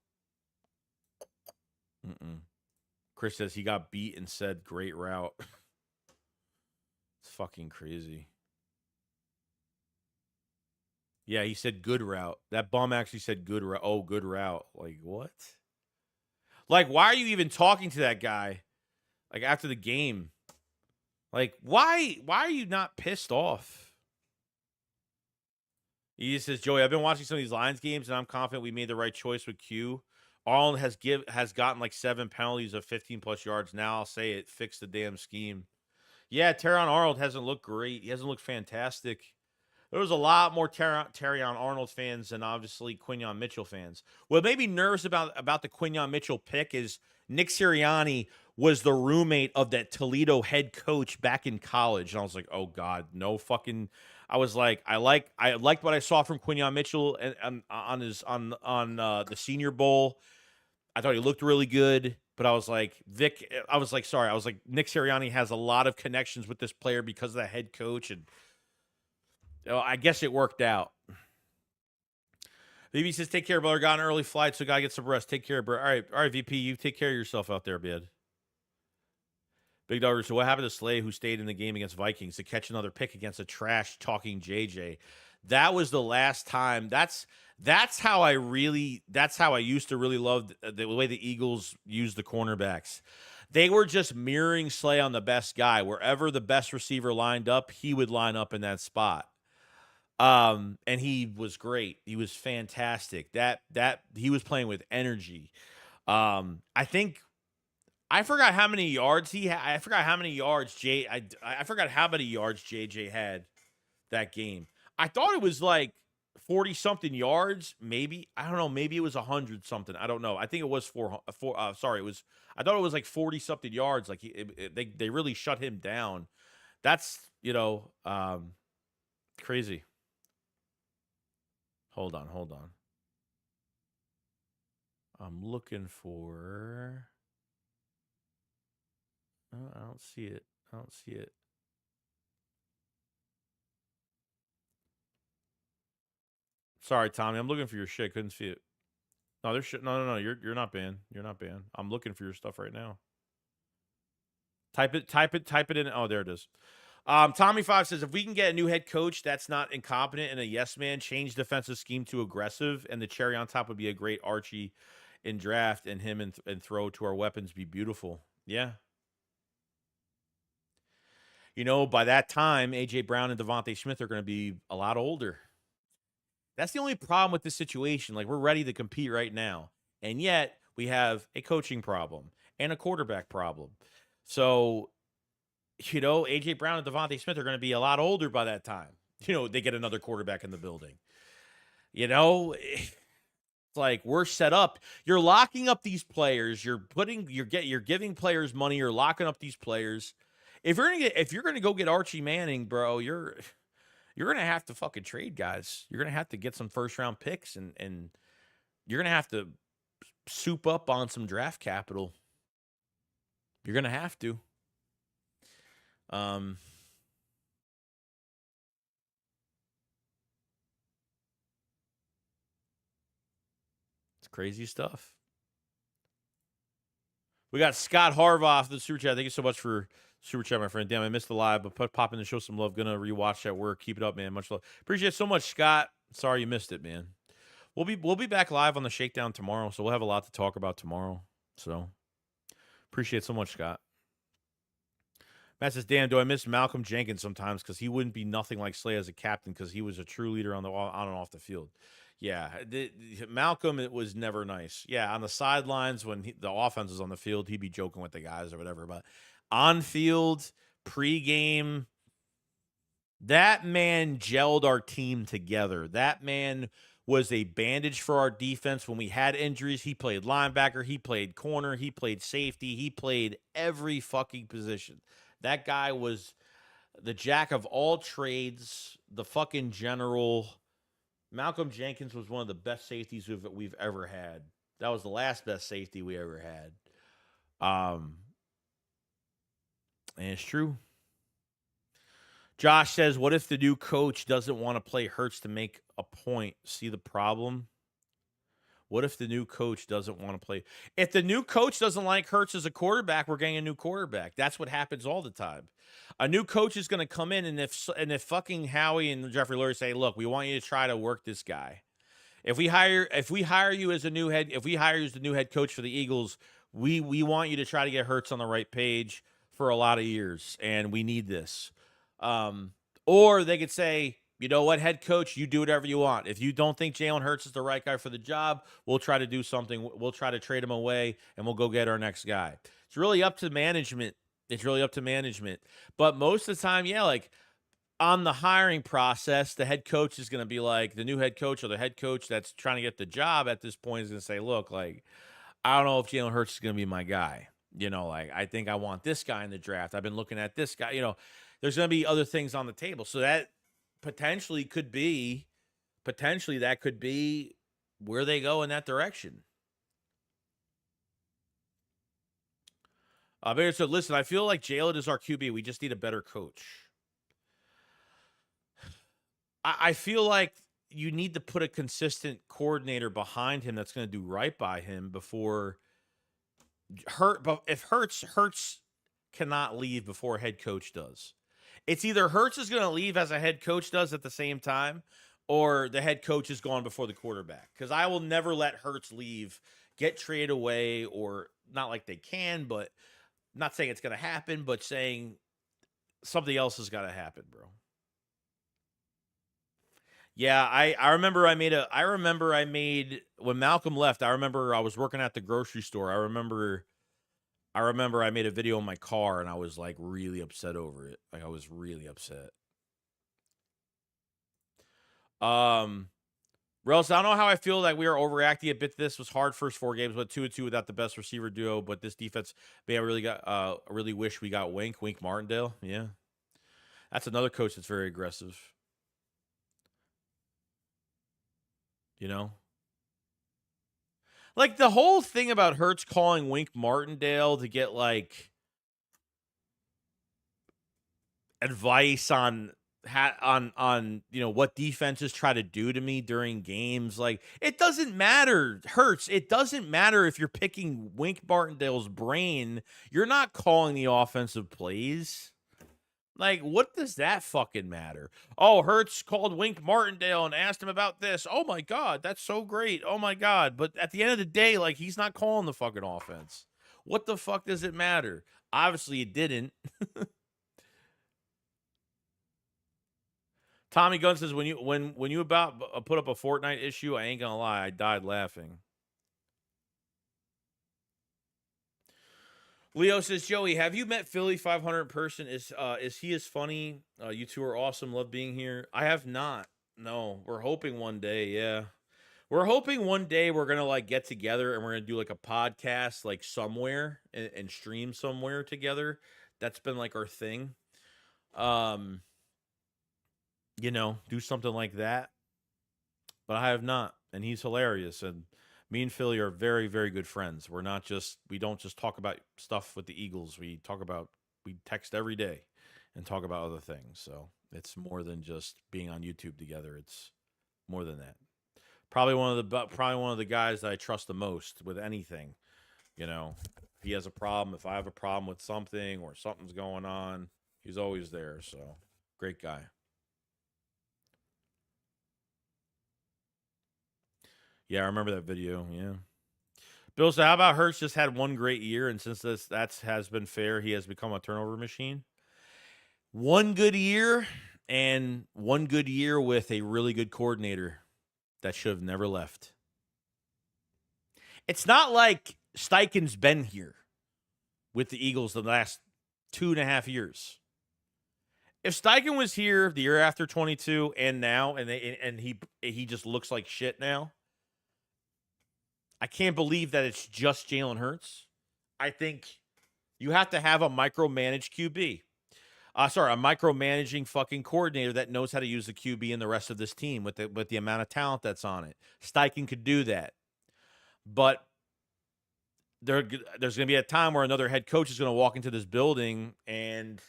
S2: Chris says he got beat and said great route. It's fucking crazy. Yeah, he said good route. That bum actually said good route. Oh, good route. Like, what? Like, why are you even talking to that guy? Like, after the game? Like, why are you not pissed off? He just says, Joey, I've been watching some of these Lions games, and I'm confident we made the right choice with Q. Arnold has gotten like 7 penalties of 15+ yards. Now I'll say it fixed the damn scheme. Yeah, Terrion Arnold hasn't looked great. He hasn't looked fantastic. There was a lot more Terrion Arnold fans than obviously Quinyon Mitchell fans. What made me nervous about the Quinyon Mitchell pick is Nick Sirianni was the roommate of that Toledo head coach back in college, and I was like, oh God, no fucking. I was like, I liked what I saw from Quinyon Mitchell on the Senior Bowl. I thought he looked really good, but I was like, Nick Sirianni has a lot of connections with this player because of the head coach, and I guess it worked out. VP says, take care, brother. Got an early flight, so gotta get some rest. Take care, bro. All right, VP, you take care of yourself out there, bud. Big Dog, so what happened to Slay, who stayed in the game against Vikings to catch another pick against a trash-talking JJ? That was the last time. That's how I used to really love the way the Eagles used the cornerbacks. They were just mirroring Slay on the best guy. Wherever the best receiver lined up, he would line up in that spot. And he was great. He was fantastic. That he was playing with energy. I forgot how many yards he had. I forgot how many yards JJ had that game. I thought it was like 40 something yards, maybe. I don't know, maybe it was 100 something. I don't know. I think it was I thought it was like 40 something yards. Like they really shut him down. That's, crazy. Hold on. I'm looking for I don't see it. Sorry, Tommy. I'm looking for your shit. Couldn't see it. No, there's shit. No. You're not banned. I'm looking for your stuff right now. Type it in. Oh, there it is. Tommy5 says, if we can get a new head coach that's not incompetent and a yes man, change defensive scheme to aggressive, and the cherry on top would be a great Archie in draft, and him and throw to our weapons be beautiful. Yeah. by that time, A.J. Brown and Devontae Smith are going to be a lot older. That's the only problem with this situation. Like, we're ready to compete right now. And yet, we have a coaching problem and a quarterback problem. So, A.J. Brown and Devontae Smith are going to be a lot older by that time. They get another quarterback in the building. It's like we're set up. You're locking up these players. You're giving players money. You're locking up these players. If you're gonna go get Archie Manning, bro, you're gonna have to fucking trade guys. You're gonna have to get some first round picks, and you're gonna have to soup up on some draft capital. You're gonna have to. It's crazy stuff. We got Scott Harvoff, the super chat. Thank you so much for super chat, my friend. Damn, I missed the live, but pop in to show some love. Gonna rewatch that work. Keep it up, man. Much love. Appreciate it so much, Scott. Sorry you missed it, man. We'll be back live on the Shakedown tomorrow, so we'll have a lot to talk about tomorrow. So appreciate it so much, Scott. Matt says, damn, do I miss Malcolm Jenkins sometimes because he wouldn't be nothing like Slay as a captain because he was a true leader on and off the field. Yeah, Malcolm, it was never nice. Yeah, on the sidelines when the offense was on the field, he'd be joking with the guys or whatever. But on field, pregame, that man gelled our team together. That man was a bandage for our defense when we had injuries. He played linebacker, he played corner, he played safety, he played every fucking position. That guy was the jack of all trades, the fucking general. Malcolm Jenkins was one of the best safeties we've ever had. That was the last best safety we ever had. And it's true. Josh says, what if the new coach doesn't want to play Hurts to make a point? See the problem? What if the new coach doesn't want to play? If the new coach doesn't like Hurts as a quarterback, we're getting a new quarterback. That's what happens all the time. A new coach is going to come in, and if fucking Howie and Jeffrey Lurie say, look, we want you to try to work this guy. If we hire you as the new head coach for the Eagles, we want you to try to get Hurts on the right page for a lot of years, and we need this. Or they could say, you know what, head coach, you do whatever you want. If you don't think Jalen Hurts is the right guy for the job, we'll try to do something. We'll try to trade him away, and we'll go get our next guy. It's really up to management. But most of the time, yeah, like on the hiring process, the head coach is going to be like, the new head coach or the head coach that's trying to get the job at this point is going to say, look, like, I don't know if Jalen Hurts is going to be my guy. Like, I think I want this guy in the draft. I've been looking at this guy. There's going to be other things on the table. So that potentially could be where they go in that direction. But so listen, I feel like Jalen is our QB. We just need a better coach. I feel like you need to put a consistent coordinator behind him that's going to do right by him before But if Hurts cannot leave before head coach does. It's either Hurts is going to leave as a head coach does at the same time, or the head coach is gone before the quarterback. Because I will never let Hurts leave, get traded away, or not like they can, but not saying it's going to happen, but saying something else has got to happen, bro. Yeah, I remember I made when Malcolm left, I remember I was working at the grocery store. I remember I made a video in my car and I was like really upset over it. Like I was really upset. Rels, I don't know how I feel like we are overreacting a bit. This was hard first 4 games, but 2-2 without the best receiver duo. But this defense, man, I really wish we got Wink Martindale. Yeah. That's another coach that's very aggressive. You know? Like the whole thing about Hurts calling Wink Martindale to get like advice on what defenses try to do to me during games. Like it doesn't matter, Hurts. It doesn't matter if you're picking Wink Martindale's brain. You're not calling the offensive plays. Like, what does that fucking matter? Oh, Hurts called Wink Martindale and asked him about this. Oh, my God, that's so great. Oh, my God. But at the end of the day, like, he's not calling the fucking offense. What the fuck does it matter? Obviously, it didn't. Tommy Gunn says when you about put up a Fortnite issue, I ain't gonna lie, I died laughing. Leo says, Joey, have you met Philly 500 in person? Is he as funny? You two are awesome. Love being here. I have not. No, we're hoping one day. Yeah, we're hoping one day we're gonna like get together and we're gonna do like a podcast like somewhere and stream somewhere together. That's been like our thing. You know, do something like that. But I have not, and he's hilarious. And me and Philly are very, very good friends. We don't just talk about stuff with the Eagles. We text every day and talk about other things. So it's more than just being on YouTube together. It's more than that. Probably one of the guys that I trust the most with anything. You know, if he has a problem, if I have a problem with something or something's going on, he's always there. So great guy. Yeah, I remember that video. Yeah. Bill said, how about Hurts just had one great year, and since that has been fair, he has become a turnover machine? One good year, and one good year with a really good coordinator that should have never left. It's not like Steichen's been here with the Eagles the last 2.5 years. If Steichen was here the year after 22 and now, and he just looks like shit now, I can't believe that it's just Jalen Hurts. I think you have to have a micromanaged QB. A micromanaging fucking coordinator that knows how to use the QB and the rest of this team with the amount of talent that's on it. Steichen could do that. But there's going to be a time where another head coach is going to walk into this building and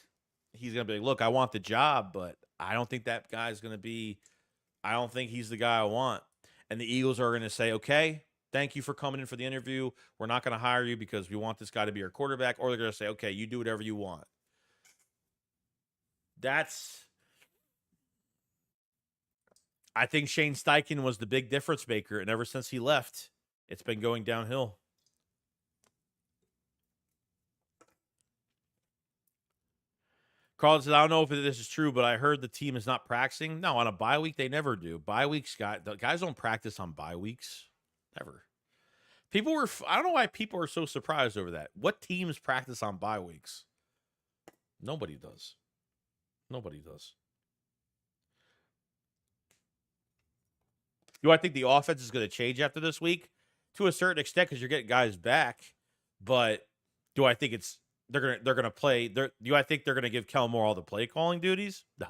S2: he's going to be like, look, I want the job, but I don't think that guy's going to be – I don't think he's the guy I want. And the Eagles are going to say, okay, thank you for coming in for the interview. We're not going to hire you because we want this guy to be our quarterback. Or they're going to say, okay, you do whatever you want. I think Shane Steichen was the big difference maker, and ever since he left, it's been going downhill. Carl says, I don't know if this is true, but I heard the team is not practicing. No, on a bye week, they never do. Bye weeks, guys don't practice on bye weeks. Never. I don't know why people are so surprised over that. What teams practice on bye weeks? Nobody does. Nobody does. Do I think the offense is going to change after this week? To a certain extent, because you're getting guys back. But do I think they're gonna play? Do I think they're gonna give Kellen Moore all the play calling duties? No.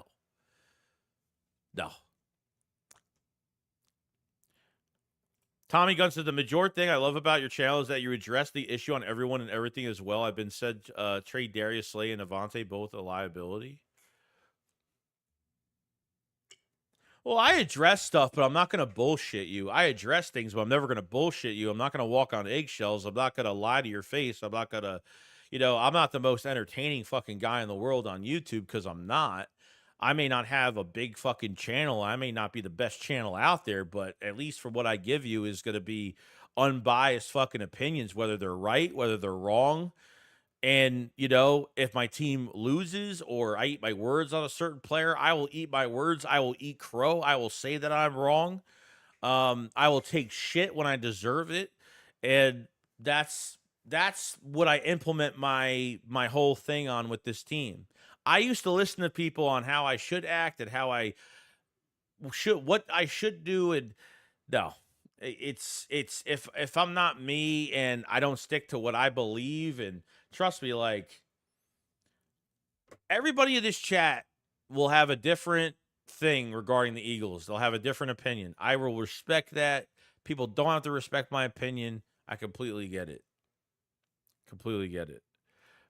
S2: Tommy Gunn said, the major thing I love about your channel is that you address the issue on everyone and everything as well. I've been said trade Darius Slay and Avante both a liability. Well, I address stuff, but I'm not going to bullshit you. I address things, but I'm never going to bullshit you. I'm not going to walk on eggshells. I'm not going to lie to your face. I'm not going to, I'm not the most entertaining fucking guy in the world on YouTube because I'm not. I may not have a big fucking channel. I may not be the best channel out there, but at least for what I give you is going to be unbiased fucking opinions, whether they're right, whether they're wrong. And, if my team loses or I eat my words on a certain player, I will eat my words. I will eat crow. I will say that I'm wrong. I will take shit when I deserve it. And that's what I implement my whole thing on with this team. I used to listen to people on how I should act and what I should do. And no, it's if I'm not me and I don't stick to what I believe, and trust me, like everybody in this chat will have a different thing regarding the Eagles. They'll have a different opinion. I will respect that. People don't have to respect my opinion. I completely get it. Completely get it.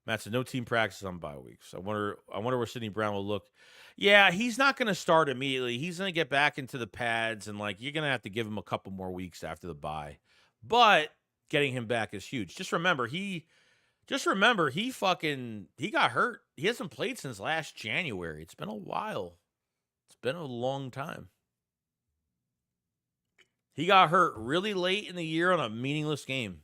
S2: Matt said, no team practice on bye weeks. I wonder where Sidney Brown will look. Yeah, he's not going to start immediately. He's going to get back into the pads, and you're going to have to give him a couple more weeks after the bye. But getting him back is huge. Just remember, he got hurt. He hasn't played since last January. It's been a while. It's been a long time. He got hurt really late in the year on a meaningless game.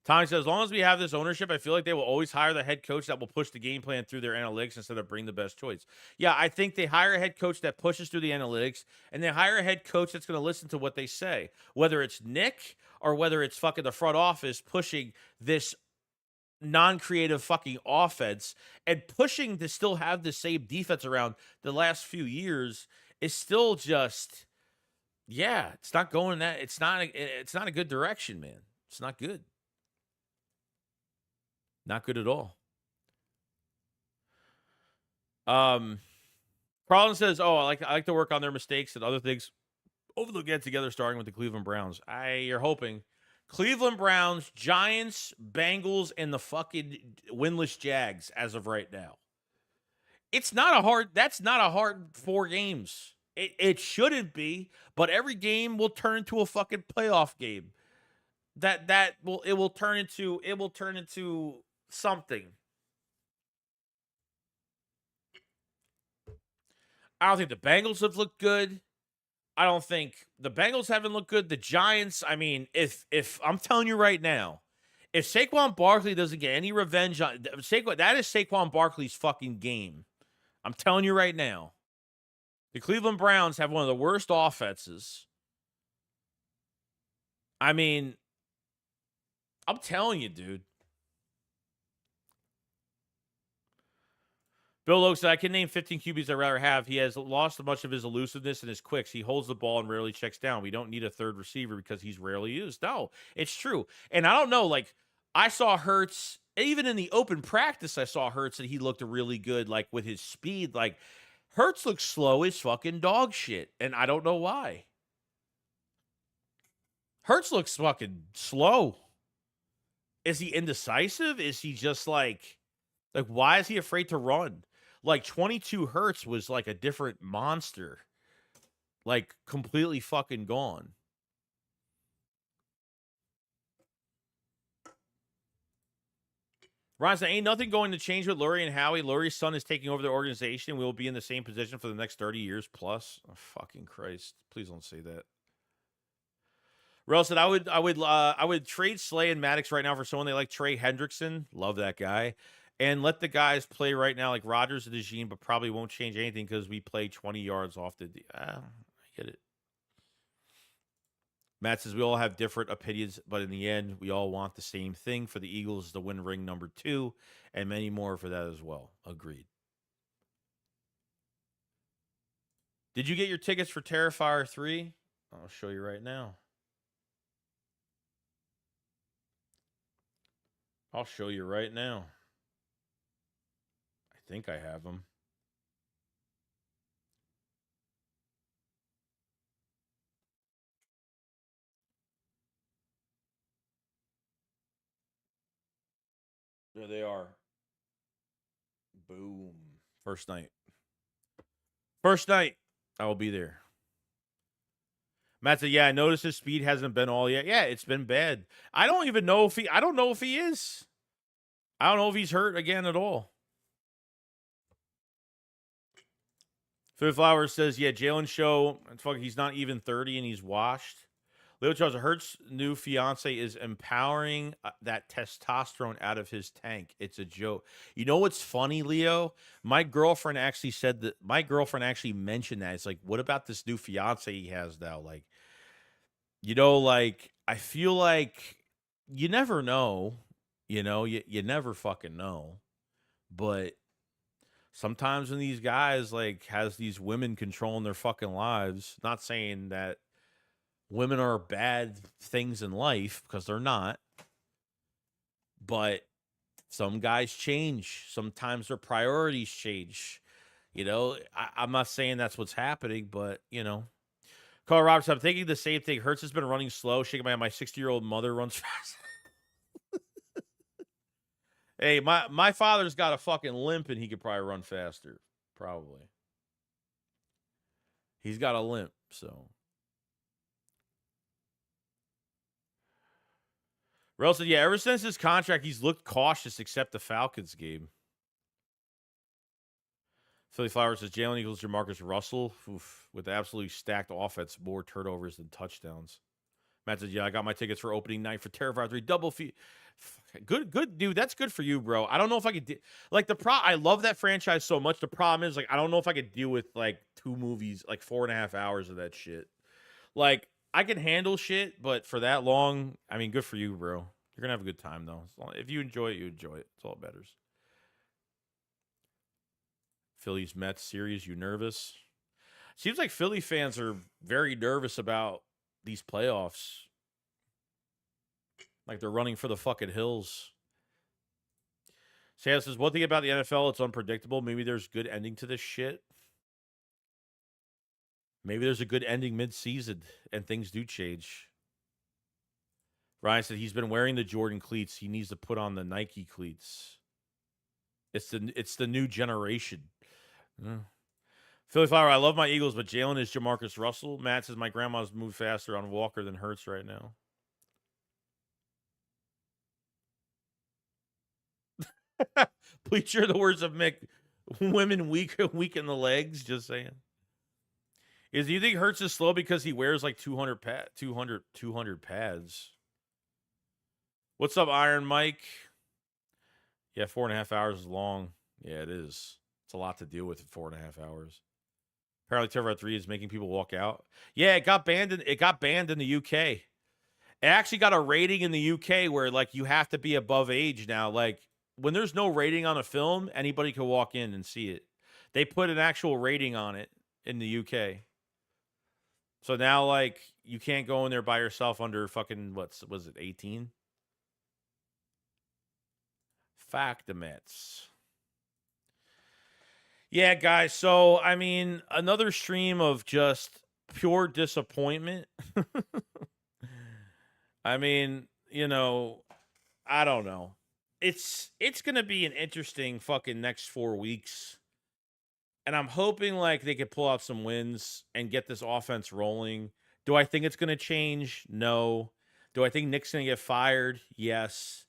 S2: Tommy says, as long as we have this ownership, I feel like they will always hire the head coach that will push the game plan through their analytics instead of bring the best choice. Yeah, I think they hire a head coach that pushes through the analytics, and they hire a head coach that's going to listen to what they say, whether it's Nick or whether it's fucking the front office pushing this non-creative fucking offense and pushing to still have the same defense around the last few years is still just, yeah, it's not going that, it's not a good direction, man. It's not good. Not good at all. Carlin says, "Oh, I like to work on their mistakes and other things over the get together, starting with the Cleveland Browns." You're hoping Cleveland Browns, Giants, Bengals, and the fucking winless Jags as of right now. That's not a hard 4 games. It shouldn't be, but every game will turn into a fucking playoff game. It will turn into something. I don't think the Bengals have looked good. I don't think the Bengals haven't looked good. The Giants, I mean, if I'm telling you right now, if Saquon Barkley doesn't get any revenge on Saquon, that is Saquon Barkley's fucking game. I'm telling you right now. The Cleveland Browns have one of the worst offenses. I mean, I'm telling you, dude. Bill Lowe said, I can name 15 QBs I'd rather have. He has lost much of his elusiveness and his quicks. He holds the ball and rarely checks down. We don't need a third receiver because he's rarely used. No, it's true. And I don't know, like, I saw Hurts, even in the open practice, I saw Hurts and he looked really good, like, with his speed. Like, Hurts looks slow as fucking dog shit, and I don't know why. Hurts looks fucking slow. Is he indecisive? Is he just like why is he afraid to run? Like 22 Hertz was like a different monster. Like completely fucking gone. Ron said, ain't nothing going to change with Lurie and Howie. Lurie's son is taking over the organization. We will be in the same position for the next 30 years plus. Oh, fucking Christ. Please don't say that. Rel said, I would trade Slay and Maddox right now for someone they like Trey Hendrickson. Love that guy. And let the guys play right now like Rodgers and Dejean, but probably won't change anything because we play 20 yards off the... I get it. Matt says, we all have different opinions, but in the end, we all want the same thing for the Eagles to win ring number 2, and many more for that as well. Agreed. Did you get your tickets for Terrifier 3? I'll show you right now. I'll show you right now. I think I have them. There they are. Boom. First night. First night. I will be there. Matt said, yeah, I noticed his speed hasn't been all yet. Yeah, it's been bad. I don't know if he is. I don't know if he's hurt again at all. Phil Flowers says, yeah, Jalen Show, he's not even 30 and he's washed. Leo Charles, Hurt's new fiance is empowering that testosterone out of his tank. It's a joke. You know what's funny, Leo? My girlfriend actually mentioned that. It's like, what about this new fiance he has now? Like, you know, like, I feel like you never know. You know, you never fucking know. But sometimes when these guys, like, has these women controlling their fucking lives, not saying that women are bad things in life, because they're not. But some guys change. Sometimes their priorities change. You know, I'm not saying that's what's happening, but, you know. Carl Roberts, I'm thinking the same thing. Hurts has been running slow. Shaking my 60-year-old mother runs fast. Hey, my father's got a fucking limp, and he could probably run faster. Probably. He's got a limp, so... Rel said, yeah, ever since his contract, he's looked cautious except the Falcons game. Philly Flowers says, Jalen equals Jamarcus Russell. Oof, with absolutely stacked offense, more turnovers than touchdowns. Matt says, yeah, I got my tickets for opening night for Terrifier 3 double fee. Good, dude. That's good for you, bro. I don't know if I could like I love that franchise so much. The problem is, like, I don't know if I could deal with like 2 movies, like 4.5 hours of that shit. Like, I can handle shit, but for that long, I mean, good for you, bro. You're gonna have a good time though. If you enjoy it, you enjoy it. That's all that matters. Phillies Mets series, you nervous? Seems like Philly fans are very nervous about these playoffs. Like they're running for the fucking hills. Sam says, one thing about the NFL, it's unpredictable. Maybe there's good ending to this shit. Maybe there's a good ending mid-season and things do change. Ryan said he's been wearing the Jordan cleats. He needs to put on the Nike cleats. It's the new generation. Philly Flower, I love my Eagles, but Jalen is Jamarcus Russell. Matt says my grandma's moved faster on Walker than Hurts right now. Please share the words of Mick. Women weak in the legs. Just saying. Do you think Hurts is slow because he wears like 200 pads? What's up, Iron Mike? Yeah, 4.5 hours is long. Yeah, it is. It's a lot to deal with in 4.5 hours. Apparently, Terrifier 3 is making people walk out. Yeah, it got banned in the UK. It actually got a rating in the UK where like you have to be above age now. Like when there's no rating on a film, anybody can walk in and see it. They put an actual rating on it in the UK. So now like you can't go in there by yourself under fucking was it 18? Factimets. Yeah, guys. So, I mean, another stream of just pure disappointment. I mean, you know, I don't know. It's going to be an interesting fucking next 4 weeks. And I'm hoping like they could pull out some wins and get this offense rolling. Do I think it's going to change? No. Do I think Nick's going to get fired? Yes.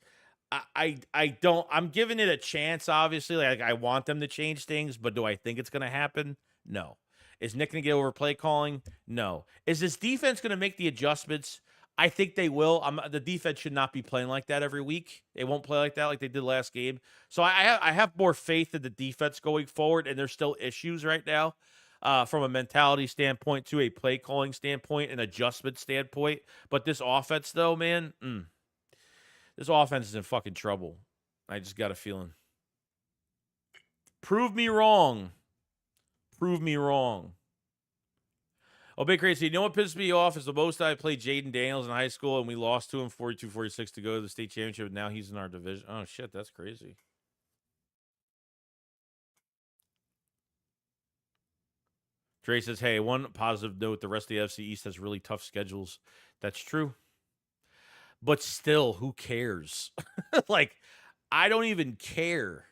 S2: I don't. I'm giving it a chance. Obviously, like I want them to change things, but do I think it's going to happen? No. Is Nick going to get over play calling? No. Is this defense going to make the adjustments? I think they will. The defense should not be playing like that every week. They won't play like that like they did last game. So I have more faith in the defense going forward, and there's still issues right now from a mentality standpoint to a play calling standpoint, an adjustment standpoint. But this offense, though, man. This offense is in fucking trouble. I just got a feeling. Prove me wrong. Prove me wrong. Oh, Big Crazy, you know what pisses me off is the most I played Jaden Daniels in high school, and we lost to him 42-46 to go to the state championship, and now he's in our division. Oh, shit, that's crazy. Dre says, hey, one positive note, the rest of the FC East has really tough schedules. That's true. But still, who cares? Like, I don't even care.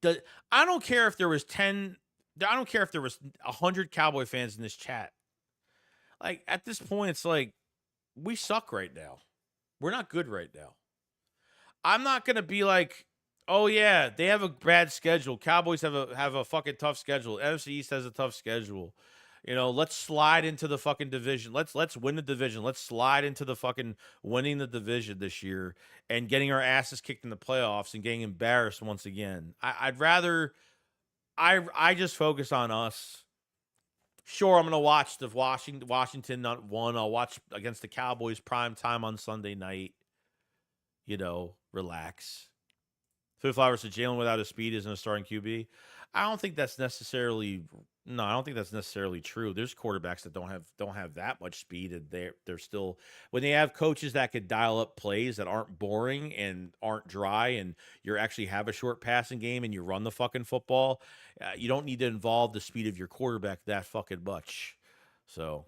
S2: I don't care if there was 10. I don't care if there was 100 Cowboy fans in this chat. Like, at this point, it's like, we suck right now. We're not good right now. I'm not going to be like, oh, yeah, they have a bad schedule. Cowboys have a fucking tough schedule. NFC East has a tough schedule. You know, let's slide into the fucking division. Let's win the division. Let's slide into the fucking winning the division this year and getting our asses kicked in the playoffs and getting embarrassed once again. I'd rather I just focus on us. Sure, I'm gonna watch the Washington not one. I'll watch against the Cowboys prime time on Sunday night. You know, relax. Phil Flowers said Jalen without his speed isn't a starting QB. I don't think that's necessarily true. There's quarterbacks that don't have that much speed, and they're still, when they have coaches that could dial up plays that aren't boring and aren't dry, and you actually have a short passing game and you run the fucking football. You don't need to involve the speed of your quarterback that fucking much. So,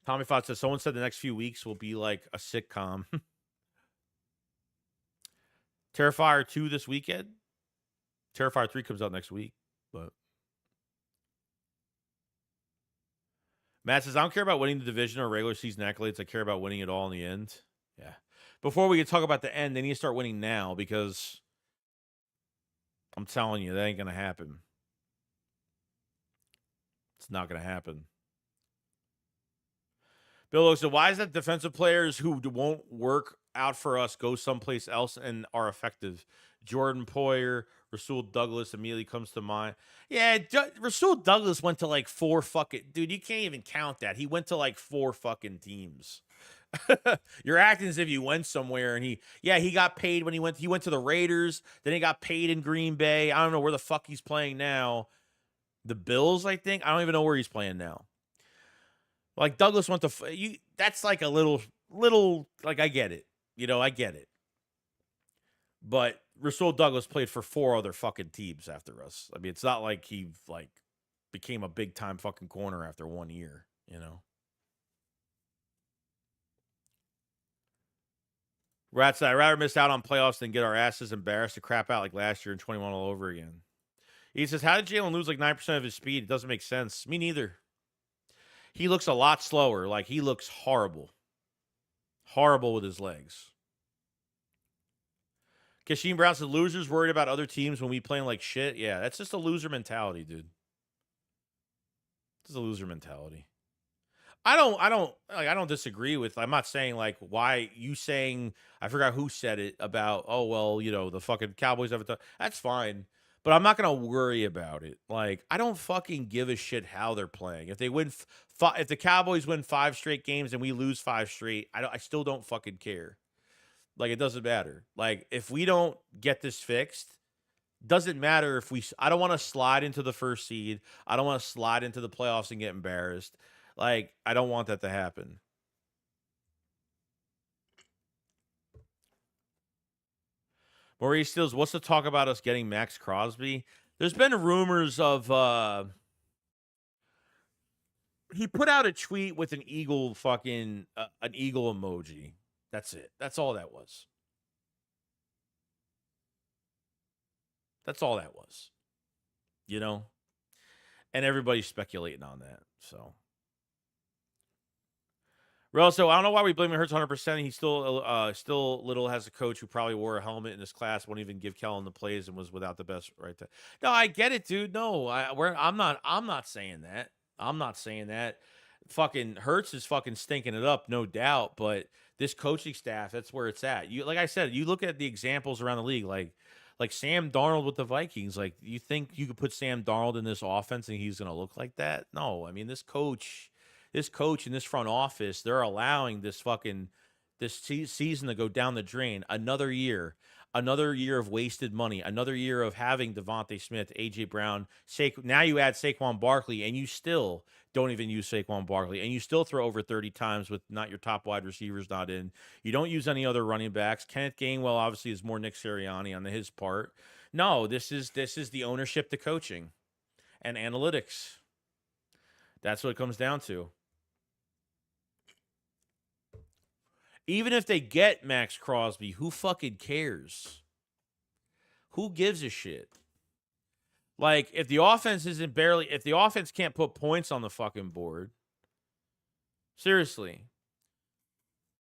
S2: Tommy Fott says someone said the next few weeks will be like a sitcom. Terrifier 2 this weekend. Terrifier 3 comes out next week, but Matt says, I don't care about winning the division or regular season accolades. I care about winning it all in the end. Yeah. Before we can talk about the end, they need to start winning now, because I'm telling you, that ain't going to happen. It's not going to happen. Bill said, why is that defensive players who won't work out for us go someplace else and are effective? Jordan Poyer, Rasul Douglas immediately comes to mind. Yeah, Rasul Douglas went to like 4 fucking... Dude, you can't even count that. He went to like 4 fucking teams. You're acting as if you went somewhere and he got paid when he went to the Raiders, then he got paid in Green Bay. I don't know where the fuck he's playing now. The Bills, I think. I don't even know where he's playing now. Like Douglas went to that's like a little like I get it. I get it. But Rasul Douglas played for 4 other fucking teams after us. I mean, it's not like he like became a big time fucking corner after 1 year, Rats, I'd rather miss out on playoffs than get our asses embarrassed to crap out like last year in 21 all over again. He says, how did Jalen lose like 9% of his speed? It doesn't make sense. Me neither. He looks a lot slower. Like, he looks horrible. Horrible with his legs. Kashim Brown said, losers worried about other teams when we playing like shit. Yeah, that's just a loser mentality, dude. It's a loser mentality. I don't disagree with. I'm not saying like why you saying. I forgot who said it about. Oh well, the fucking Cowboys have it. That's fine, but I'm not gonna worry about it. Like I don't fucking give a shit how they're playing. If they win, if the Cowboys win 5 straight games and we lose 5 straight, I still don't fucking care. Like it doesn't matter. Like if we don't get this fixed, doesn't matter if we. I don't want to slide into the first seed. I don't want to slide into the playoffs and get embarrassed. Like, I don't want that to happen. Maurice Stills, what's the talk about us getting Max Crosby? There's been rumors of he put out a tweet with an eagle fucking an eagle emoji. That's it. That's all that was. That's all that was. And everybody's speculating on that. So So I don't know why we blame Hurts 100%. He's still little has a coach who probably wore a helmet in his class, won't even give Kellen the plays, and was without the best right there. No, I get it, dude. No, I'm not saying that. I'm not saying that. Fucking Hurts is fucking stinking it up, no doubt. But this coaching staff, that's where it's at. You like I said, you look at the examples around the league, like Sam Darnold with the Vikings. Like, you think you could put Sam Darnold in this offense and he's gonna look like that? No, I mean this coach and this front office, they're allowing this season to go down the drain. Another year of wasted money, another year of having Devontae Smith, A.J. Brown, now you add Saquon Barkley, and you still don't even use Saquon Barkley, and you still throw over 30 times with not your top wide receivers not in. You don't use any other running backs. Kenneth Gainwell obviously is more Nick Sirianni on his part. No, this is the ownership to coaching and analytics. That's what it comes down to. Even if they get Max Crosby, who fucking cares? Who gives a shit? Like, if the offense can't put points on the fucking board, seriously.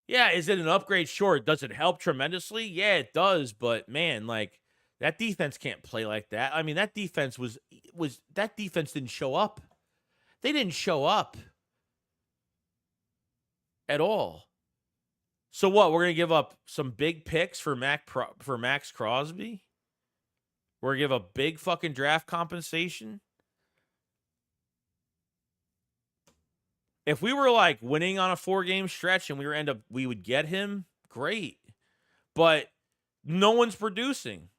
S2: Yeah, is it an upgrade? Sure. Does it help tremendously? Yeah, it does. But man, like, that defense can't play like that. I mean, that defense that defense didn't show up. They didn't show up at all. So what? We're going to give up some big picks for Max Crosby? We're going to give a big fucking draft compensation? If we were like winning on a 4-game stretch and we would get him, great. But no one's producing.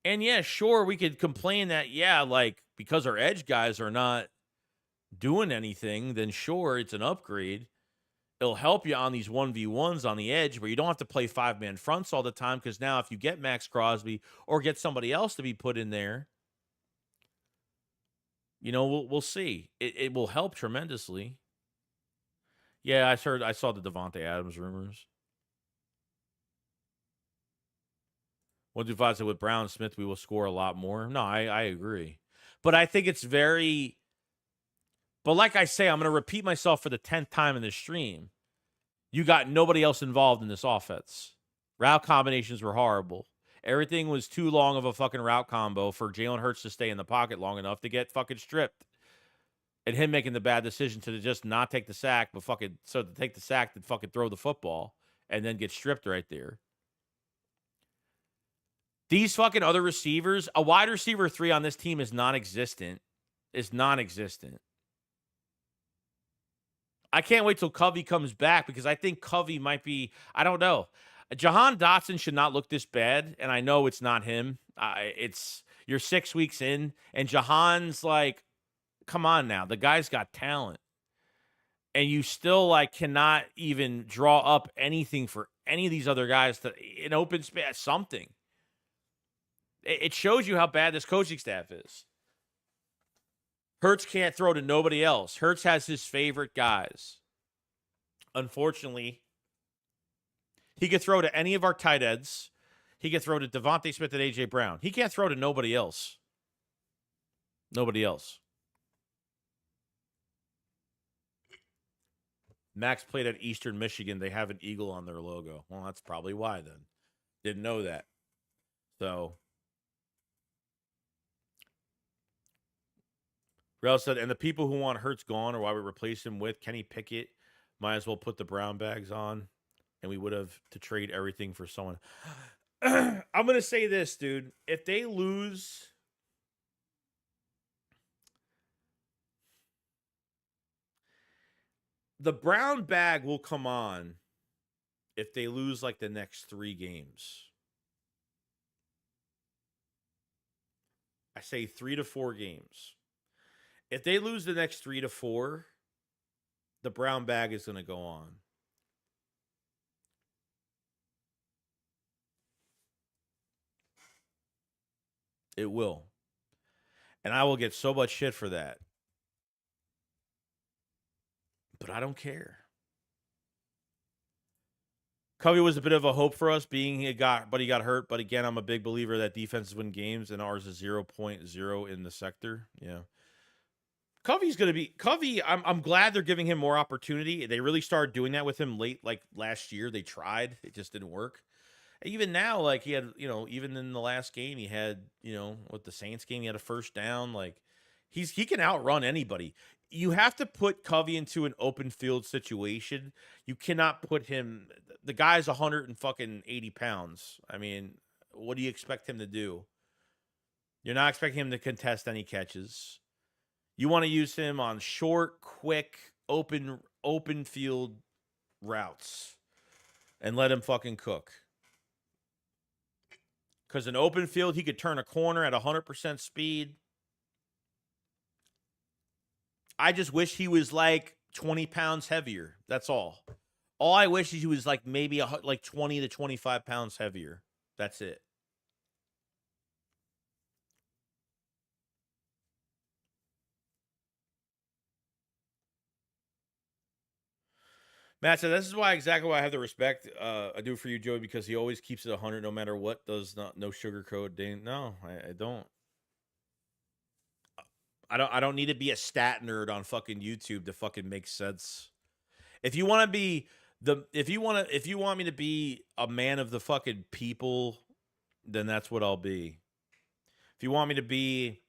S2: And yeah, sure, we could complain that, like, because our edge guys are not doing anything, then sure, it's an upgrade. It'll help you on these 1v1s on the edge where you don't have to play 5-man fronts all the time, because now if you get Max Crosby or get somebody else to be put in there, we'll see. It will help tremendously. Yeah, I saw the Devontae Adams rumors. 125 said with Brown and Smith, we will score a lot more. No, I agree. But I think it's very... But like I say, I'm going to repeat myself for the 10th time in this stream. You got nobody else involved in this offense. Route combinations were horrible. Everything was too long of a fucking route combo for Jalen Hurts to stay in the pocket long enough to get fucking stripped. and him making the bad decision to just not take the sack, but to take the sack to fucking throw the football and then get stripped right there. These fucking other receivers, a wide receiver 3 on this team is non-existent. Is non-existent. I can't wait till Covey comes back because I think Covey might be, I don't know. Jahan Dotson should not look this bad, and I know it's not him. You're 6 weeks in, and Jahan's like, come on now. The guy's got talent. And you still like cannot even draw up anything for any of these other guys to in open space, something. It shows you how bad this coaching staff is. Hurts can't throw to nobody else. Hurts has his favorite guys. Unfortunately, he could throw to any of our tight ends. He could throw to Devontae Smith and A.J. Brown. He can't throw to nobody else. Nobody else. Max played at Eastern Michigan. They have an eagle on their logo. Well, that's probably why then. Didn't know that. So... Rel said, and the people who want Hurts gone or why we replace him with Kenny Pickett might as well put the brown bags on, and we would have to trade everything for someone. I'm going to say this, dude. If they lose... The brown bag will come on if they lose like the next 3 games. I say 3 to 4 games. If they lose the next 3 to 4, the brown bag is going to go on. It will. And I will get so much shit for that. But I don't care. Covey was a bit of a hope for us, but he got hurt. But again, I'm a big believer that defenses win games, and ours is 0.0 in the sector. Yeah. Covey's going to be Covey. I'm glad they're giving him more opportunity. They really started doing that with him late, like last year. They tried, it just didn't work. Even now, like he had, even in the last game, he had, with the Saints game, he had a first down. Like he can outrun anybody. You have to put Covey into an open field situation. You cannot put him. The guy's 180 pounds. I mean, what do you expect him to do? You're not expecting him to contest any catches. You want to use him on short, quick, open field routes and let him fucking cook. Because in open field, he could turn a corner at 100% speed. I just wish he was like 20 pounds heavier. That's all. All I wish is he was like maybe like 20 to 25 pounds heavier. That's it. Matt said, this is exactly why I have the respect I do for you, Joey, because he always keeps it 100 no matter what. No sugarcoat. No, I don't. I don't need to be a stat nerd on fucking YouTube to fucking make sense. If you want to be if you want me to be a man of the fucking people, then that's what I'll be. If you want me to be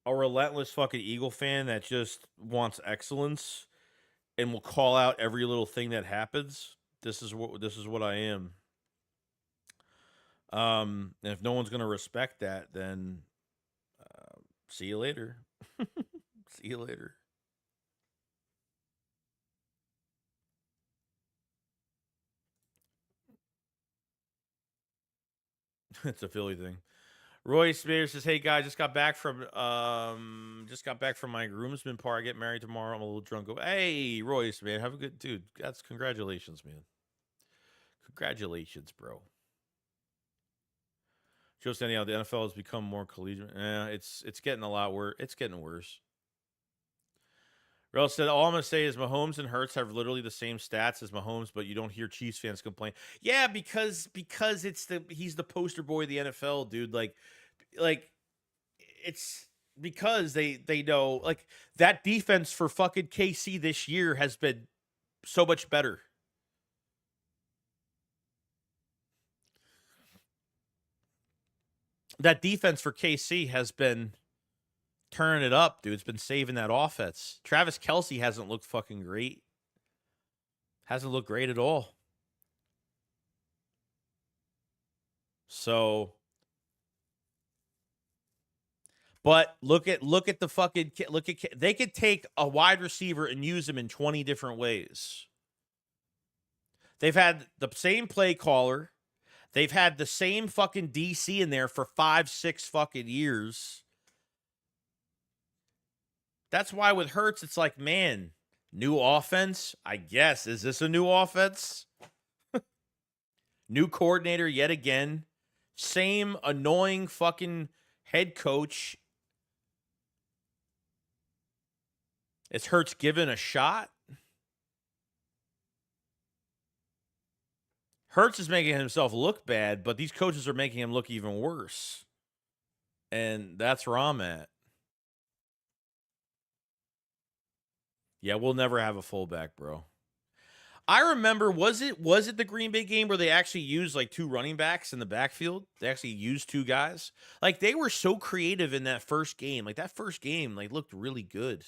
S2: a relentless fucking Eagle fan that just wants excellence and will call out every little thing that happens, this is what I am. And if no one's gonna respect that, then see you later. See you later. It's a Philly thing. Roy Smear says, "Hey guys, just got back from my groomsmen party. I get married tomorrow. I'm a little drunk." Hey, Roy Smear, have a good dude. That's congratulations, man. Congratulations, bro. Joe saying, the NFL has become more collegiate. It's getting a lot worse. It's getting worse. Rel said, all I'm going to say is Mahomes and Hurts have literally the same stats as Mahomes, but you don't hear Chiefs fans complain. Yeah, because he's the poster boy of the NFL, dude. Like it's because they know, like, that defense for fucking KC this year has been so much better. That defense for KC has been turning it up, dude. It's been saving that offense. Travis Kelce hasn't looked fucking great. Hasn't looked great at all. So, but look at the fucking they could take a wide receiver and use him in 20 different ways. They've had the same play caller. They've had the same fucking DC in there for 5-6 fucking years. That's why with Hurts, it's like, man, new offense, I guess. Is this a new offense? New coordinator yet again. Same annoying fucking head coach. Is Hurts given a shot? Hurts is making himself look bad, but these coaches are making him look even worse. And that's where I'm at. Yeah, we'll never have a fullback, bro. I remember, was it the Green Bay game where they actually used like 2 running backs in the backfield? They actually used 2 guys. Like, they were so creative in that first game. Like, that first game, like, looked really good.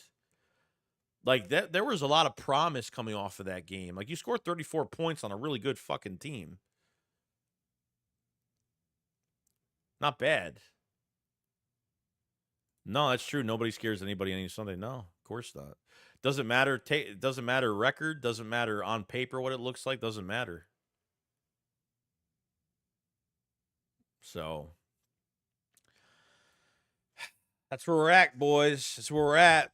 S2: Like, there was a lot of promise coming off of that game. Like, you scored 34 points on a really good fucking team. Not bad. No, that's true. Nobody scares anybody any Sunday. No, of course not. Doesn't matter. Doesn't matter record. Doesn't matter on paper what it looks like. Doesn't matter. So that's where we're at, boys. That's where we're at.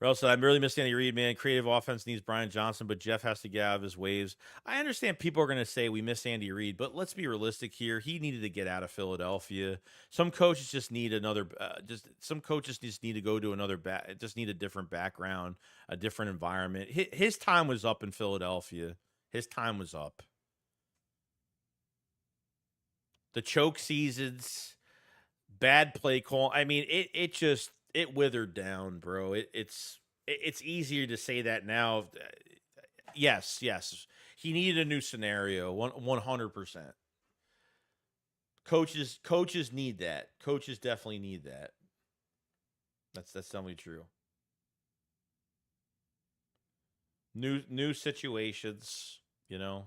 S2: Rel said, I really miss Andy Reid, man. Creative offense needs Brian Johnson, but Jeff has to get out of his waves. I understand people are going to say we miss Andy Reid, but let's be realistic here. He needed to get out of Philadelphia. Some coaches just need another. Some coaches just need to go to another. Just need a different background, a different environment. His time was up in Philadelphia. His time was up. The choke seasons, bad play call. I mean, it withered down, bro. It's easier to say that now. Yes. He needed a new scenario, 100%. Coaches need that. Coaches definitely need that. That's definitely true. New situations, you know.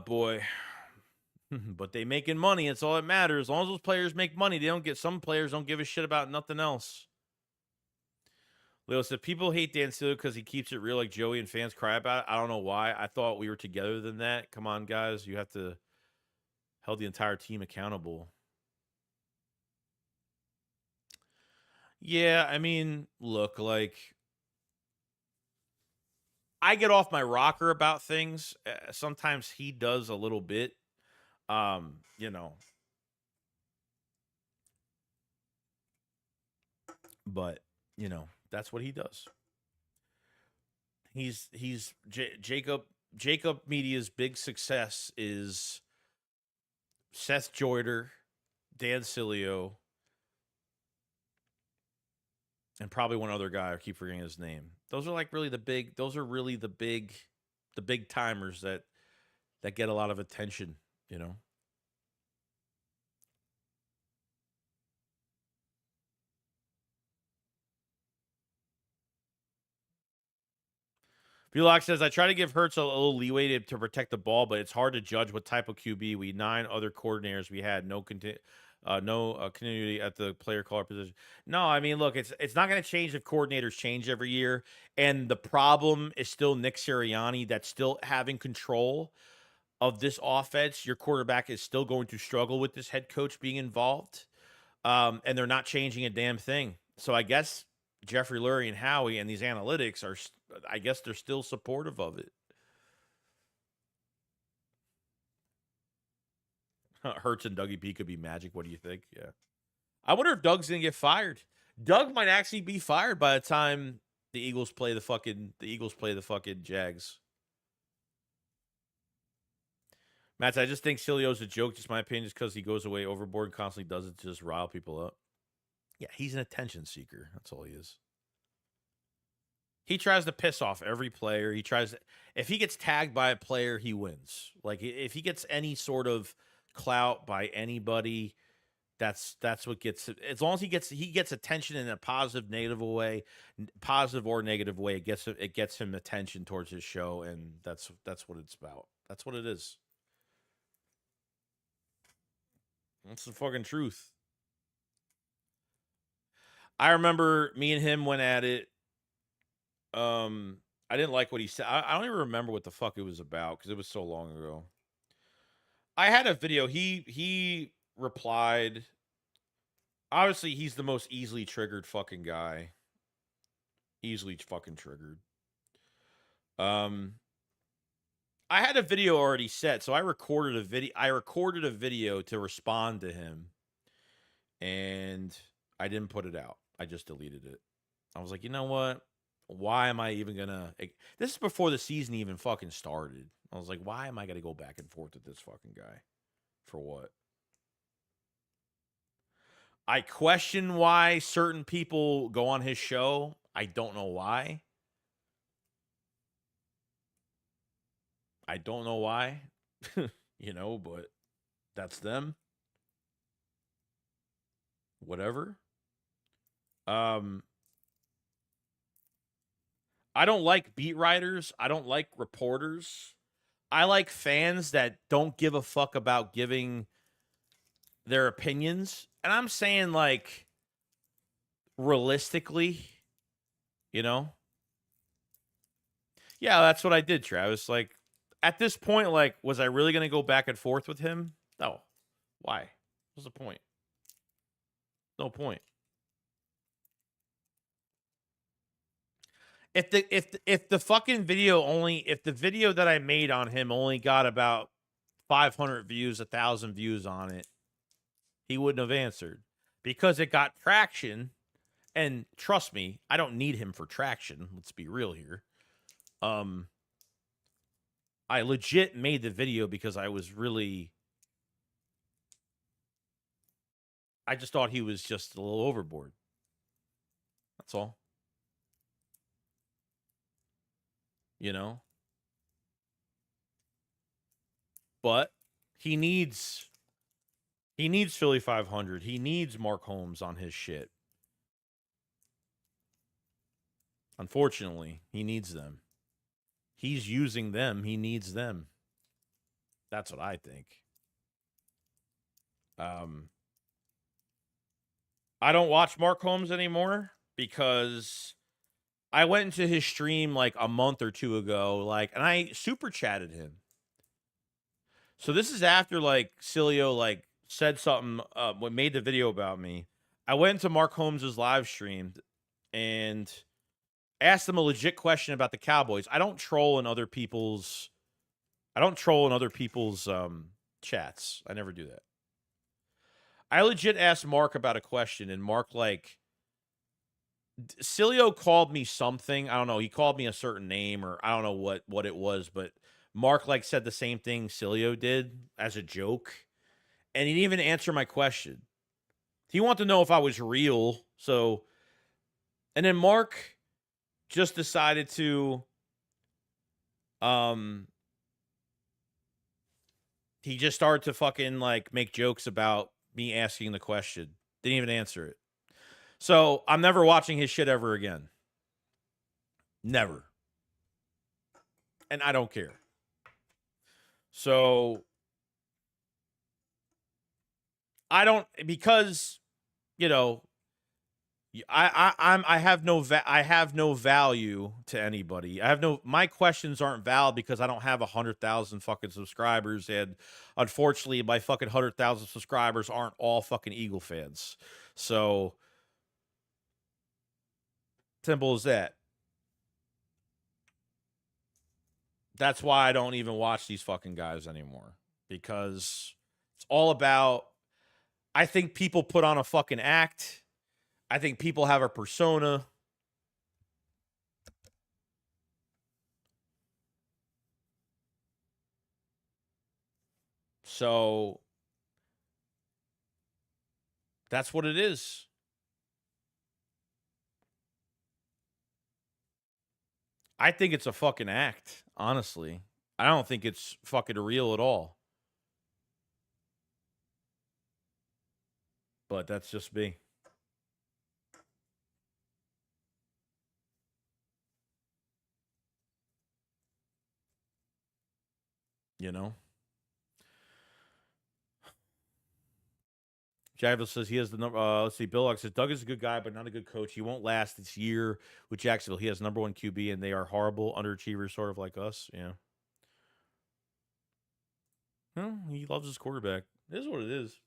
S2: Boy. But they making money. It's all that matters. As long as those players make money, some players don't give a shit about nothing else. Leo said, people hate Dan Steele because he keeps it real like Joey and fans cry about it. I don't know why. I thought we were together than that. Come on, guys. You have to hold the entire team accountable. Yeah, I mean, look, like, I get off my rocker about things. Sometimes he does a little bit. You know. But, you know, that's what he does. Jacob Media's big success is Seth Joyder, Dan Sileo, and probably one other guy. I keep forgetting his name. Those are really the big timers that get a lot of attention, you know. Vlock says, I try to give Hurts a little leeway to protect the ball, but it's hard to judge what type of QB. 9 other coordinators we had, no continuity at the player caller position. No, I mean, look, it's not going to change if coordinators change every year, and the problem is still Nick Sirianni that's still having control of this offense. Your quarterback is still going to struggle with this head coach being involved, and they're not changing a damn thing. So I guess Jeffrey Lurie and Howie and these analytics are, I guess they're still supportive of it. Hurts and Dougie P could be magic. What do you think? Yeah. I wonder if Doug's going to get fired. Doug might actually be fired by the time the Eagles play the fucking Jags. Matt, I just think Silio's a joke, just my opinion, just because he goes away overboard and constantly does it to just rile people up. Yeah, he's an attention seeker. That's all he is. He tries to piss off every player. He tries to, if he gets tagged by a player, he wins. Like if he gets any sort of clout by anybody, that's what gets, as long as he gets attention in a positive, positive or negative way, it gets him attention towards his show, and that's what it's about. That's what it is. That's the fucking truth. I remember me and him went at it. I didn't like what he said. I don't even remember what the fuck it was about because it was so long ago. I had a video. He replied. Obviously, he's the most easily triggered fucking guy. Easily fucking triggered. I had a video already set, so I recorded a video to respond to him, and I didn't put it out. I just deleted it. I was like, you know what? Why am I even gonna? This is before the season even fucking started. I was like, why am I gonna go back and forth with this fucking guy? For what? I question why certain people go on his show. I don't know why. I don't know why. You know, but that's them. Whatever. I don't like beat writers. I don't like reporters. I like fans that don't give a fuck about giving their opinions. And I'm saying, like, realistically, you know? Yeah, that's what I did, Travis. Like, at this point, like, was I really going to go back and forth with him? No. Why? What's the point? No point. If the fucking video if the video that I made on him only got about 500 views, 1,000 views on it, he wouldn't have answered because it got traction. And trust me, I don't need him for traction. Let's be real here. I legit made the video because I just thought he was just a little overboard. That's all. You know? But he needs Philly 500. He needs Mark Holmes on his shit. Unfortunately, he needs them. He's using them. He needs them. That's what I think. I don't watch Mark Holmes anymore because I went into his stream like a month or two ago, and I super chatted him. So this is after Cilio said something, made the video about me. I went into Mark Holmes's live stream and asked him a legit question about the Cowboys. I don't troll in other people's chats. I never do that. I legit asked Mark about a question, and Mark Cilio called me something. I don't know. He called me a certain name, or I don't know what it was, but Mark said the same thing Cilio did as a joke, and he didn't even answer my question. He wanted to know if I was real. So, and then Mark just decided to, he just started to fucking make jokes about me asking the question. Didn't even answer it. So I'm never watching his shit ever again. Never. And I don't care. So I don't, because, you know, I have no value to anybody. My questions aren't valid because I don't have 100,000 fucking subscribers, and unfortunately my fucking 100,000 subscribers aren't all fucking Eagle fans. So simple as that. That's why I don't even watch these fucking guys anymore, because it's all about, I think people put on a fucking act. I think people have a persona. So that's what it is. I think it's a fucking act, honestly. I don't think it's fucking real at all. But that's just me. You know? Javis says he has the number. Let's see. Bill says Doug is a good guy, but not a good coach. He won't last this year with Jacksonville. He has #1 QB, and they are horrible underachievers, sort of like us. Yeah. Well, he loves his quarterback. It is what it is.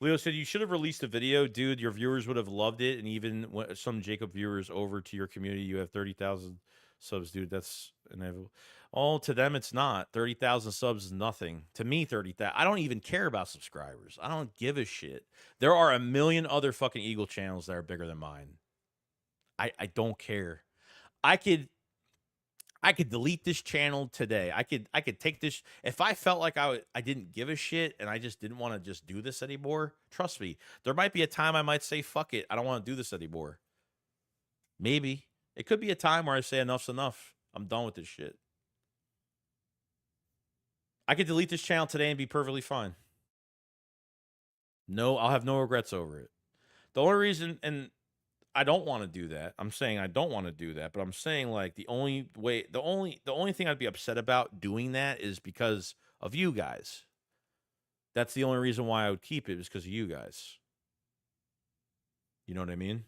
S2: Leo said you should have released a video, dude. Your viewers would have loved it, and even some Jacob viewers over to your community. You have 30,000 subs, dude. That's inevitable. Oh, to them, it's not. 30,000 subs is nothing. To me, 30,000. I don't even care about subscribers. I don't give a shit. There are a million other fucking Eagle channels that are bigger than mine. I don't care. I could delete this channel today. I could take this if I felt like I didn't give a shit and I just didn't want to just do this anymore. Trust me, there might be a time I might say fuck it. I don't want to do this anymore. Maybe it could be a time where I say enough's enough. I'm done with this shit. I could delete this channel today and be perfectly fine. No, I'll have no regrets over it. The only reason, and I don't want to do that. I'm saying I don't want to do that, but I'm saying like the only thing I'd be upset about doing that is because of you guys. That's the only reason why I would keep it is because of you guys. You know what I mean?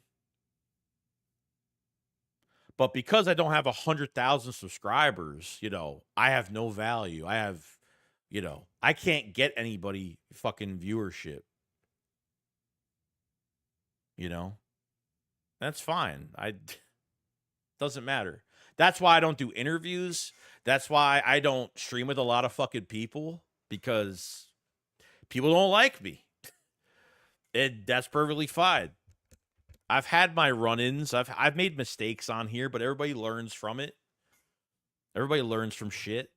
S2: But because I don't have 100,000 subscribers, you know, I have no value. I have, you know, I can't get anybody fucking viewership. You know? That's fine. Doesn't matter. That's why I don't do interviews. That's why I don't stream with a lot of fucking people, because people don't like me. That's perfectly fine. I've had my run-ins. I've made mistakes on here, but everybody learns from it. Everybody learns from shit.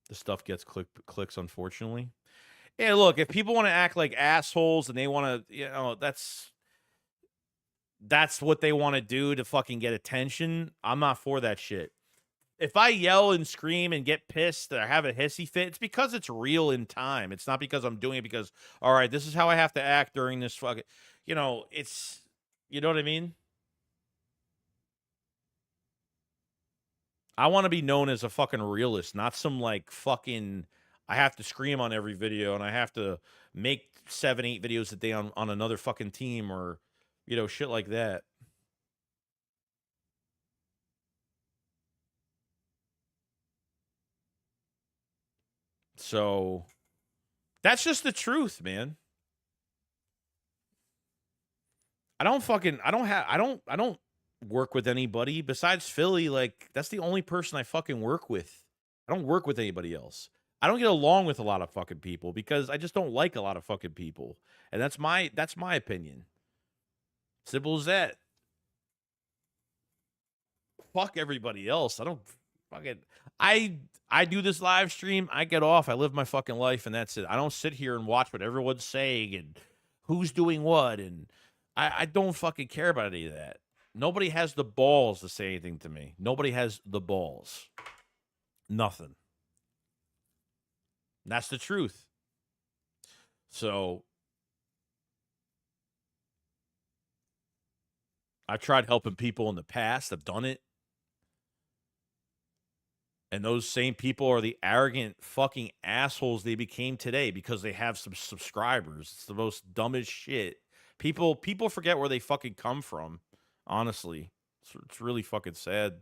S2: The stuff gets clicks, unfortunately. Yeah, look, if people want to act like assholes and they want to, you know, that's what they want to do to fucking get attention, I'm not for that shit. If I yell and scream and get pissed or have a hissy fit, it's because it's real in time. It's not because I'm doing it because, all right, this is how I have to act during this fucking, you know, it's, you know what I mean? I want to be known as a fucking realist, not some like fucking, I have to scream on every video and I have to make 7-8 videos a day on another fucking team or, you know, shit like that. So that's just the truth, man. I don't work with anybody besides Philly. Like, that's the only person I fucking work with. I don't work with anybody else. I don't get along with a lot of fucking people because I just don't like a lot of fucking people. And that's my opinion. Simple as that. Fuck everybody else. I don't fucking I do this live stream, I get off, I live my fucking life, and that's it. I don't sit here and watch what everyone's saying and who's doing what, and I don't fucking care about any of that. Nobody has the balls to say anything to me. Nobody has the balls. Nothing. And that's the truth. So I've tried helping people in the past. I've done it. And those same people are the arrogant fucking assholes they became today because they have some subscribers. It's the most dumbest shit. People forget where they fucking come from. Honestly, it's really fucking sad.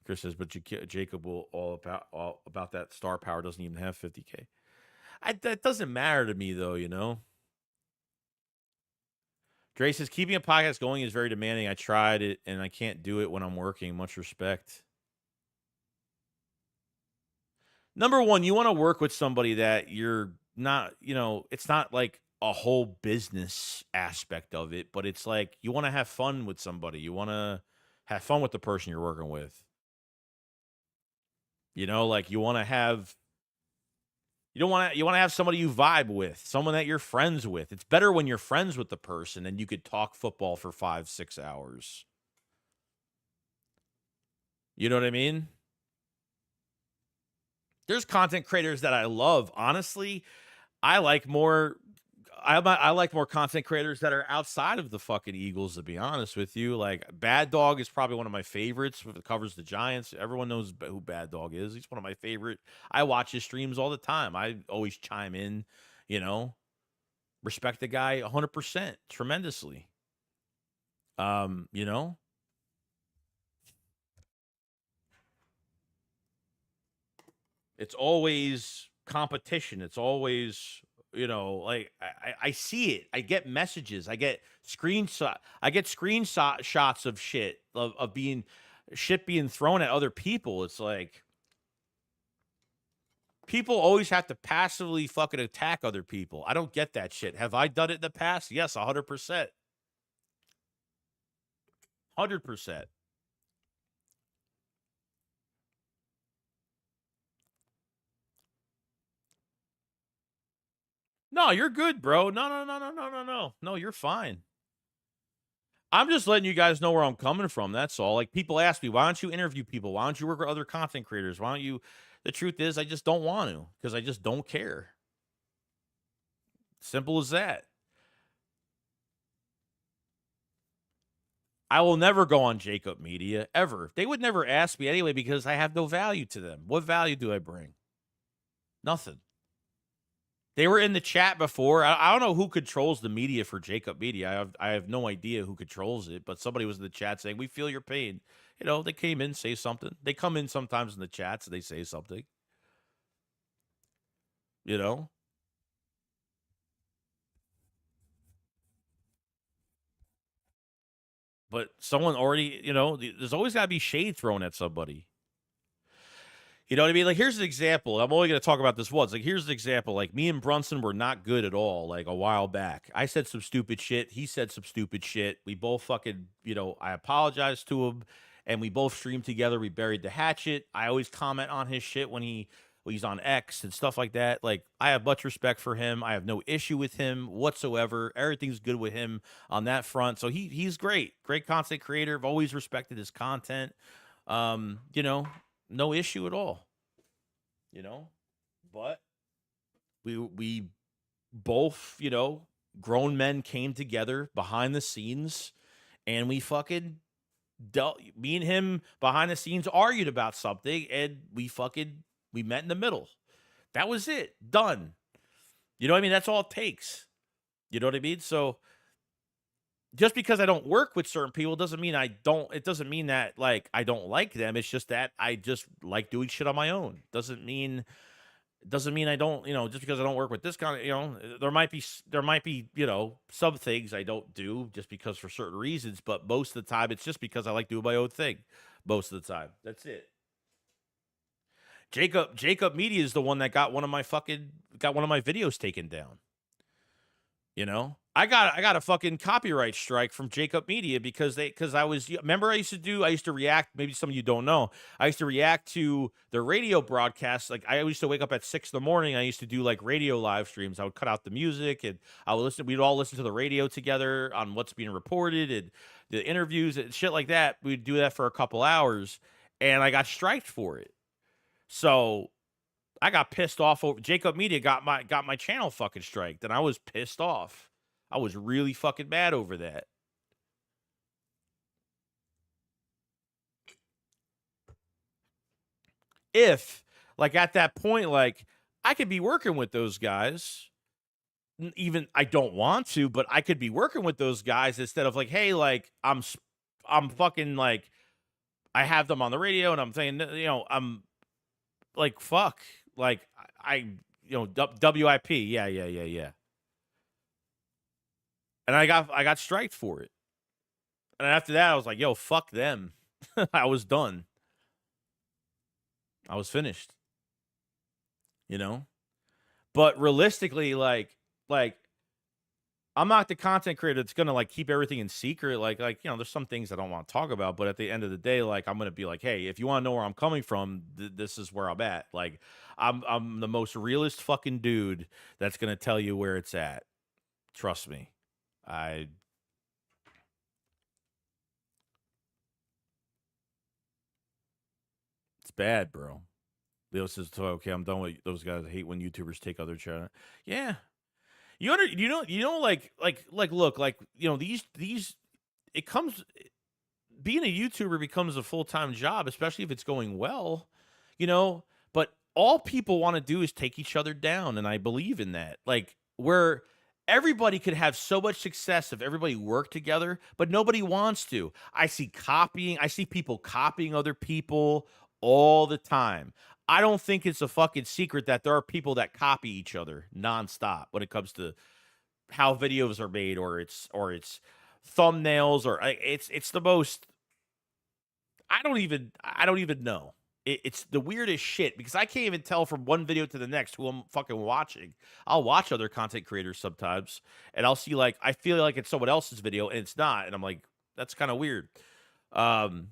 S2: Chris says, but Jacob will all about that star power doesn't even have 50K. That doesn't matter to me though, you know. Dre says, keeping a podcast going is very demanding. I tried it, and I can't do it when I'm working. Much respect. Number one, you want to work with somebody that you're not, you know, it's not like a whole business aspect of it, but it's like you want to have fun with somebody. You want to have fun with the person you're working with. You know, like you want to have You want to have somebody you vibe with, someone that you're friends with. It's better when you're friends with the person and you could talk football for 5-6 hours. You know what I mean? There's content creators that I love. Honestly, I like more content creators that are outside of the fucking Eagles, to be honest with you. Like Bad Dog is probably one of my favorites. If it covers the Giants, everyone knows who Bad Dog is. He's one of my favorite. I watch his streams all the time. I always chime in, you know. Respect the guy 100%, tremendously. You know. It's always competition. It's always, you know, like I see it. I get messages. I get screenshots of shit of being thrown at other people. It's like people always have to passively fucking attack other people. I don't get that shit. Have I done it in the past? Yes, 100%. 100%. No, you're good, bro. No, you're fine. I'm just letting you guys know where I'm coming from. That's all. Like people ask me, why don't you interview people? Why don't you work with other content creators? Why don't you? The truth is, I just don't want to because I just don't care. Simple as that. I will never go on Jacob Media ever. They would never ask me anyway because I have no value to them. What value do I bring? Nothing. They were in the chat before. I don't know who controls the media for Jacob Media. I have no idea who controls it, but somebody was in the chat saying, we feel your pain. You know, they came in, say something. They come in sometimes in the chats and they say something. You know? But someone already, you know, there's always got to be shade thrown at somebody. You know what I mean? Like, here's an example. I'm only going to talk about this once. Like, here's an example. Like, me and Brunson were not good at all, like, a while back. I said some stupid shit. He said some stupid shit. We both fucking, you know, I apologized to him, and we both streamed together. We buried the hatchet. I always comment on his shit when he's on X and stuff like that. Like, I have much respect for him. I have no issue with him whatsoever. Everything's good with him on that front. So he's great. Great content creator. I've always respected his content. You know, no issue at all, you know, but we both, you know, grown men came together behind the scenes and we fucking me and him behind the scenes argued about something and we met in the middle. That was it. Done. You know what I mean? That's all it takes. You know what I mean? So just because I don't work with certain people doesn't mean it doesn't mean that like I don't like them. It's just that I just like doing shit on my own. Doesn't mean I don't, you know, just because I don't work with this kind of, you know, there might be, you know, some things I don't do just because for certain reasons, but most of the time it's just because I like doing my own thing. Most of the time. That's it. Jacob Media is the one that got one of my videos taken down. You know, I got a fucking copyright strike from Jacob Media because I used to react. Maybe some of you don't know. I used to react to the radio broadcasts. Like I used to wake up at 6 in the morning. I used to do like radio live streams. I would cut out the music and we'd all listen to the radio together on what's being reported and the interviews and shit like that. We'd do that for a couple hours and I got striked for it. So I got pissed off over Jacob Media got my channel fucking striked, and I was pissed off. I was really fucking mad over that. If, like at that point, like I could be working with those guys. Even I don't want to, but I could be working with those guys instead of like, hey, like I'm fucking like I have them on the radio, and I'm saying, you know, I'm like fuck. Like I you know, WIP. Yeah. And I got striked for it. And after that, I was like, yo, fuck them. I was done. I was finished. You know? But realistically, like I'm not the content creator that's gonna like keep everything in secret. Like you know, there's some things I don't want to talk about, but at the end of the day, like I'm gonna be like, hey, if you want to know where I'm coming from, this is where I'm at. Like I'm the most realist fucking dude that's gonna tell you where it's at. Trust me. I It's bad, bro. Leo says, "Okay, I'm done with those guys. I hate when YouTubers take other channel." Yeah, look, like you know, these it comes being a YouTuber becomes a full-time job, especially if it's going well, you know. But all people want to do is take each other down, and I believe in that. Like where everybody could have so much success if everybody worked together, but nobody wants to. I see copying. I see people copying other people all the time. I don't think it's a fucking secret that there are people that copy each other nonstop when it comes to how videos are made, or it's thumbnails, or it's the most. I don't even know. It's the weirdest shit because I can't even tell from one video to the next who I'm fucking watching. I'll watch other content creators sometimes, and I'll see like I feel like it's someone else's video and it's not, and I'm like, that's kind of weird. Um,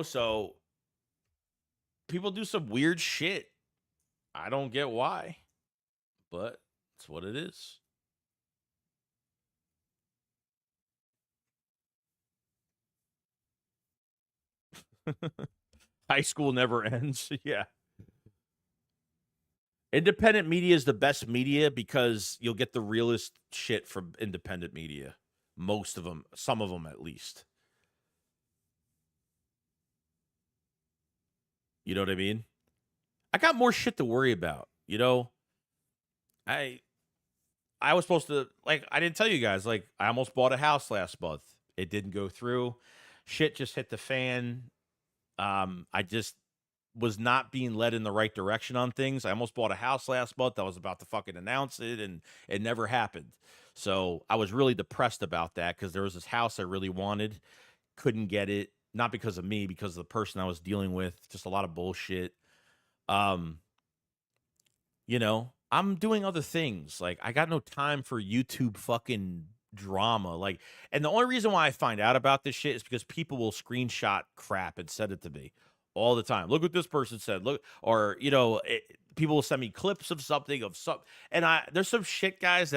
S2: so people do some weird shit. I don't get why, but it's what it is. High school never ends. Yeah. Independent media is the best media because you'll get the realest shit from independent media. Most of them, some of them at least. You know what I mean? I got more shit to worry about. I I was supposed to like I didn't tell you guys like I almost bought a house last month. It didn't go through. Shit just hit the fan. I just was not being led in the right direction on things. I almost bought a house last month. I was about to fucking announce it, and it never happened. So I was really depressed about that because there was this house I really wanted, couldn't get it, not because of me, because of the person I was dealing with. Just a lot of bullshit. Um, I'm doing other things. Like I got no time for YouTube fucking drama. Like, and the only reason why I find out about this shit is because people will screenshot crap and send it to me all the time. Look what this person said. Look, or people will send me clips of something and there's some shit, guys.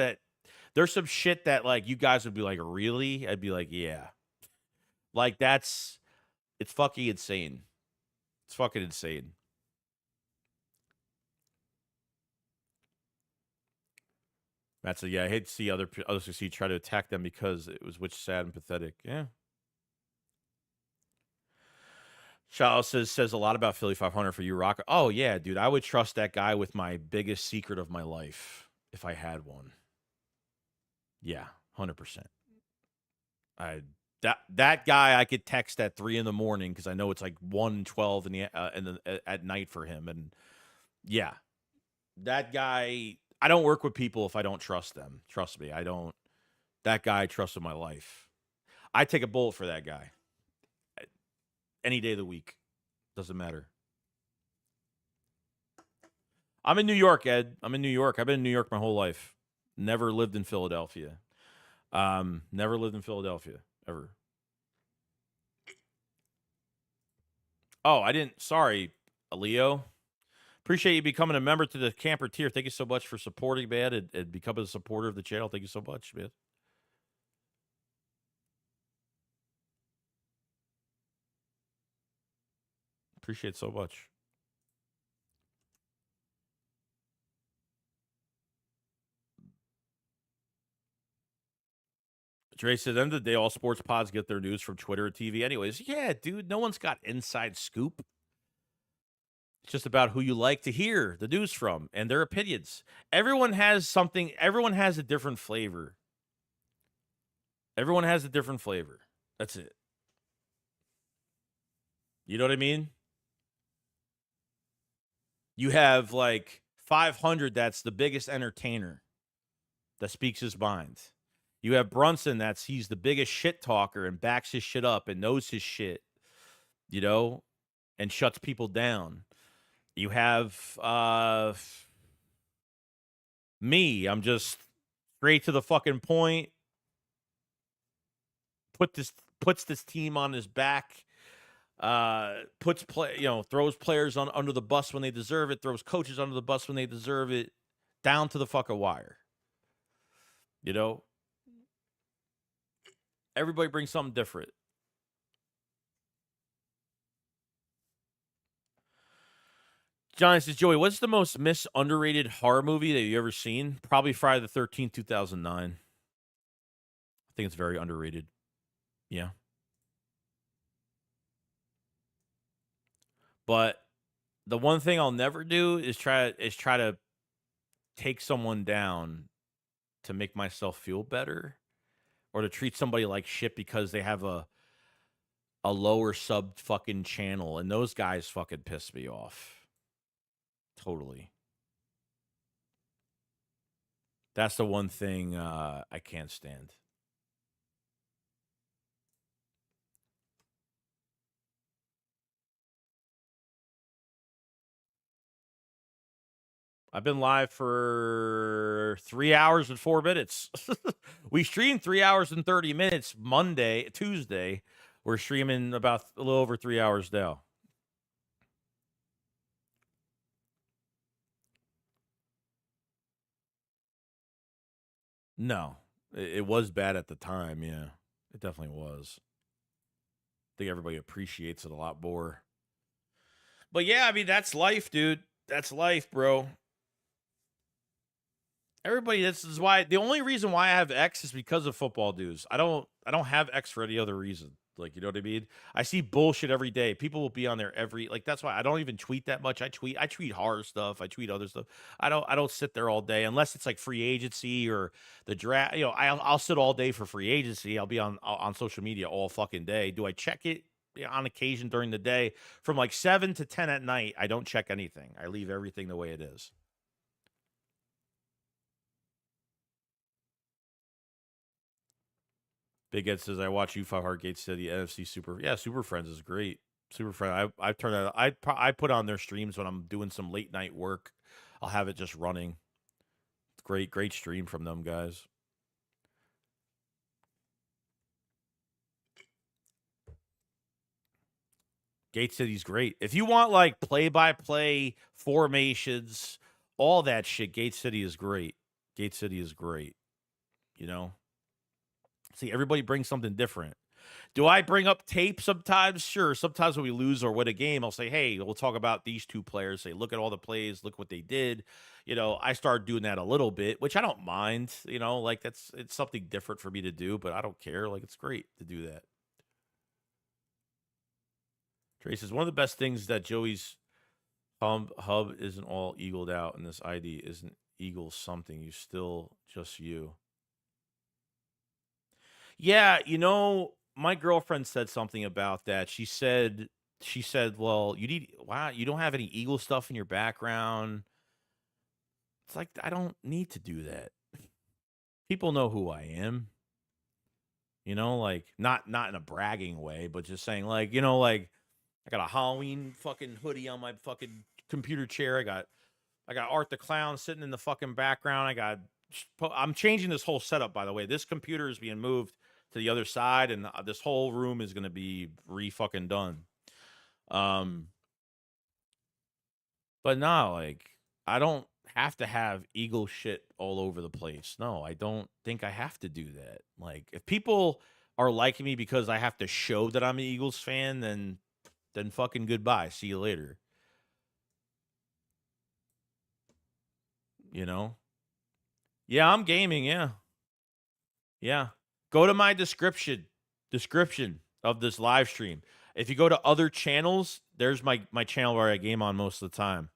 S2: There's some shit that like you guys would be like, really? I'd be like, yeah. Like it's fucking insane. It's fucking insane. Matt said, "Yeah, I hate to see others succeed. Try to attack them because it was which sad and pathetic." Yeah. Charles says a lot about Philly 500 for you, Rock. Oh yeah, dude, I would trust that guy with my biggest secret of my life if I had one. Yeah, 100%. That guy I could text at 3 a.m. because I know it's like 1:12 at night for him, and yeah, that guy. I don't work with people if I don't trust them. Trust me, I don't. That guy I trust with my life. I take a bullet for that guy. Any day of the week. Doesn't matter. I'm in New York, Ed. I'm in New York. I've been in New York my whole life. Never lived in Philadelphia. Never lived in Philadelphia ever. Oh, I didn't. Sorry, Leo. Appreciate you becoming a member to the camper tier. Thank you so much for supporting, man, and becoming a supporter of the channel. Thank you so much, man. Appreciate it so much. Dre said, at the end of the day, all sports pods get their news from Twitter or TV. Anyways, yeah, dude, no one's got inside scoop. It's just about who you like to hear the news from and their opinions. Everyone has something. Everyone has a different flavor. Everyone has a different flavor. That's it. You know what I mean? You have like 500 that's the biggest entertainer that speaks his mind. You have Brunson he's the biggest shit talker and backs his shit up and knows his shit, and shuts people down. You have Me, I'm just straight to the fucking point. Puts this team on his back. Throws players under the bus when they deserve it. Throws coaches under the bus when they deserve it. Down to the fucking wire. You know, everybody brings something different. Johnny says, Joey, what's the most underrated horror movie that you ever seen? Probably Friday the 13th, 2009. I think it's very underrated. Yeah. But the one thing I'll never do is try to take someone down to make myself feel better, or to treat somebody like shit because they have a lower sub fucking channel, and those guys fucking piss me off. Totally. That's the one thing I can't stand. I've been live for 3 hours and 4 minutes. We streamed 3 hours and 30 minutes Tuesday. We're streaming about a little over 3 hours now. No, it was bad at the time. Yeah, it definitely was. I think everybody appreciates it a lot more. But yeah, I mean, that's life, dude. That's life, bro. Everybody, this is why the only reason why I have X is because of football dudes. I don't have X for any other reason. Like, you know what I mean? I see bullshit every day. People will be on there that's why I don't even tweet that much. I tweet horror stuff. I tweet other stuff. I don't sit there all day unless it's like free agency or the draft. You know, I'll sit all day for free agency. I'll be on social media all fucking day. Do I check it on occasion during the day? From like 7 to 10 at night, I don't check anything. I leave everything the way it is. Big Ed says, I watch U5 Heartgate City, NFC Super Friends is great. Super Friends. I turn that. I put on their streams when I'm doing some late night work. I'll have it just running. Great stream from them guys. Gate City's great. If you want like play-by-play formations, all that shit, Gate City is great. Gate City is great. You know? See, everybody brings something different. Do I bring up tape sometimes? Sure. Sometimes when we lose or win a game, I'll say, hey, we'll talk about these two players. Say, look at all the plays. Look what they did. You know, I started doing that a little bit, which I don't mind. You know, like it's something different for me to do, but I don't care. Like, it's great to do that. Trace says, one of the best things that Joey's hub isn't all eagled out, and this ID isn't eagle something. You still just you. Yeah, you know, my girlfriend said something about that. She said, well, you don't have any eagle stuff in your background. It's like, I don't need to do that. People know who I am. You know, like not in a bragging way, but just saying, like, you know, like I got a Halloween fucking hoodie on my fucking computer chair. I got Art the Clown sitting in the fucking background. I'm changing this whole setup, by the way. This computer is being moved to the other side, and this whole room is going to be re-fucking done. But no, like, I don't have to have Eagle shit all over the place. No, I don't think I have to do that. Like, if people are liking me because I have to show that I'm an Eagles fan, then fucking goodbye. See you later. You know? Yeah, I'm gaming, yeah. Yeah. Go to my description of this live stream. If you go to other channels, there's my channel where I game on most of the time.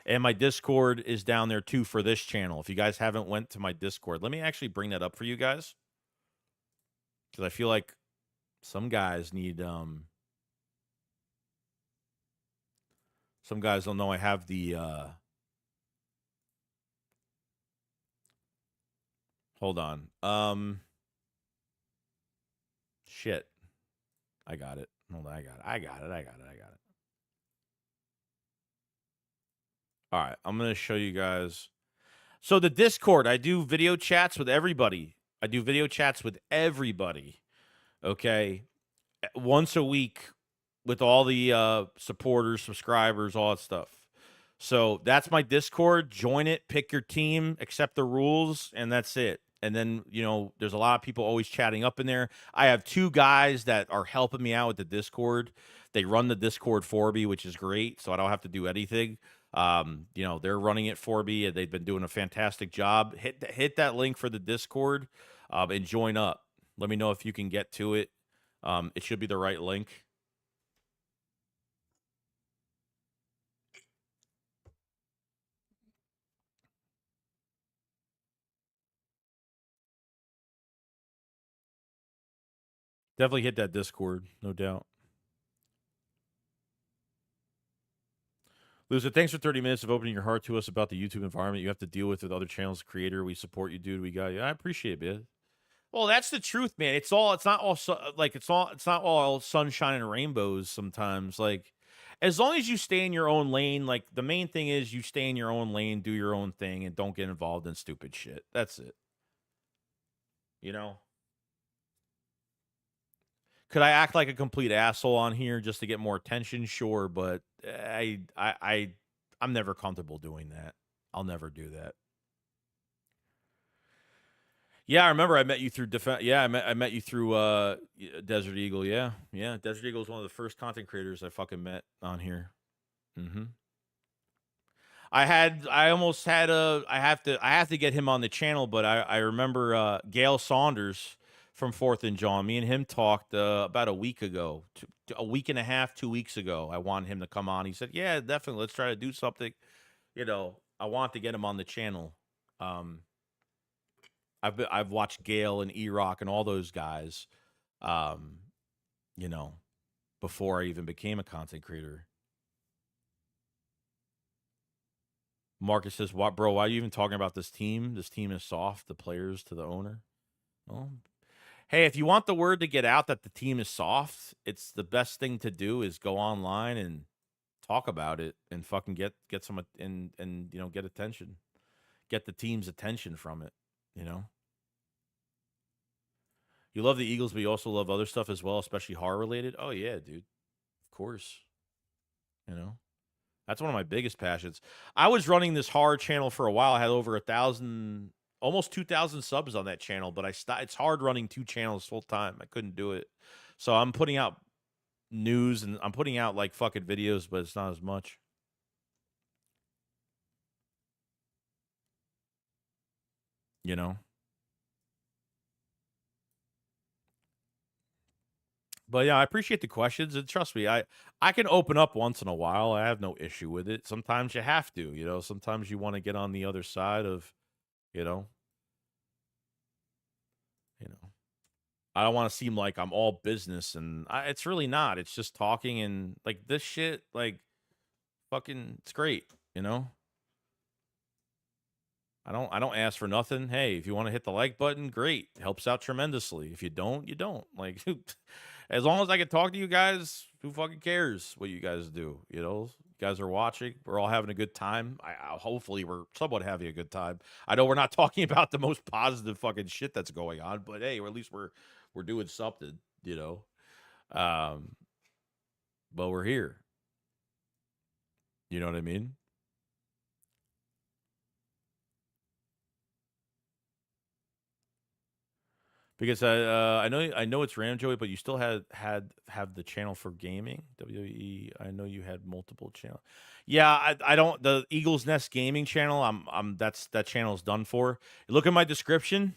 S2: And my Discord is down there too for this channel. If you guys haven't went to my Discord, let me actually bring that up for you guys. Because I feel like some guys need some guys don't know I have the hold on. Shit. I got it. Hold on, I got it. All right, I'm going to show you guys. So the Discord, I do video chats with everybody. Okay. Once a week with all the supporters, subscribers, all that stuff. So that's my Discord. Join it, pick your team, accept the rules, and that's it. And then, there's a lot of people always chatting up in there. I have 2 guys that are helping me out with the Discord. They run the Discord for me, which is great, so I don't have to do anything. They're running it for me, and they've been doing a fantastic job. Hit that link for the Discord and join up. Let me know if you can get to it. It should be the right link. Definitely hit that Discord, no doubt. Loser, thanks for 30 minutes of opening your heart to us about the YouTube environment you have to deal with other channels. Creator, we support you, dude. We got you. I appreciate it, man. Well, that's the truth, man. It's not all sunshine and rainbows sometimes. Like, as long as you stay in your own lane, like, the main thing is you stay in your own lane, do your own thing, and don't get involved in stupid shit. That's it. Could I act like a complete asshole on here just to get more attention? Sure, but I'm never comfortable doing that. I'll never do that. Yeah, I remember I met you through I met you through Desert Eagle. Yeah. Desert Eagle is one of the first content creators I fucking met on here. I have to get him on the channel, but I remember Gail Saunders from 4th and John. Me and him talked about a week ago, a week and a half, 2 weeks ago. I wanted him to come on. He said, "Yeah, definitely. Let's try to do something." I want to get him on the channel. I've watched Gail and E-Rock and all those guys, before I even became a content creator. Marcus says, "What, bro? Why are you even talking about this team? This team is soft. The players to the owner." Well, hey, if you want the word to get out that the team is soft, it's the best thing to do is go online and talk about it and fucking get some and get attention, get the team's attention from it. You love the Eagles, but you also love other stuff as well, especially horror related. Oh yeah, dude, of course. That's one of my biggest passions. I was running this horror channel for a while. I had over 1,000, almost 2,000 subs on that channel, but it's hard running 2 channels full time. I couldn't do it. So I'm putting out news and I'm putting out like fucking videos, but it's not as much. But yeah, I appreciate the questions, and trust me, I can open up once in a while. I have no issue with it. Sometimes you have to, sometimes you want to get on the other side of, you know. I don't want to seem like I'm all business, and it's really not. It's just talking, and like this shit, like fucking, it's great, I don't ask for nothing. Hey, if you want to hit the like button, great. Helps out tremendously. If you don't, you don't. Like, as long as I can talk to you guys, who fucking cares what you guys do? You guys are watching. We're all having a good time. Hopefully we're somewhat having a good time. I know we're not talking about the most positive fucking shit that's going on, but hey, or at least we're doing something, but we're here. You know what I mean? Because I know it's Ram Joey, but you still have the channel for gaming. WWE. I know you had multiple channels. Yeah, I don't, the Eagles Nest Gaming channel. That channel is done for. Look at my description.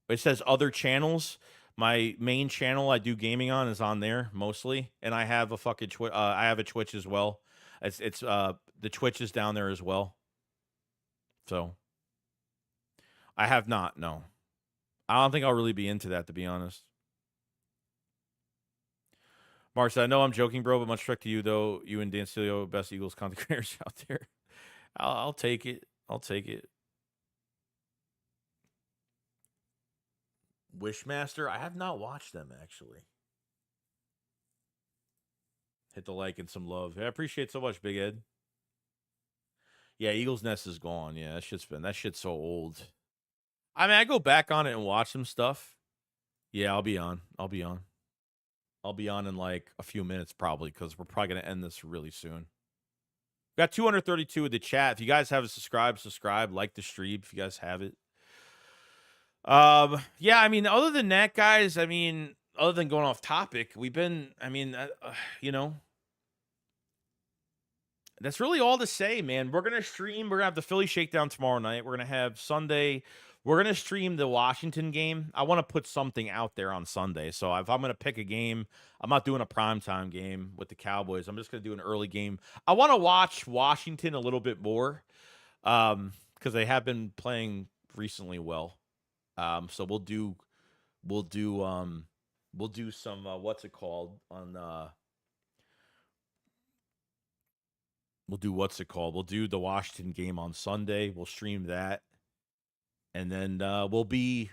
S2: It says other channels. My main channel I do gaming on is on there mostly, and I have a fucking I have a Twitch as well. It's the Twitch is down there as well. So I have not, no. I don't think I'll really be into that, to be honest. Mark said, I know I'm joking, bro, but much respect to you, though. You and Dan Stilio, best Eagles content creators out there. I'll take it. I'll take it. Wishmaster? I have not watched them, actually. Hit the like and some love. I appreciate it so much, Big Ed. Yeah, Eagles Nest is gone. Yeah, that shit's so old. I mean, I go back on it and watch some stuff. Yeah, I'll be on in like a few minutes probably because we're probably gonna end this really soon. We got 232 in the chat. If you guys haven't subscribe, like the stream if you guys have it. Yeah, I mean, other than that, guys, I mean, other than going off topic, we've been, I mean, you know, that's really all to say, man. We're gonna stream. We're gonna have the Philly Shakedown tomorrow night. We're gonna have Sunday. We're gonna stream the Washington game. I want to put something out there on Sunday. So if I'm gonna pick a game, I'm not doing a primetime game with the Cowboys. I'm just gonna do an early game. I want to watch Washington a little bit more, because they have been playing recently well. So we'll do some what's it called on we'll do what's it called? We'll do the Washington game on Sunday. We'll stream that. And then we'll be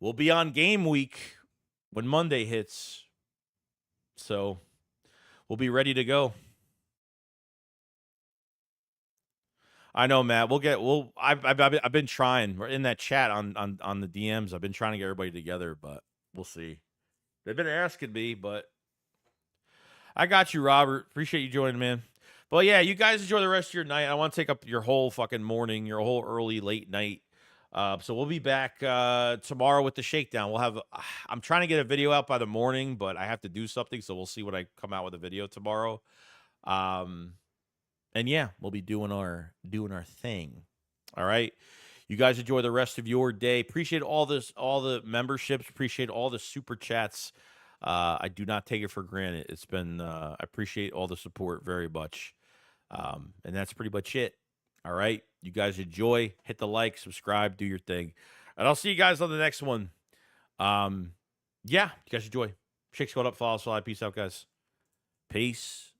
S2: on game week when Monday hits. So we'll be ready to go. I know, Matt. I've been trying. We're in that chat on the DMs. I've been trying to get everybody together, but we'll see. They've been asking me, but I got you, Robert. Appreciate you joining, man. But yeah, you guys enjoy the rest of your night. I want to take up your whole fucking morning, your whole early, late night. So we'll be back tomorrow with the shakedown. We'll have. I'm trying to get a video out by the morning, but I have to do something, so we'll see when I come out with a video tomorrow. And yeah, we'll be doing our thing. All right. You guys enjoy the rest of your day. Appreciate all the memberships. Appreciate all the super chats. I do not take it for granted. It's been I appreciate all the support very much. And that's pretty much it. All right. You guys enjoy. Hit the like, subscribe, do your thing. And I'll see you guys on the next one. Yeah, you guys enjoy. Shakes going up, follow, slide. Peace out, guys. Peace.